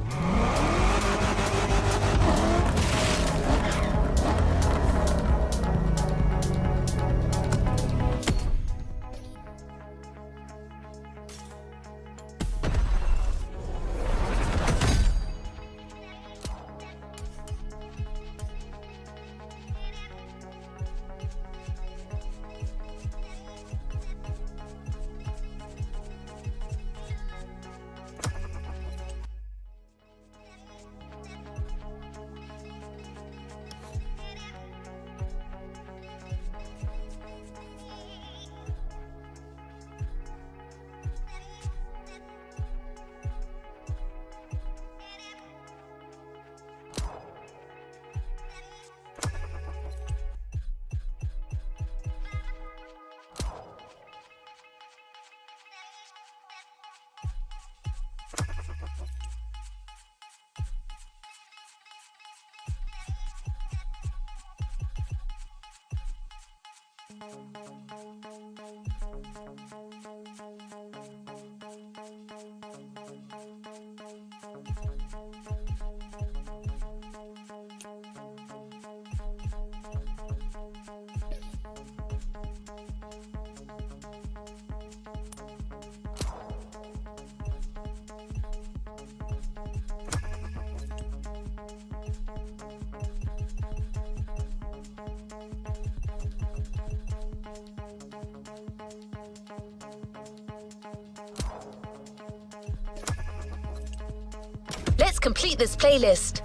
Let's complete this playlist.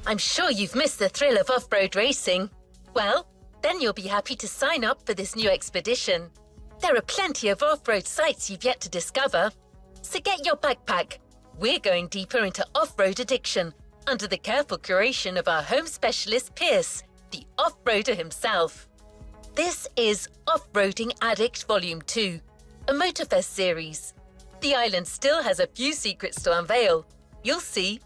I'm sure you've missed the thrill of off-road racing. Well, then you'll be happy to sign up for this new expedition. There are plenty of off-road sites you've yet to discover. So get your backpack. We're going deeper into off-road addiction under the careful curation of our home specialist Pierce, the off-roader himself. This is Off-Roading Addict Volume 2, a Motorfest series. The island still has a few secrets to unveil. You'll see.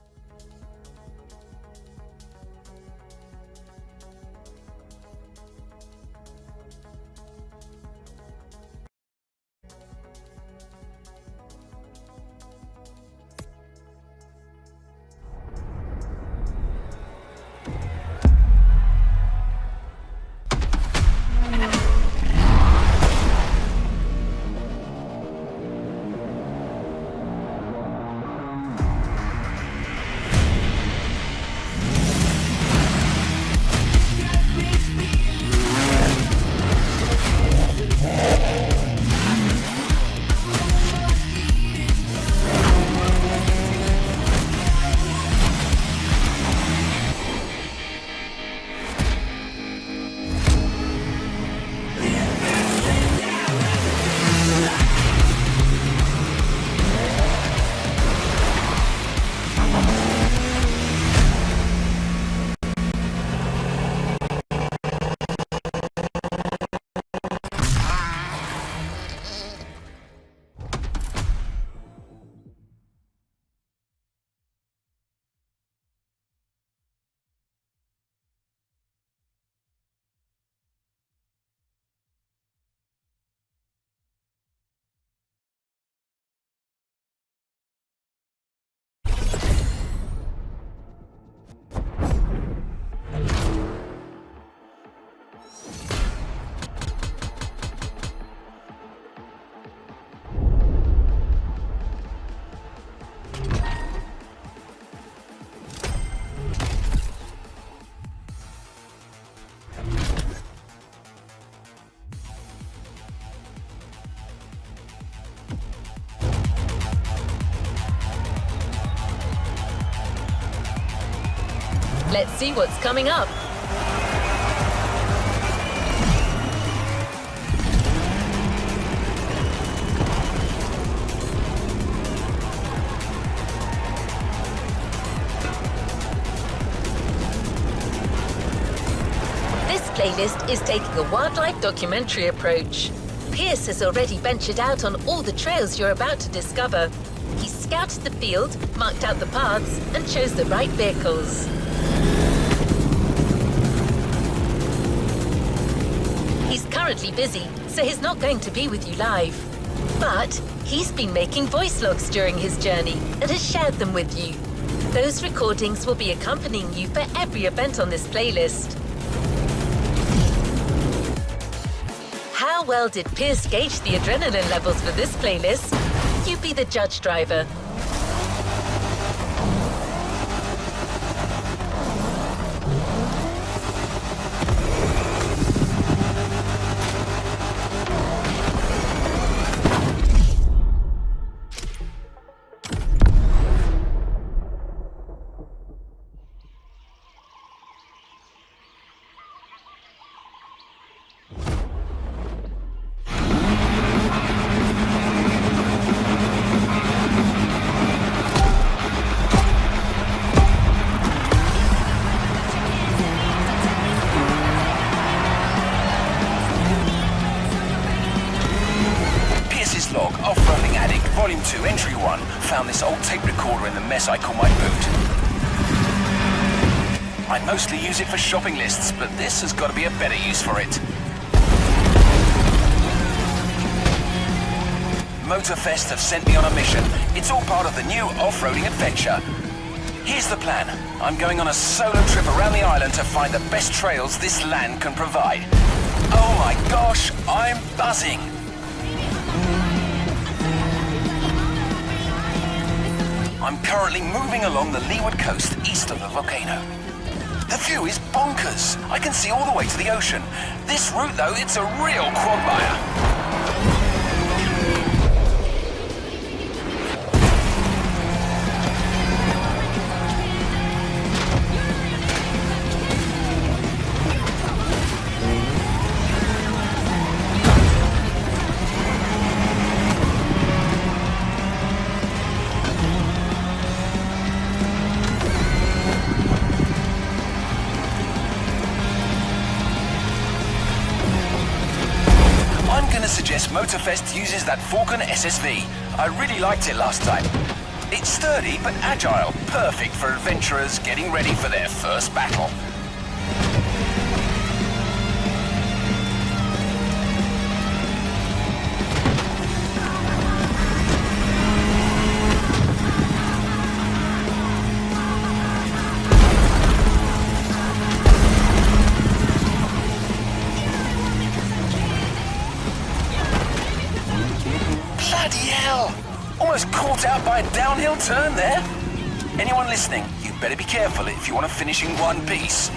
Let's see what's coming up. This playlist is taking a wildlife documentary approach. Pierce has already ventured out on all the trails you're about to discover. He scouted the field, marked out the paths, and chose the right vehicles. He's currently busy, so he's not going to be with you live. But he's been making voice logs during his journey and has shared them with you. Those recordings will be accompanying you for every event on this playlist. How well did Pierce gauge the adrenaline levels for this playlist? You be the judge, driver. Log, Off-Roading Addict, Volume 2, Entry 1. Found this old tape recorder in the mess I call my boot. I mostly use it for shopping lists, but this has got to be a better use for it. Motorfest have sent me on a mission. It's all part of the new off-roading adventure. Here's the plan. I'm going on a solo trip around the island to find the best trails this land can provide. Oh my gosh, I'm buzzing! I'm currently moving along the leeward coast east of the volcano. The view is bonkers. I can see all the way to the ocean. This route, though, it's a real quagmire. Suggest Motorfest uses that Falcon SSV. I really liked it last time. It's sturdy but agile, perfect for adventurers getting ready for their first battle. Almost caught out by a downhill turn there. Anyone listening, you better be careful if you want to finish in one piece.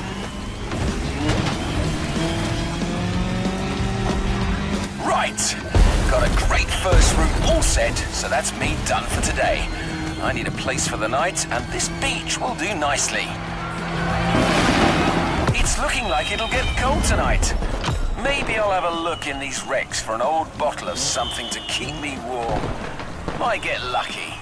Right, got a great first route all set, so that's me done for today. I need a place for the night, and this beach will do nicely. It's looking like it'll get cold tonight. Maybe I'll have a look in these wrecks for an old bottle of something to keep me warm. Might get lucky.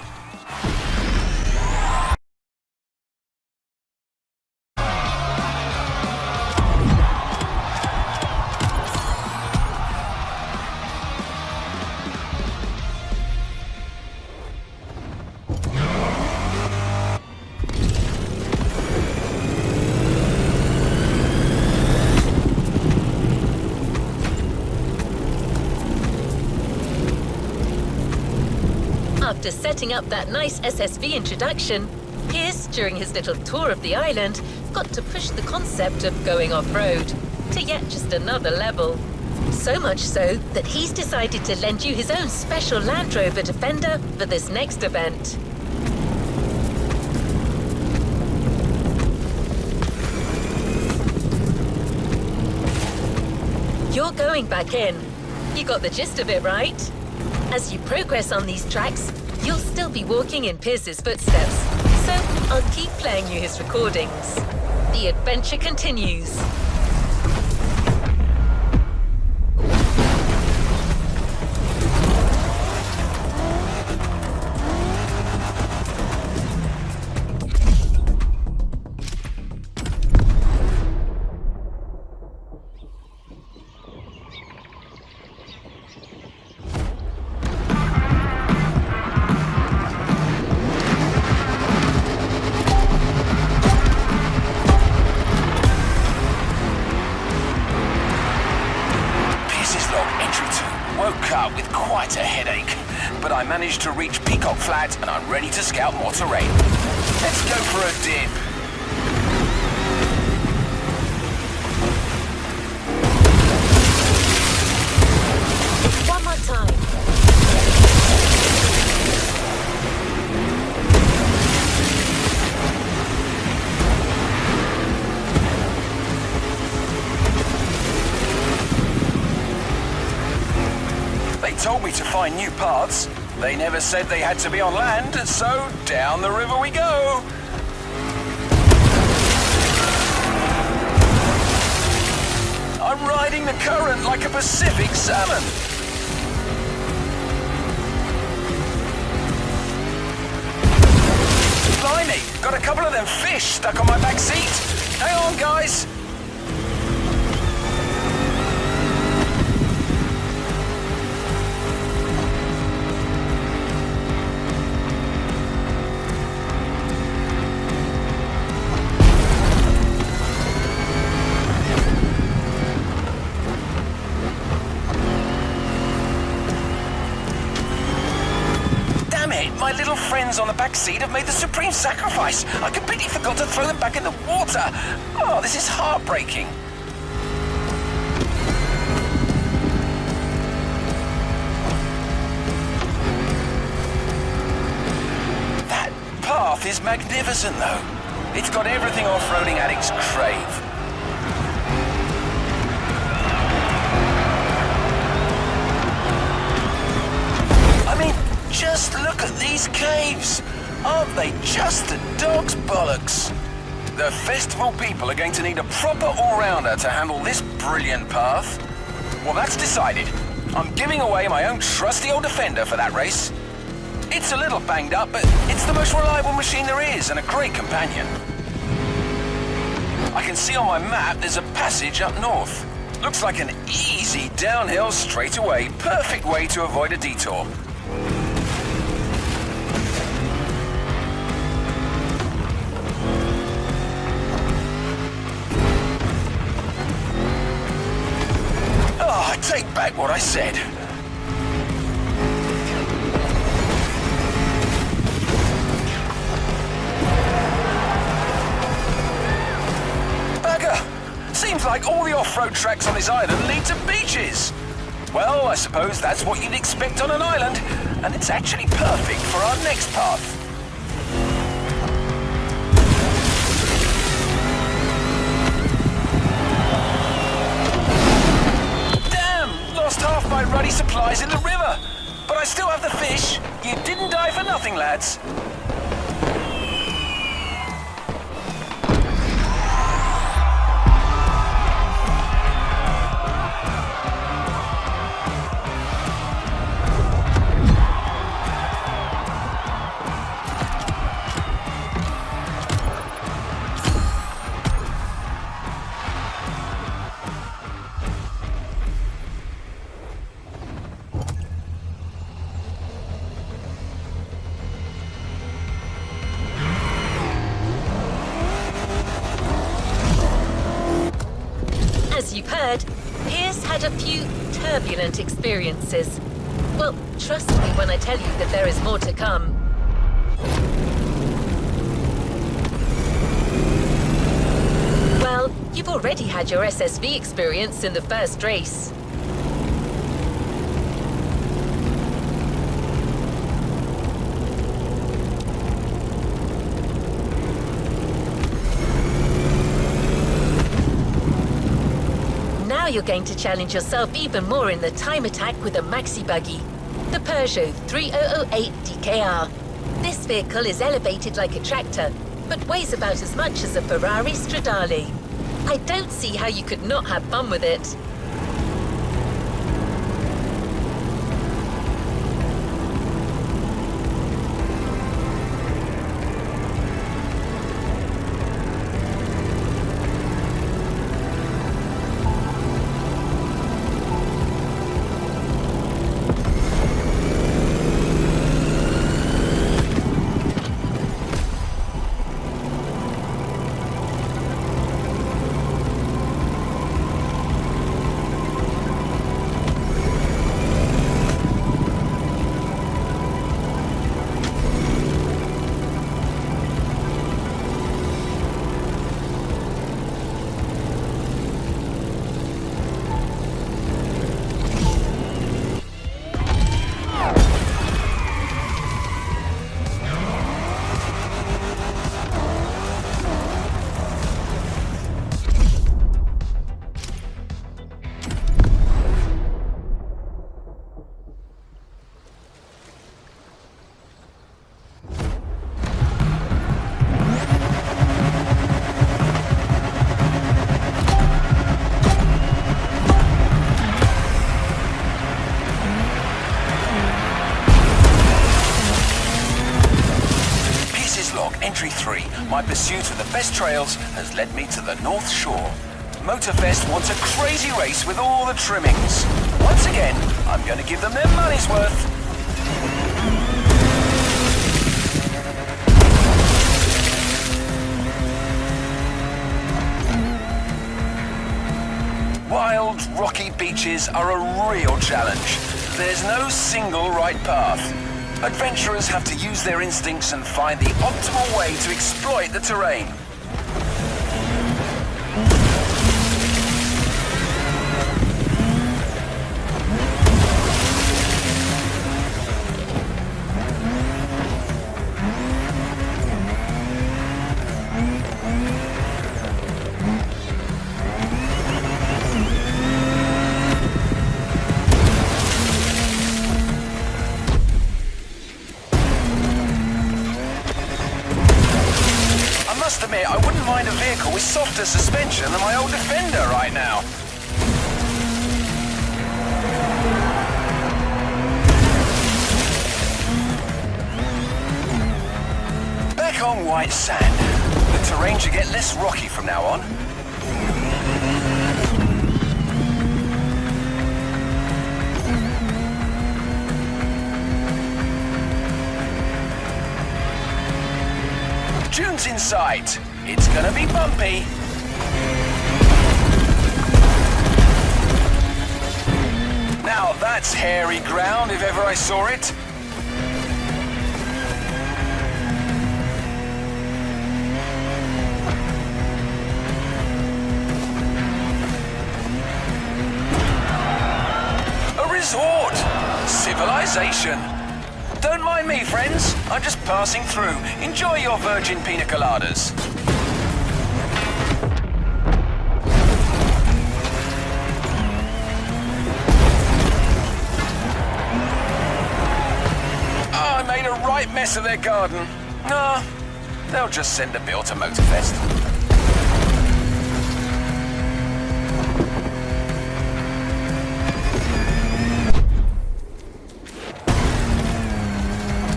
After setting up that nice SSV introduction, Pierce, during his little tour of the island, got to push the concept of going off-road to yet just another level. So much so that he's decided to lend you his own special Land Rover Defender for this next event. You're going back in. You got the gist of it, right? As you progress on these tracks, you'll still be walking in Pierce's footsteps, so I'll keep playing you his recordings. The adventure continues. With quite a headache, but I managed to reach Peacock Flat and I'm ready to scout more terrain. Let's go for a dip. One more time. They told me to find new paths. They never said they had to be on land, so down the river we go. I'm riding the current like a Pacific salmon. Blimey, got a couple of them fish stuck on my back seat. Hang on, guys. My little friends on the back seat have made the supreme sacrifice. I completely forgot to throw them back in the water. Oh, this is heartbreaking. That path is magnificent, though. It's got everything off-roading addicts crave. Just look at these caves. Aren't they just the dog's bollocks? The festival people are going to need a proper all-rounder to handle this brilliant path. Well, that's decided. I'm giving away my own trusty old Defender for that race. It's a little banged up, but it's the most reliable machine there is and a great companion. I can see on my map there's a passage up north. Looks like an easy downhill straightaway. Perfect way to avoid a detour. I take back what I said. Bugger! Seems like all the off-road tracks on this island lead to beaches. Well, I suppose that's what you'd expect on an island, and it's actually perfect for our next path. Lost half my ruddy supplies in the river, but I still have the fish. You didn't die for nothing, lads. As you've heard, Pierce had a few turbulent experiences. Well, trust me when I tell you that there is more to come. Well, you've already had your SSV experience in the first race. Now you're going to challenge yourself even more in the time attack with a maxi buggy, the Peugeot 3008 DKR. This vehicle is elevated like a tractor, but weighs about as much as a Ferrari Stradale. I don't see how you could not have fun with it. Entry 3. My pursuit of the best trails has led me to the North Shore. Motorfest wants a crazy race with all the trimmings. Once again, I'm going to give them their money's worth. Wild, rocky beaches are a real challenge. There's no single right path. Adventurers have to use their instincts and find the optimal way to exploit the terrain. I wouldn't mind a vehicle with softer suspension than my old Defender right now. Back on white sand. The terrain should get less rocky from now on. June's in sight. It's gonna be bumpy. Now that's hairy ground if ever I saw it. A resort. Civilization. Don't mind me, friends. I'm just passing through. Enjoy your virgin pina coladas. Oh, I made a right mess of their garden. Nah, they'll just send a bill to Motorfest.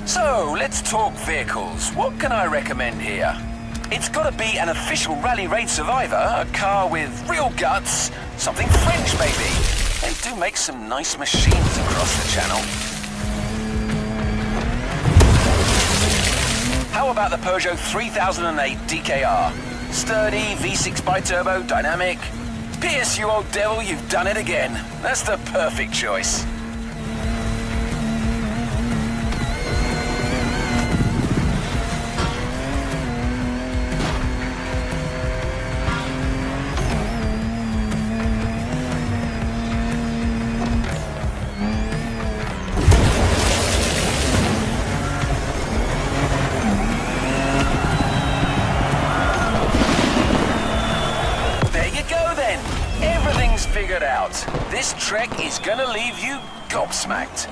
So, let's talk vehicles. What can I recommend here? It's gotta be an official Rally Raid Survivor, a car with real guts, something French maybe. They do make some nice machines across the channel. How about the Peugeot 3008 DKR? Sturdy, V6 bi-turbo, dynamic. P.S. you old devil, you've done it again. That's the perfect choice. Figured out. This trek is gonna leave you gobsmacked.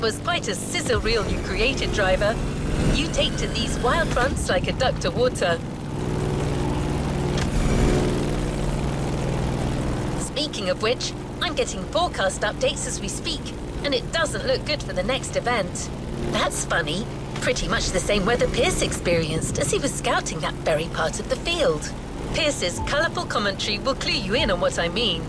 That was quite a sizzle reel you created, driver. You take to these wild fronts like a duck to water. Speaking of which, I'm getting forecast updates as we speak, and it doesn't look good for the next event. That's funny. Pretty much the same weather Pierce experienced as he was scouting that very part of the field. Pierce's colourful commentary will clue you in on what I mean.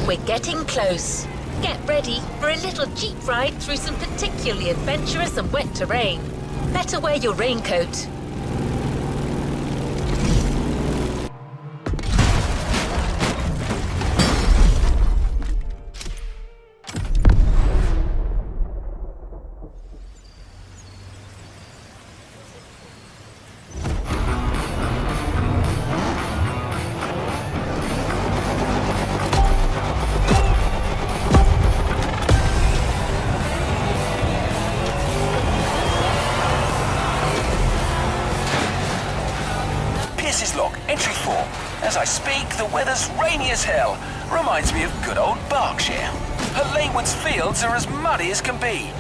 We're getting close. Get ready for a little jeep ride through some particularly adventurous and wet terrain. Better wear your raincoat. Entry 4. As I speak, the weather's rainy as hell. Reminds me of good old Berkshire. Her Leywood's fields are as muddy as can be.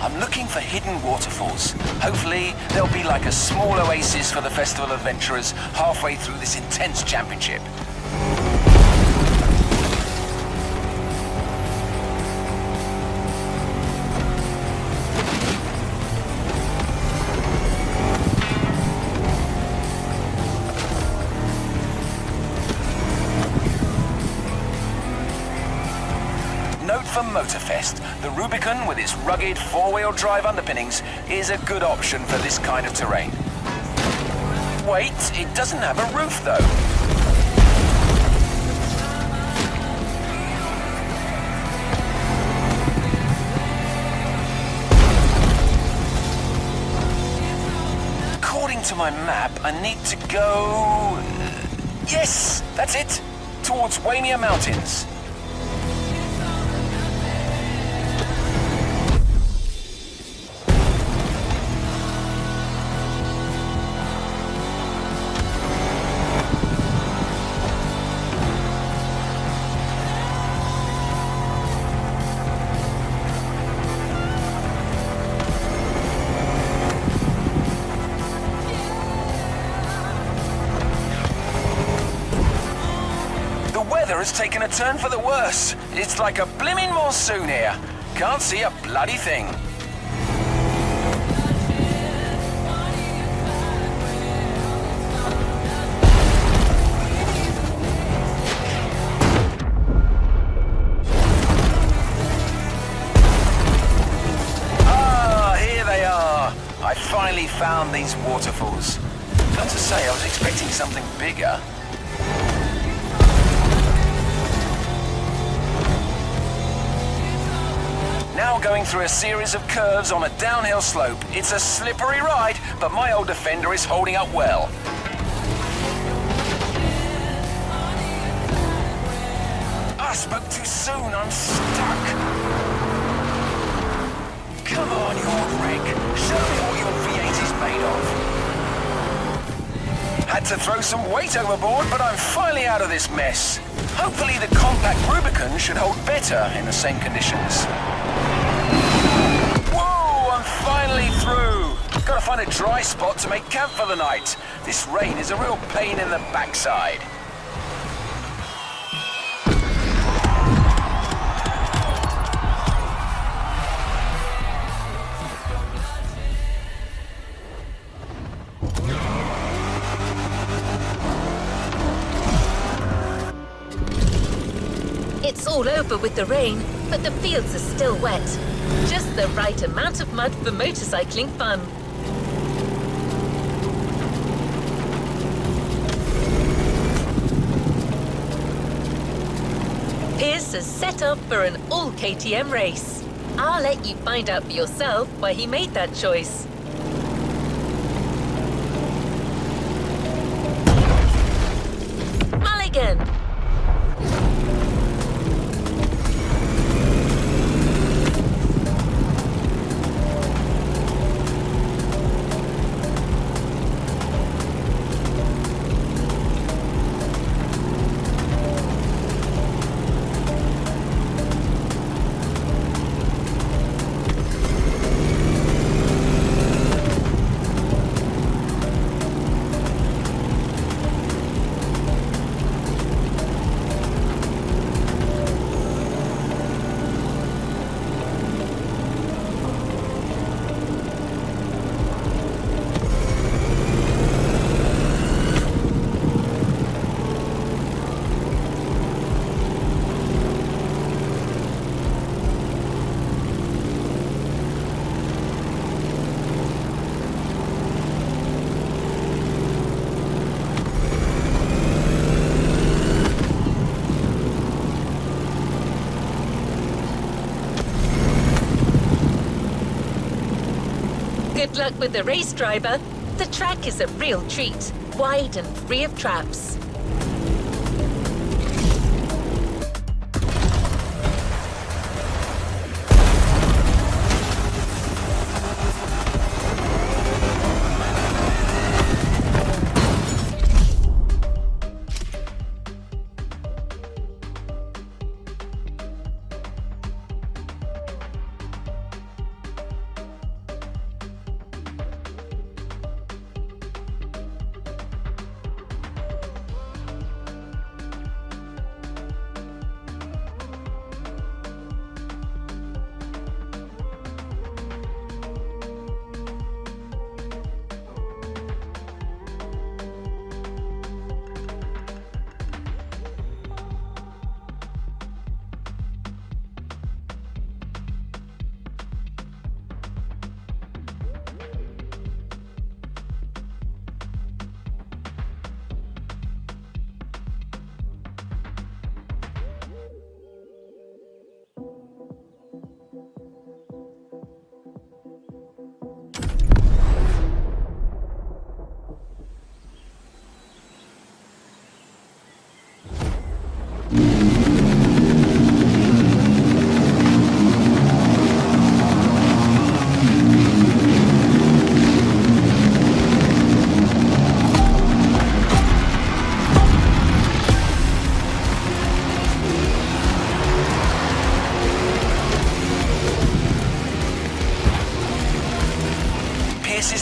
I'm looking for hidden waterfalls. Hopefully, there'll be like a small oasis for the festival adventurers halfway through this intense championship. Note for Motorfest, the Rubicon with its rugged four-wheel drive underpinnings is a good option for this kind of terrain. Wait, it doesn't have a roof though. According to my map, I need to go... yes, that's it, towards Waimea Mountains. Has taken a turn for the worse. It's like a blimmin' monsoon here. Can't see a bloody thing. Ah, here they are. I finally found these waterfalls. Got to say, I was expecting something bigger. Now going through a series of curves on a downhill slope. It's a slippery ride, but my old Defender is holding up well. I spoke too soon, I'm stuck. Come on, you old wreck. Show me what your V8 is made of. Had to throw some weight overboard, but I'm finally out of this mess. Hopefully the compact Rubicon should hold better in the same conditions. Whoa, I'm finally through. Gotta find a dry spot to make camp for the night. This rain is a real pain in the backside. It's all over with the rain, but the fields are still wet. Just the right amount of mud for motorcycling fun. Pierce is set up for an all KTM race. I'll let you find out for yourself why he made that choice. Mulligan! Good luck with the race, driver. The track is a real treat, wide and free of traps.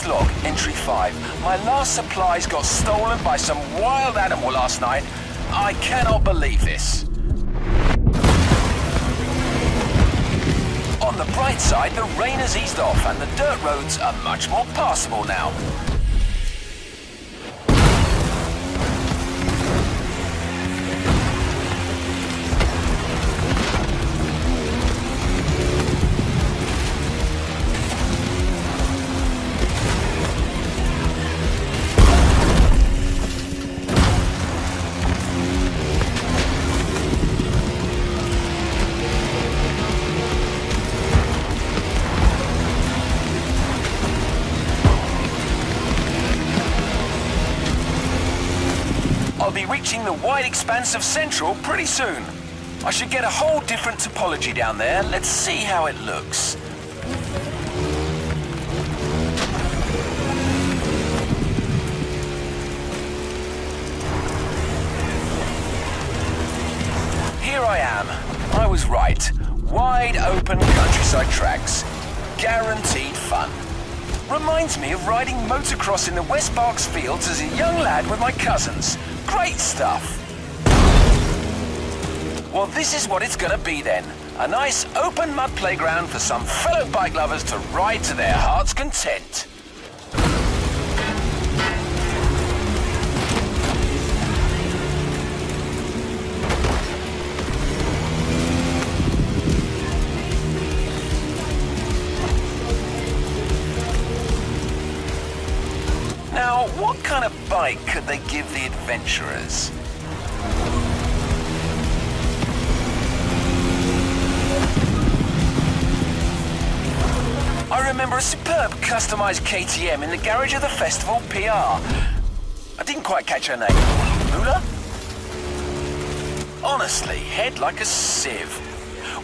Log, entry 5. My last supplies got stolen by some wild animal last night. I cannot believe this. On the bright side, the rain has eased off and the dirt roads are much more passable now. I'll be reaching the wide expanse of Central pretty soon. I should get a whole different topology down there. Let's see how it looks. Here I am. I was right. Wide open countryside tracks. Guaranteed fun. Reminds me of riding motocross in the West Berks fields as a young lad with my cousins. Great stuff. Well, this is what it's gonna be then. A nice open mud playground for some fellow bike lovers to ride to their heart's content. Now, what kind of bike could they give the adventurers? I remember a superb customized KTM in the garage of the festival PR. I didn't quite catch her name. Mula? Honestly, head like a sieve.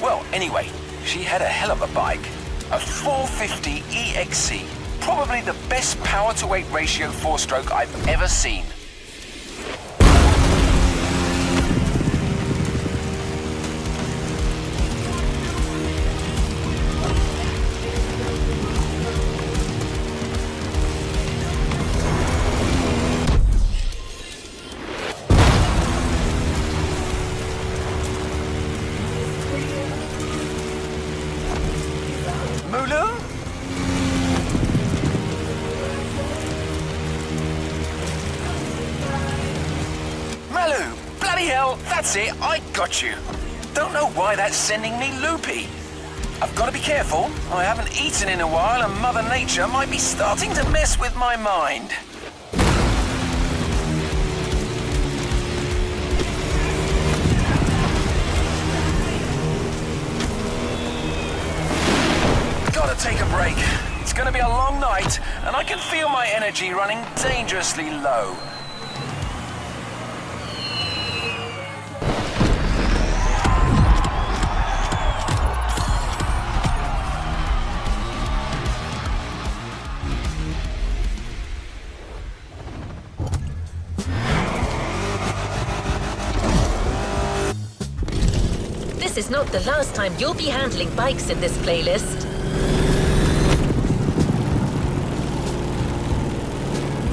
Well, anyway, she had a hell of a bike. A 450 EXC. Probably the best power-to-weight ratio four-stroke I've ever seen. That's it, I got you. Don't know why that's sending me loopy. I've got to be careful. I haven't eaten in a while and Mother Nature might be starting to mess with my mind. Gotta take a break. It's gonna be a long night and I can feel my energy running dangerously low. This is not the last time you'll be handling bikes in this playlist.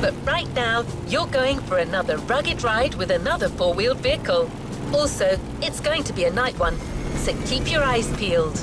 But right now, you're going for another rugged ride with another four-wheeled vehicle. Also, it's going to be a night one, so keep your eyes peeled.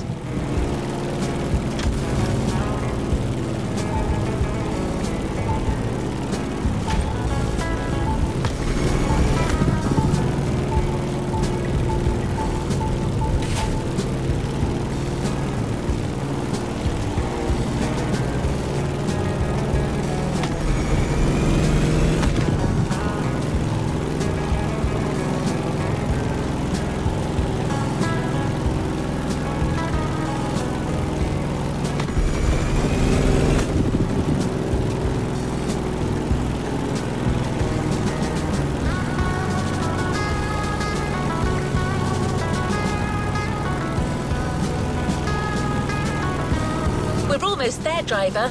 Almost there, driver.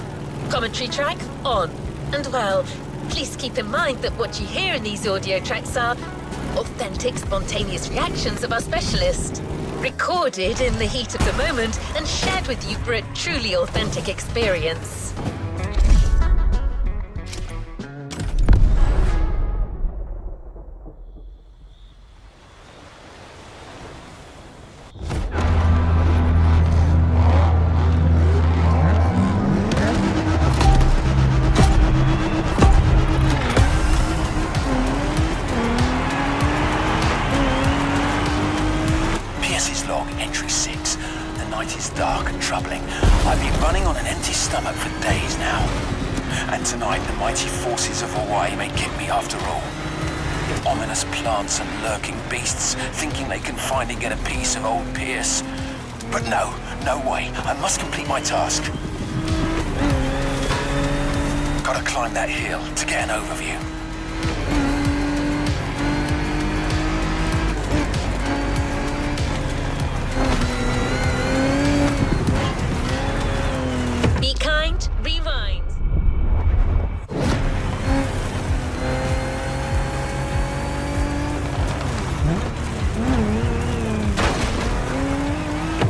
Commentary track on. And well, please keep in mind that what you hear in these audio tracks are authentic, spontaneous reactions of our specialist, recorded in the heat of the moment and shared with you for a truly authentic experience. Entry 6. The night is dark and troubling. I've been running on an empty stomach for days now. And tonight the mighty forces of Hawaii may get me after all. Ominous plants and lurking beasts thinking they can finally get a piece of old Pierce. But no way. I must complete my task. Gotta climb that hill to get an overview. Be kind, rewind.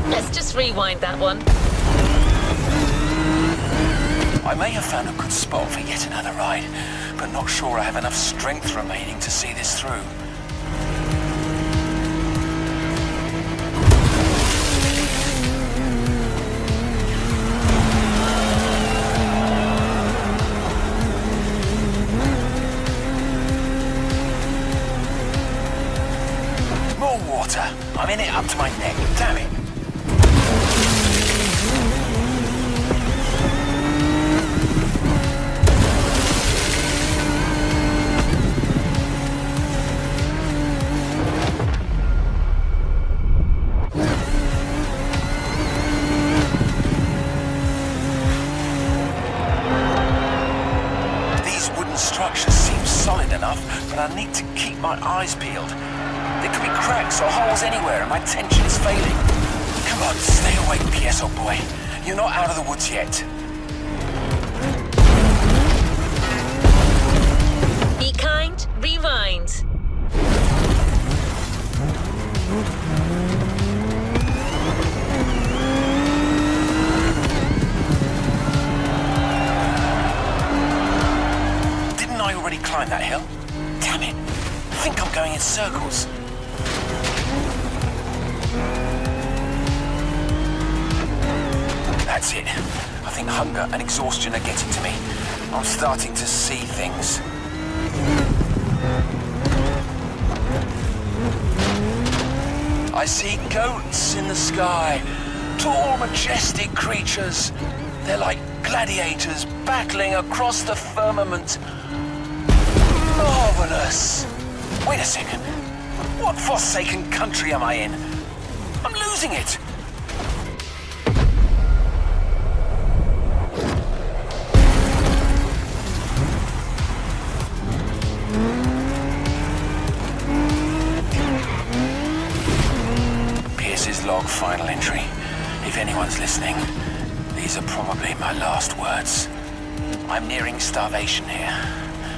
Let's just rewind that one. I may have found a good spot for yet another ride, but not sure I have enough strength remaining to see this through. More water. I'm in it up to my neck. Damn it. structure seems solid enough, but I need to keep my eyes peeled. There could be cracks or holes anywhere, and my tension is failing. Come on, stay awake, P.S. Oh boy. You're not out of the woods yet. Be kind, rewind. Didn't I already climb that hill? Damn it. I think I'm going in circles. That's it. I think hunger and exhaustion are getting to me. I'm starting to see things. I see goats in the sky. Tall, majestic creatures. They're like gladiators battling across the firmament. Marvelous. Wait a second. What forsaken country am I in? I'm losing it. Pierce's log final entry. If anyone's listening, these are probably my last words. I'm nearing starvation here.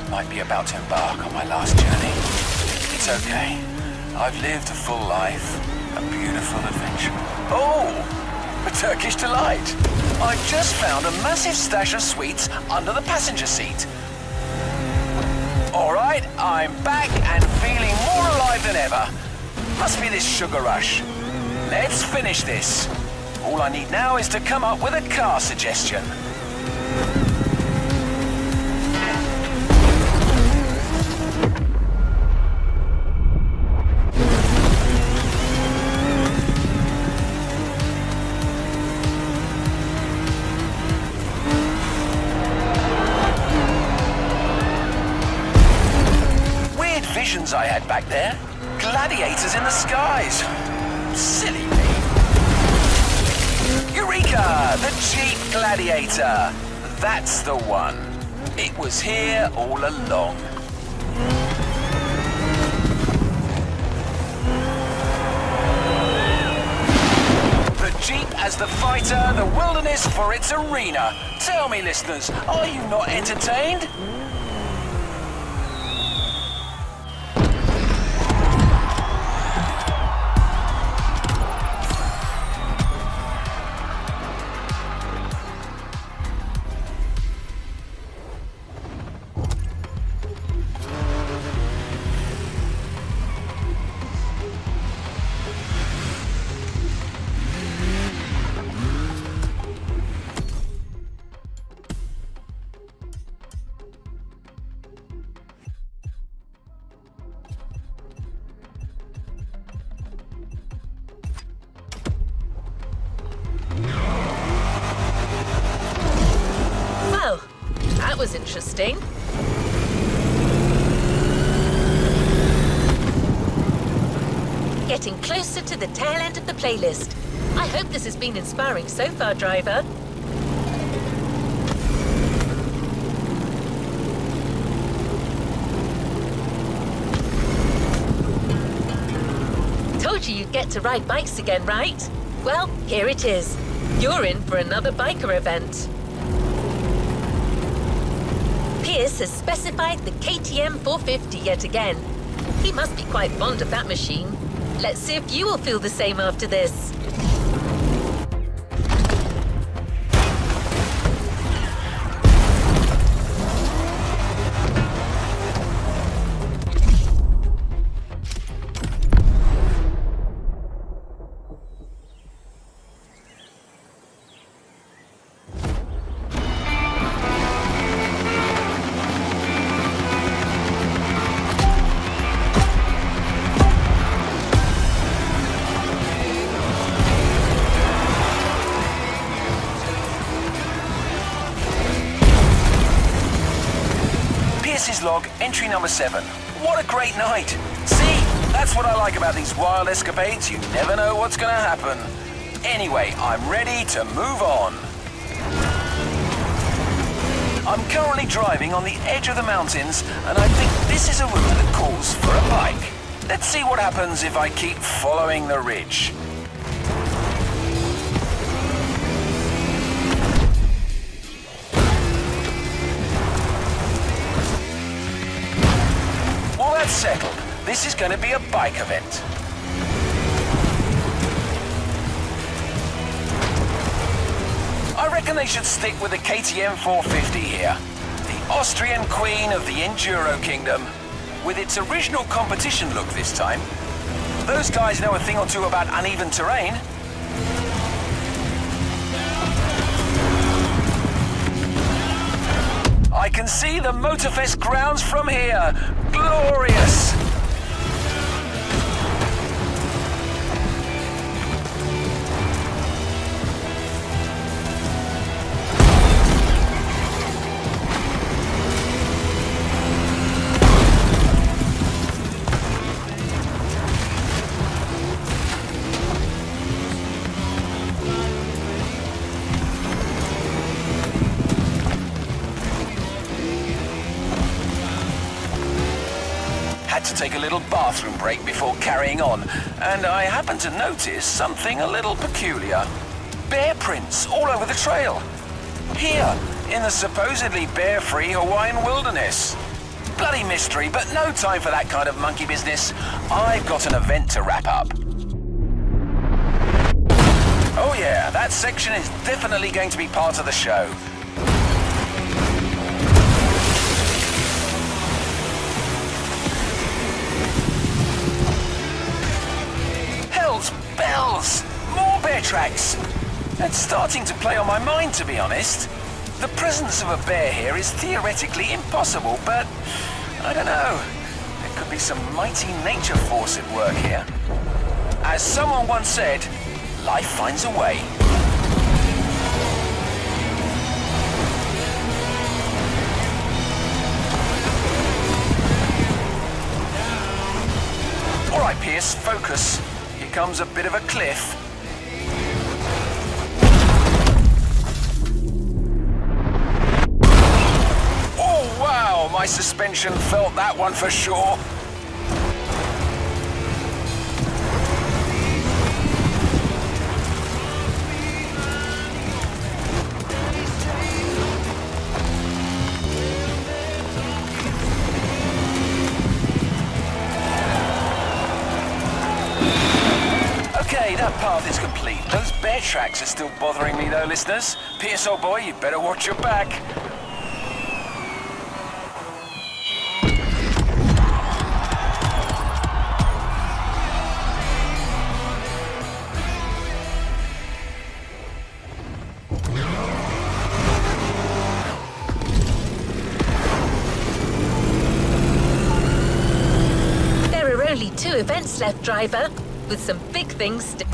Might be about to embark on my last journey. It's okay. I've lived a full life, a beautiful adventure. Oh, a Turkish delight. I've just found a massive stash of sweets under the passenger seat. All right, I'm back and feeling more alive than ever. Must be this sugar rush. Let's finish this. All I need now is to come up with a car suggestion. Weird visions I had back there. Gladiators in the skies. Silly me. Eureka! The Jeep Gladiator! That's the one. It was here all along. The Jeep as the fighter, the wilderness for its arena. Tell me, listeners, are you not entertained? Well, that was interesting. Getting closer to the tail end of the playlist. I hope this has been inspiring so far, driver. Told you you'd get to ride bikes again, right? Well, here it is. You're in for another biker event. Pierce has specified the KTM 450 yet again. He must be quite fond of that machine. Let's see if you will feel the same after this. Pierce's log, entry number 7. What a great night. See, that's what I like about these wild escapades. You never know what's gonna happen. Anyway, I'm ready to move on. I'm currently driving on the edge of the mountains, and I think this is a route that calls for a bike. Let's see what happens if I keep following the ridge. Well, that's settled. This is going to be a bike event. I reckon they should stick with the KTM 450 here. The Austrian queen of the Enduro Kingdom, with its original competition look this time. Those guys know a thing or two about uneven terrain. I can see the Motorfest grounds from here. Glorious! To take a little bathroom break before carrying on, and I happened to notice something a little peculiar. Bear prints all over the trail. Here, in the supposedly bear-free Hawaiian wilderness. Bloody mystery, but no time for that kind of monkey business. I've got an event to wrap up. Oh yeah, that section is definitely going to be part of the show. Bells! More bear tracks! It's starting to play on my mind, to be honest. The presence of a bear here is theoretically impossible, but I don't know. There could be some mighty nature force at work here. As someone once said, life finds a way. All right, Pierce, focus. Comes a bit of a cliff. Oh wow, my suspension felt that one for sure. That path is complete. Those bear tracks are still bothering me though, listeners. Pierce, old boy, you better watch your back. There are only 2 events left, driver, with some big things still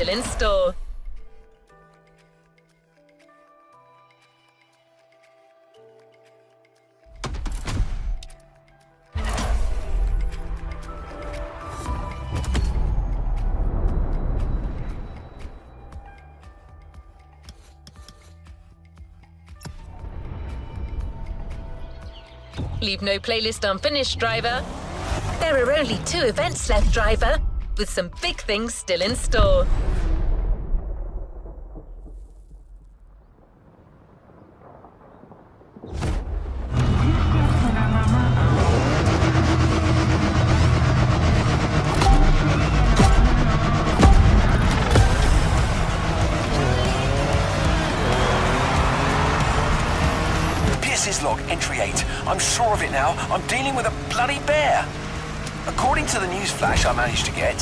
in store. Leave no playlist unfinished, driver. There are only 2 events left, driver, with some big things still in store. Log, entry 8. I'm sure of it now. I'm dealing with a bloody bear. According to the news flash I managed to get,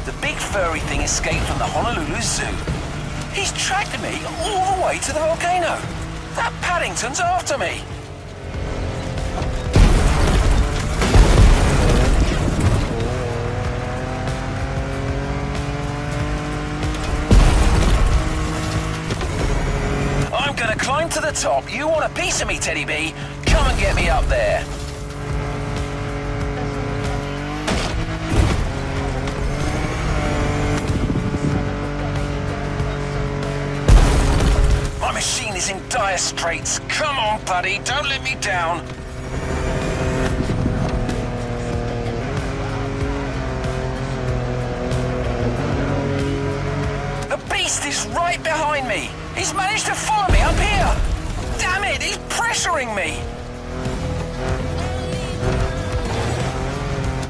the big furry thing escaped from the Honolulu Zoo. He's tracked me all the way to the volcano. That Paddington's after me. I'm gonna climb to the top. You want a piece of me, Teddy B? Come and get me up there. dire straits. Come on, buddy, don't let me down. The beast is right behind me. He's managed to follow me up here. Damn it, he's pressuring me.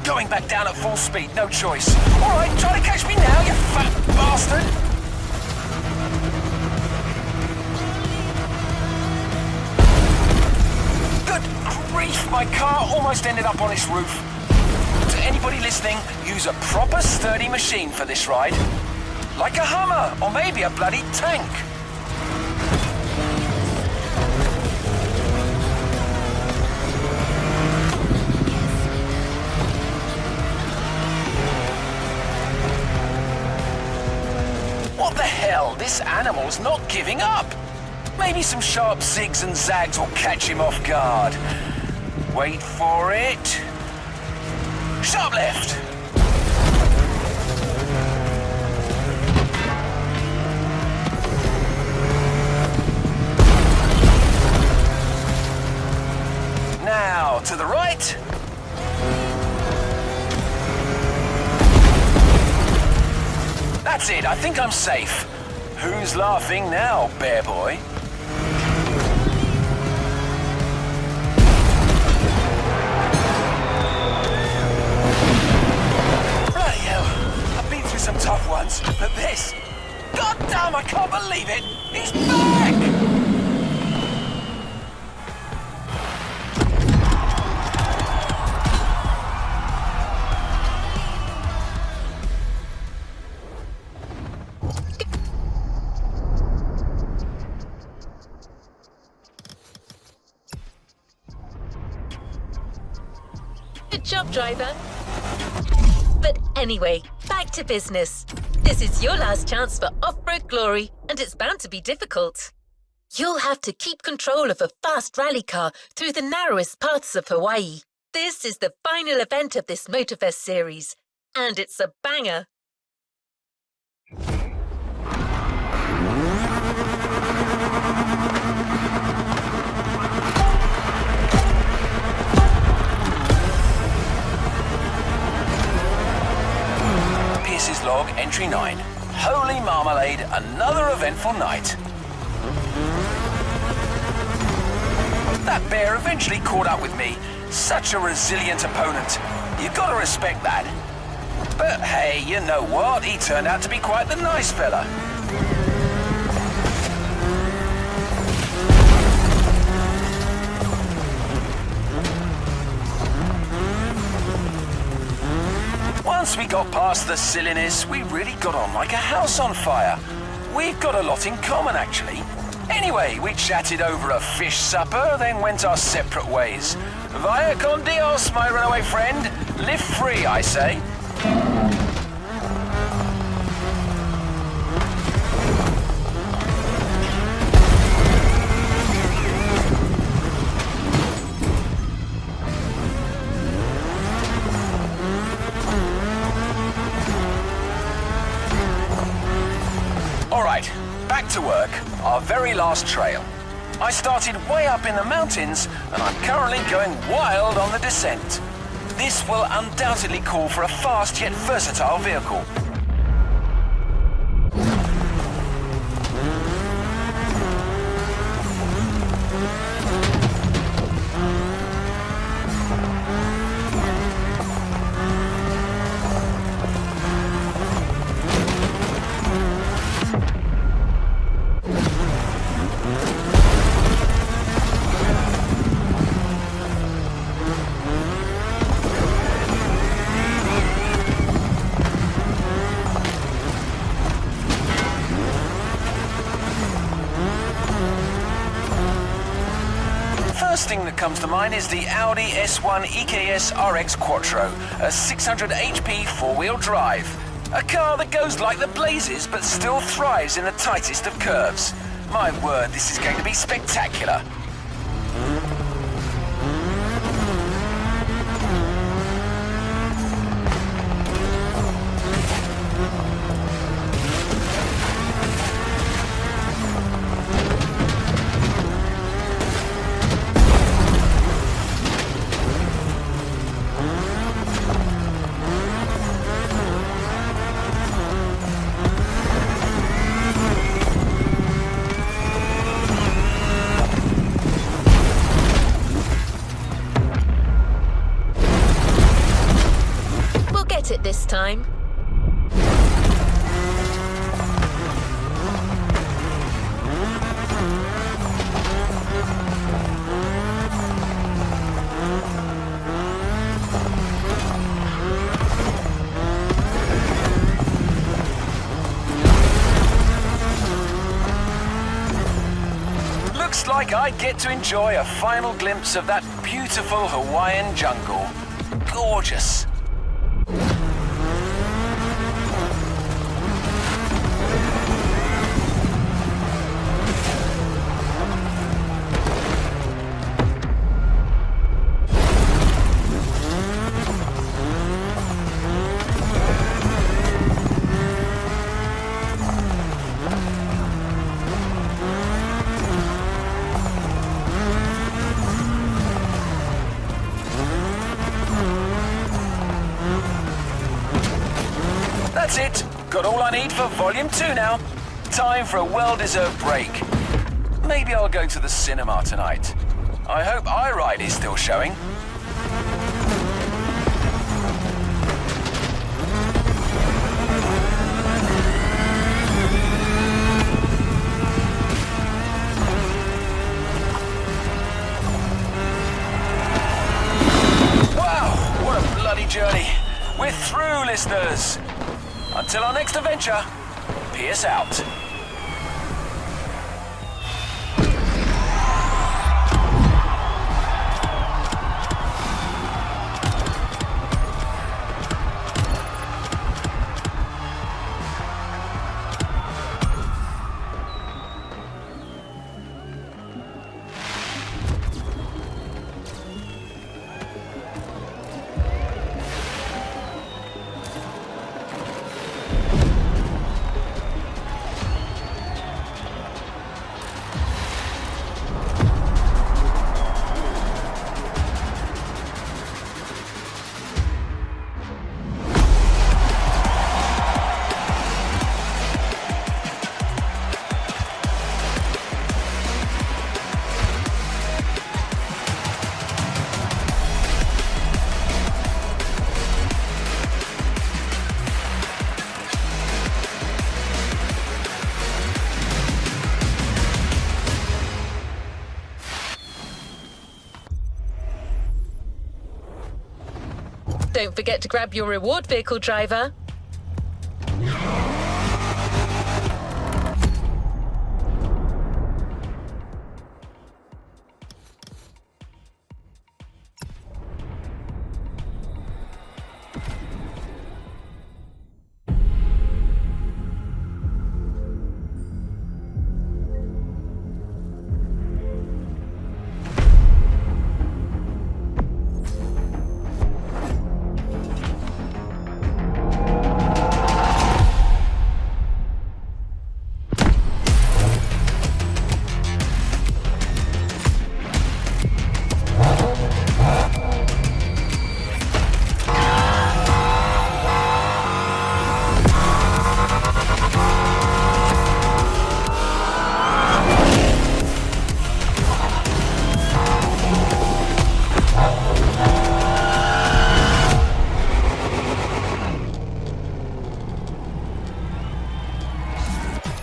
Going back down at full speed, no choice. All right, try to catch me now, you fat bastard. Good grief, my car almost ended up on its roof. To anybody listening, use a proper sturdy machine for this ride. Like a Hummer, or maybe a bloody tank. What the hell? This animal's not giving up. Maybe some sharp zigs and zags will catch him off guard. Wait for it. Sharp left. Now, to the right. That's it, I think I'm safe. Who's laughing now, bear boy? Bloody hell, I've been through some tough ones, but this... God damn, I can't believe it! He's back! Good job, driver. But anyway, back to business. This is your last chance for off-road glory, and it's bound to be difficult. You'll have to keep control of a fast rally car through the narrowest paths of Hawaii. This is the final event of this Motorfest series, and it's a banger. Pierce's log, entry 9. Holy marmalade, another eventful night. That bear eventually caught up with me. Such a resilient opponent. You've got to respect that. But hey, you know what? He turned out to be quite the nice fella. Once we got past the silliness, we really got on like a house on fire. We've got a lot in common, actually. Anyway, we chatted over a fish supper, then went our separate ways. Vaya con Dios, my runaway friend. Live free, I say. Back to work, our very last trail. I started way up in the mountains, and I'm currently going wild on the descent. This will undoubtedly call for a fast yet versatile vehicle. First thing that comes to mind is the Audi S1 EKS RX Quattro, a 600 HP four-wheel drive. A car that goes like the blazes but still thrives in the tightest of curves. My word, this is going to be spectacular. time. Looks like I get to enjoy a final glimpse of that beautiful Hawaiian jungle. Gorgeous. That's it. Got all I need for Volume 2 now. Time for a well-deserved break. Maybe I'll go to the cinema tonight. I hope iRide is still showing. Wow, what a bloody journey. We're through, listeners. Until our next adventure, peace out. Don't forget to grab your reward vehicle, driver.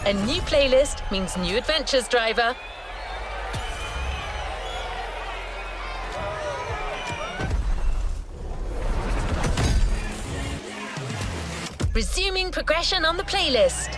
A new playlist means new adventures, driver. Resuming progression on the playlist.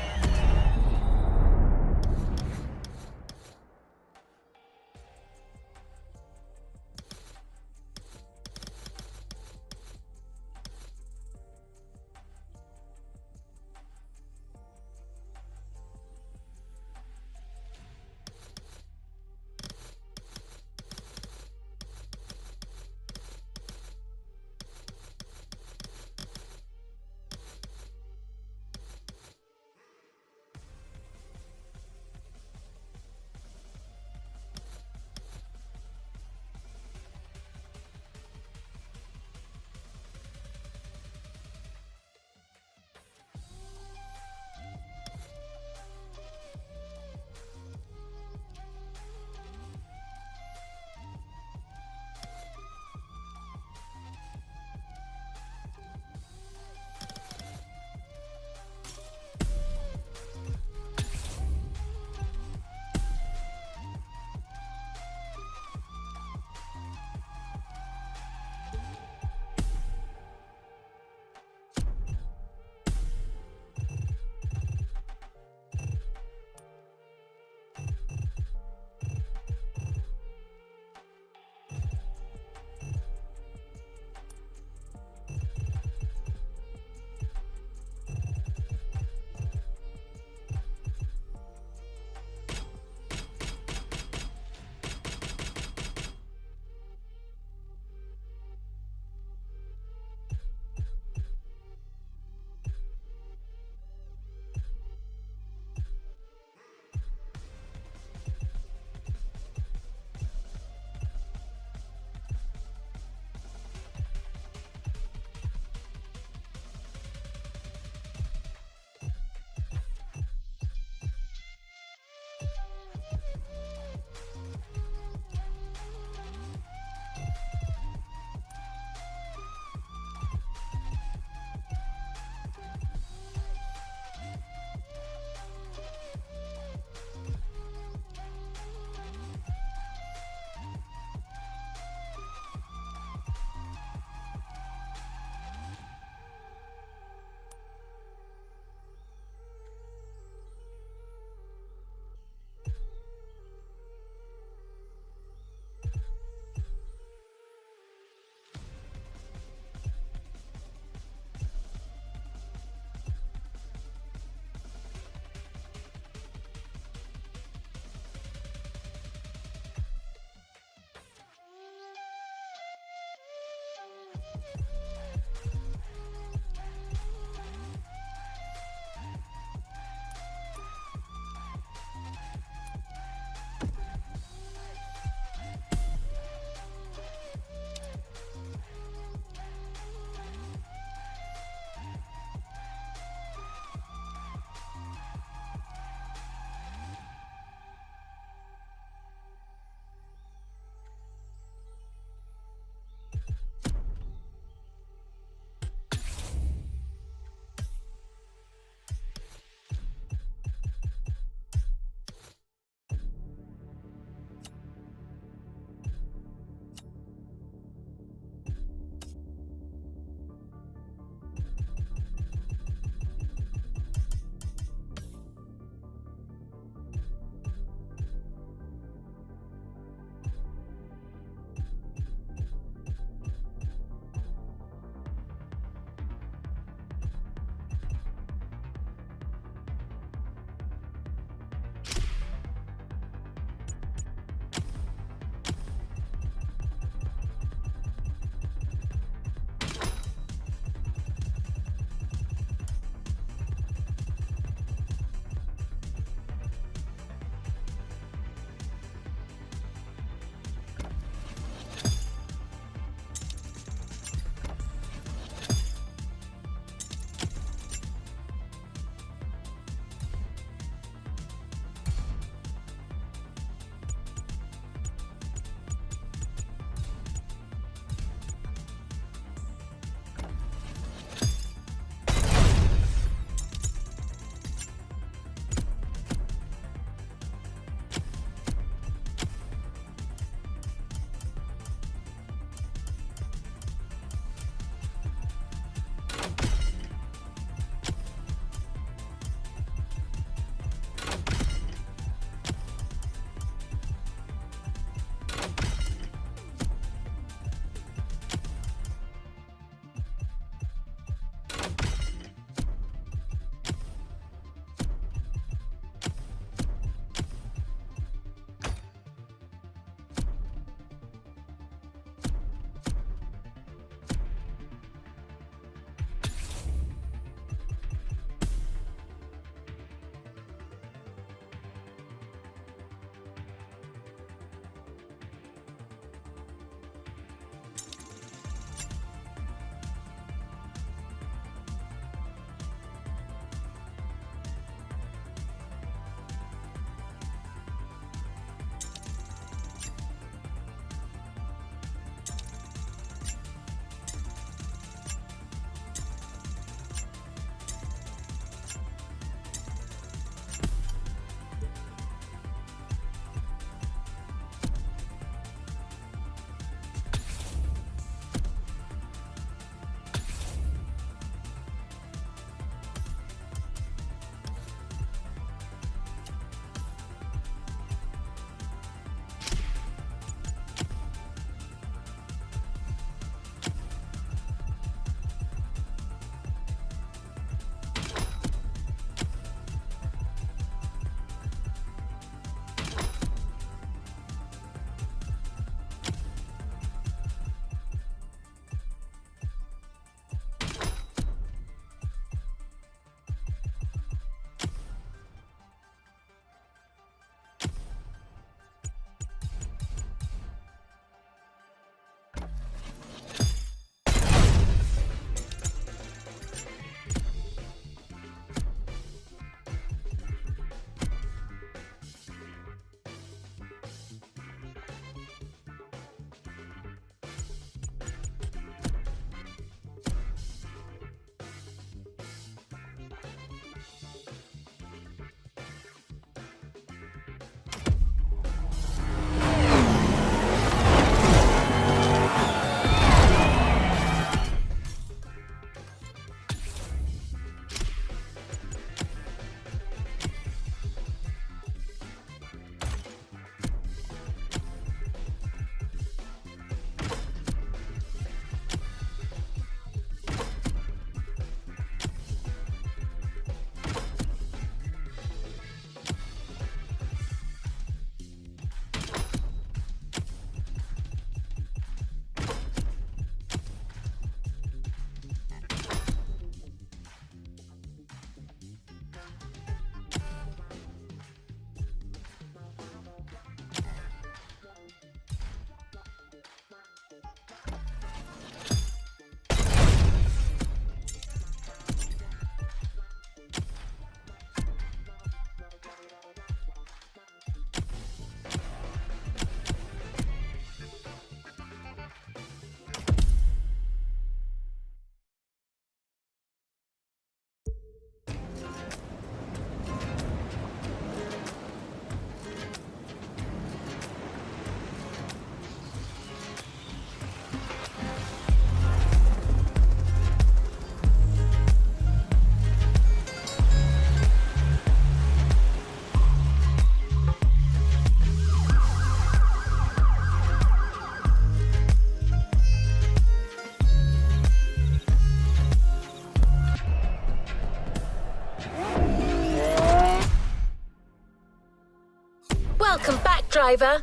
Welcome back, driver.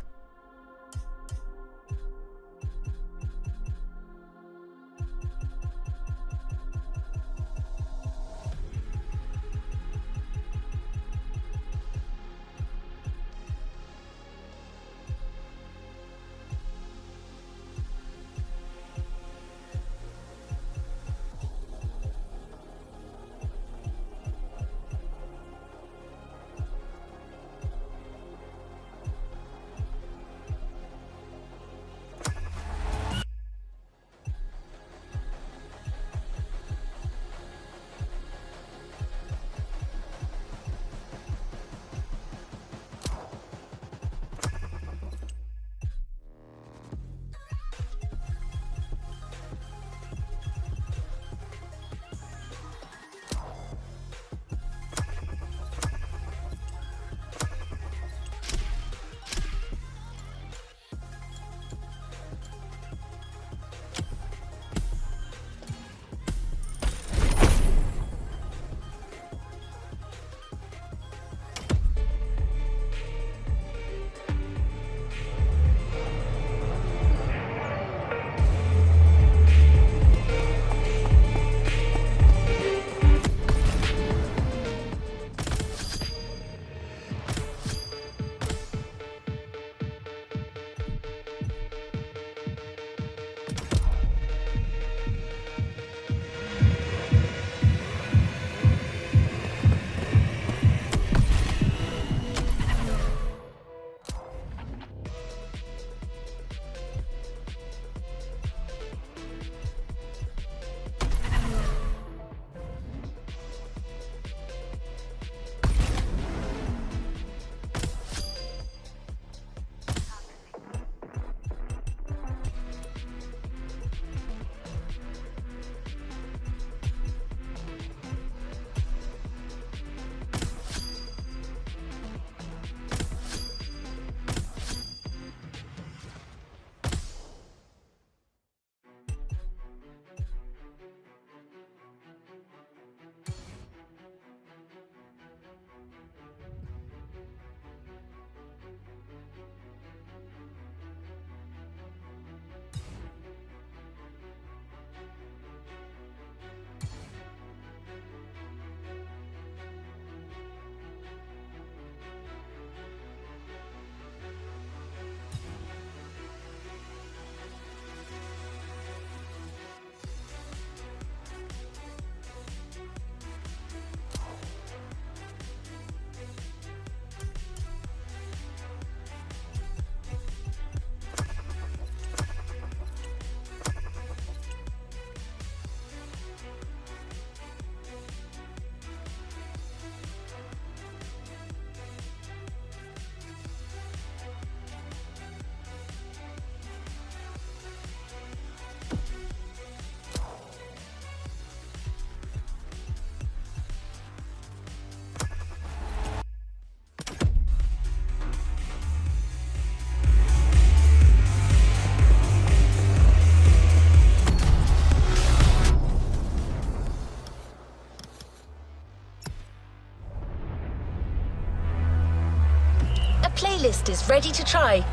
Playlist is ready to try.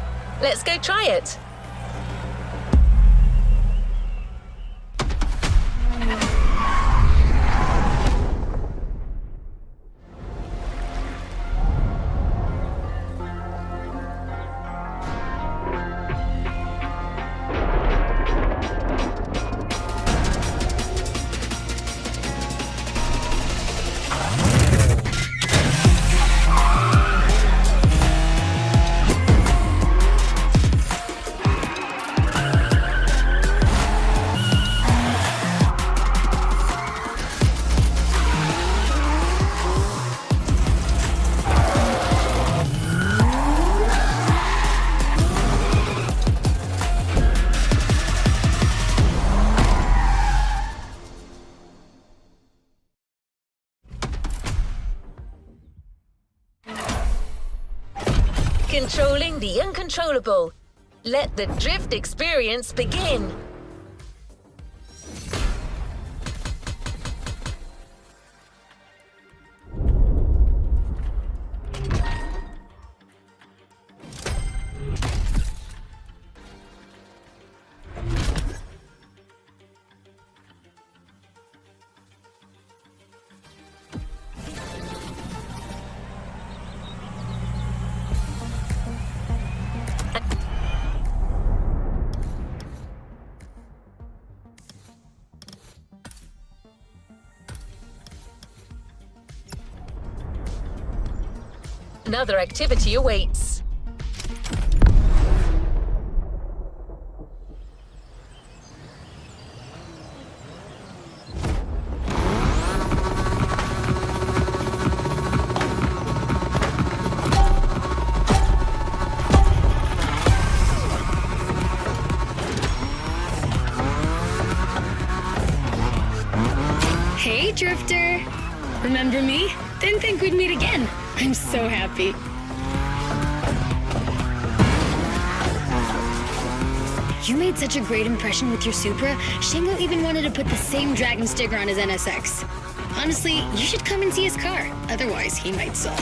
Let's go try it. Controlling the uncontrollable. Let the drift experience begin. Another activity awaits. Hey, Drifter. Remember me? Didn't think we'd meet again. I'm so happy. You made such a great impression with your Supra, Shingo even wanted to put the same Dragon sticker on his NSX. Honestly, you should come and see his car. Otherwise, he might sulk.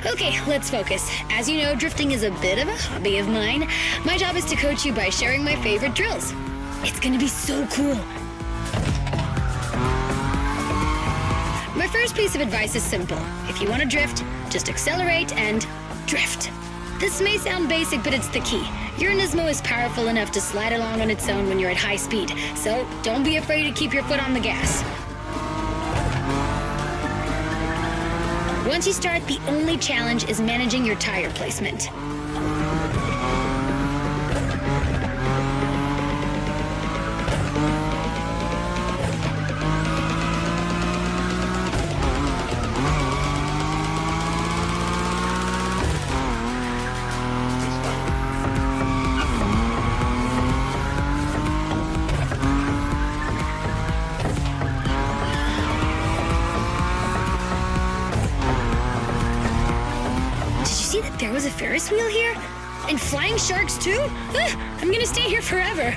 Okay, let's focus. As you know, drifting is a bit of a hobby of mine. My job is to coach you by sharing my favorite drills. It's gonna be so cool. My first piece of advice is simple. If you want to drift, just accelerate and drift. This may sound basic, but it's the key. Your Nismo is powerful enough to slide along on its own when you're at high speed, so don't be afraid to keep your foot on the gas. Once you start, the only challenge is managing your tire placement. There was a Ferris wheel here? And flying sharks too? I'm gonna stay here forever.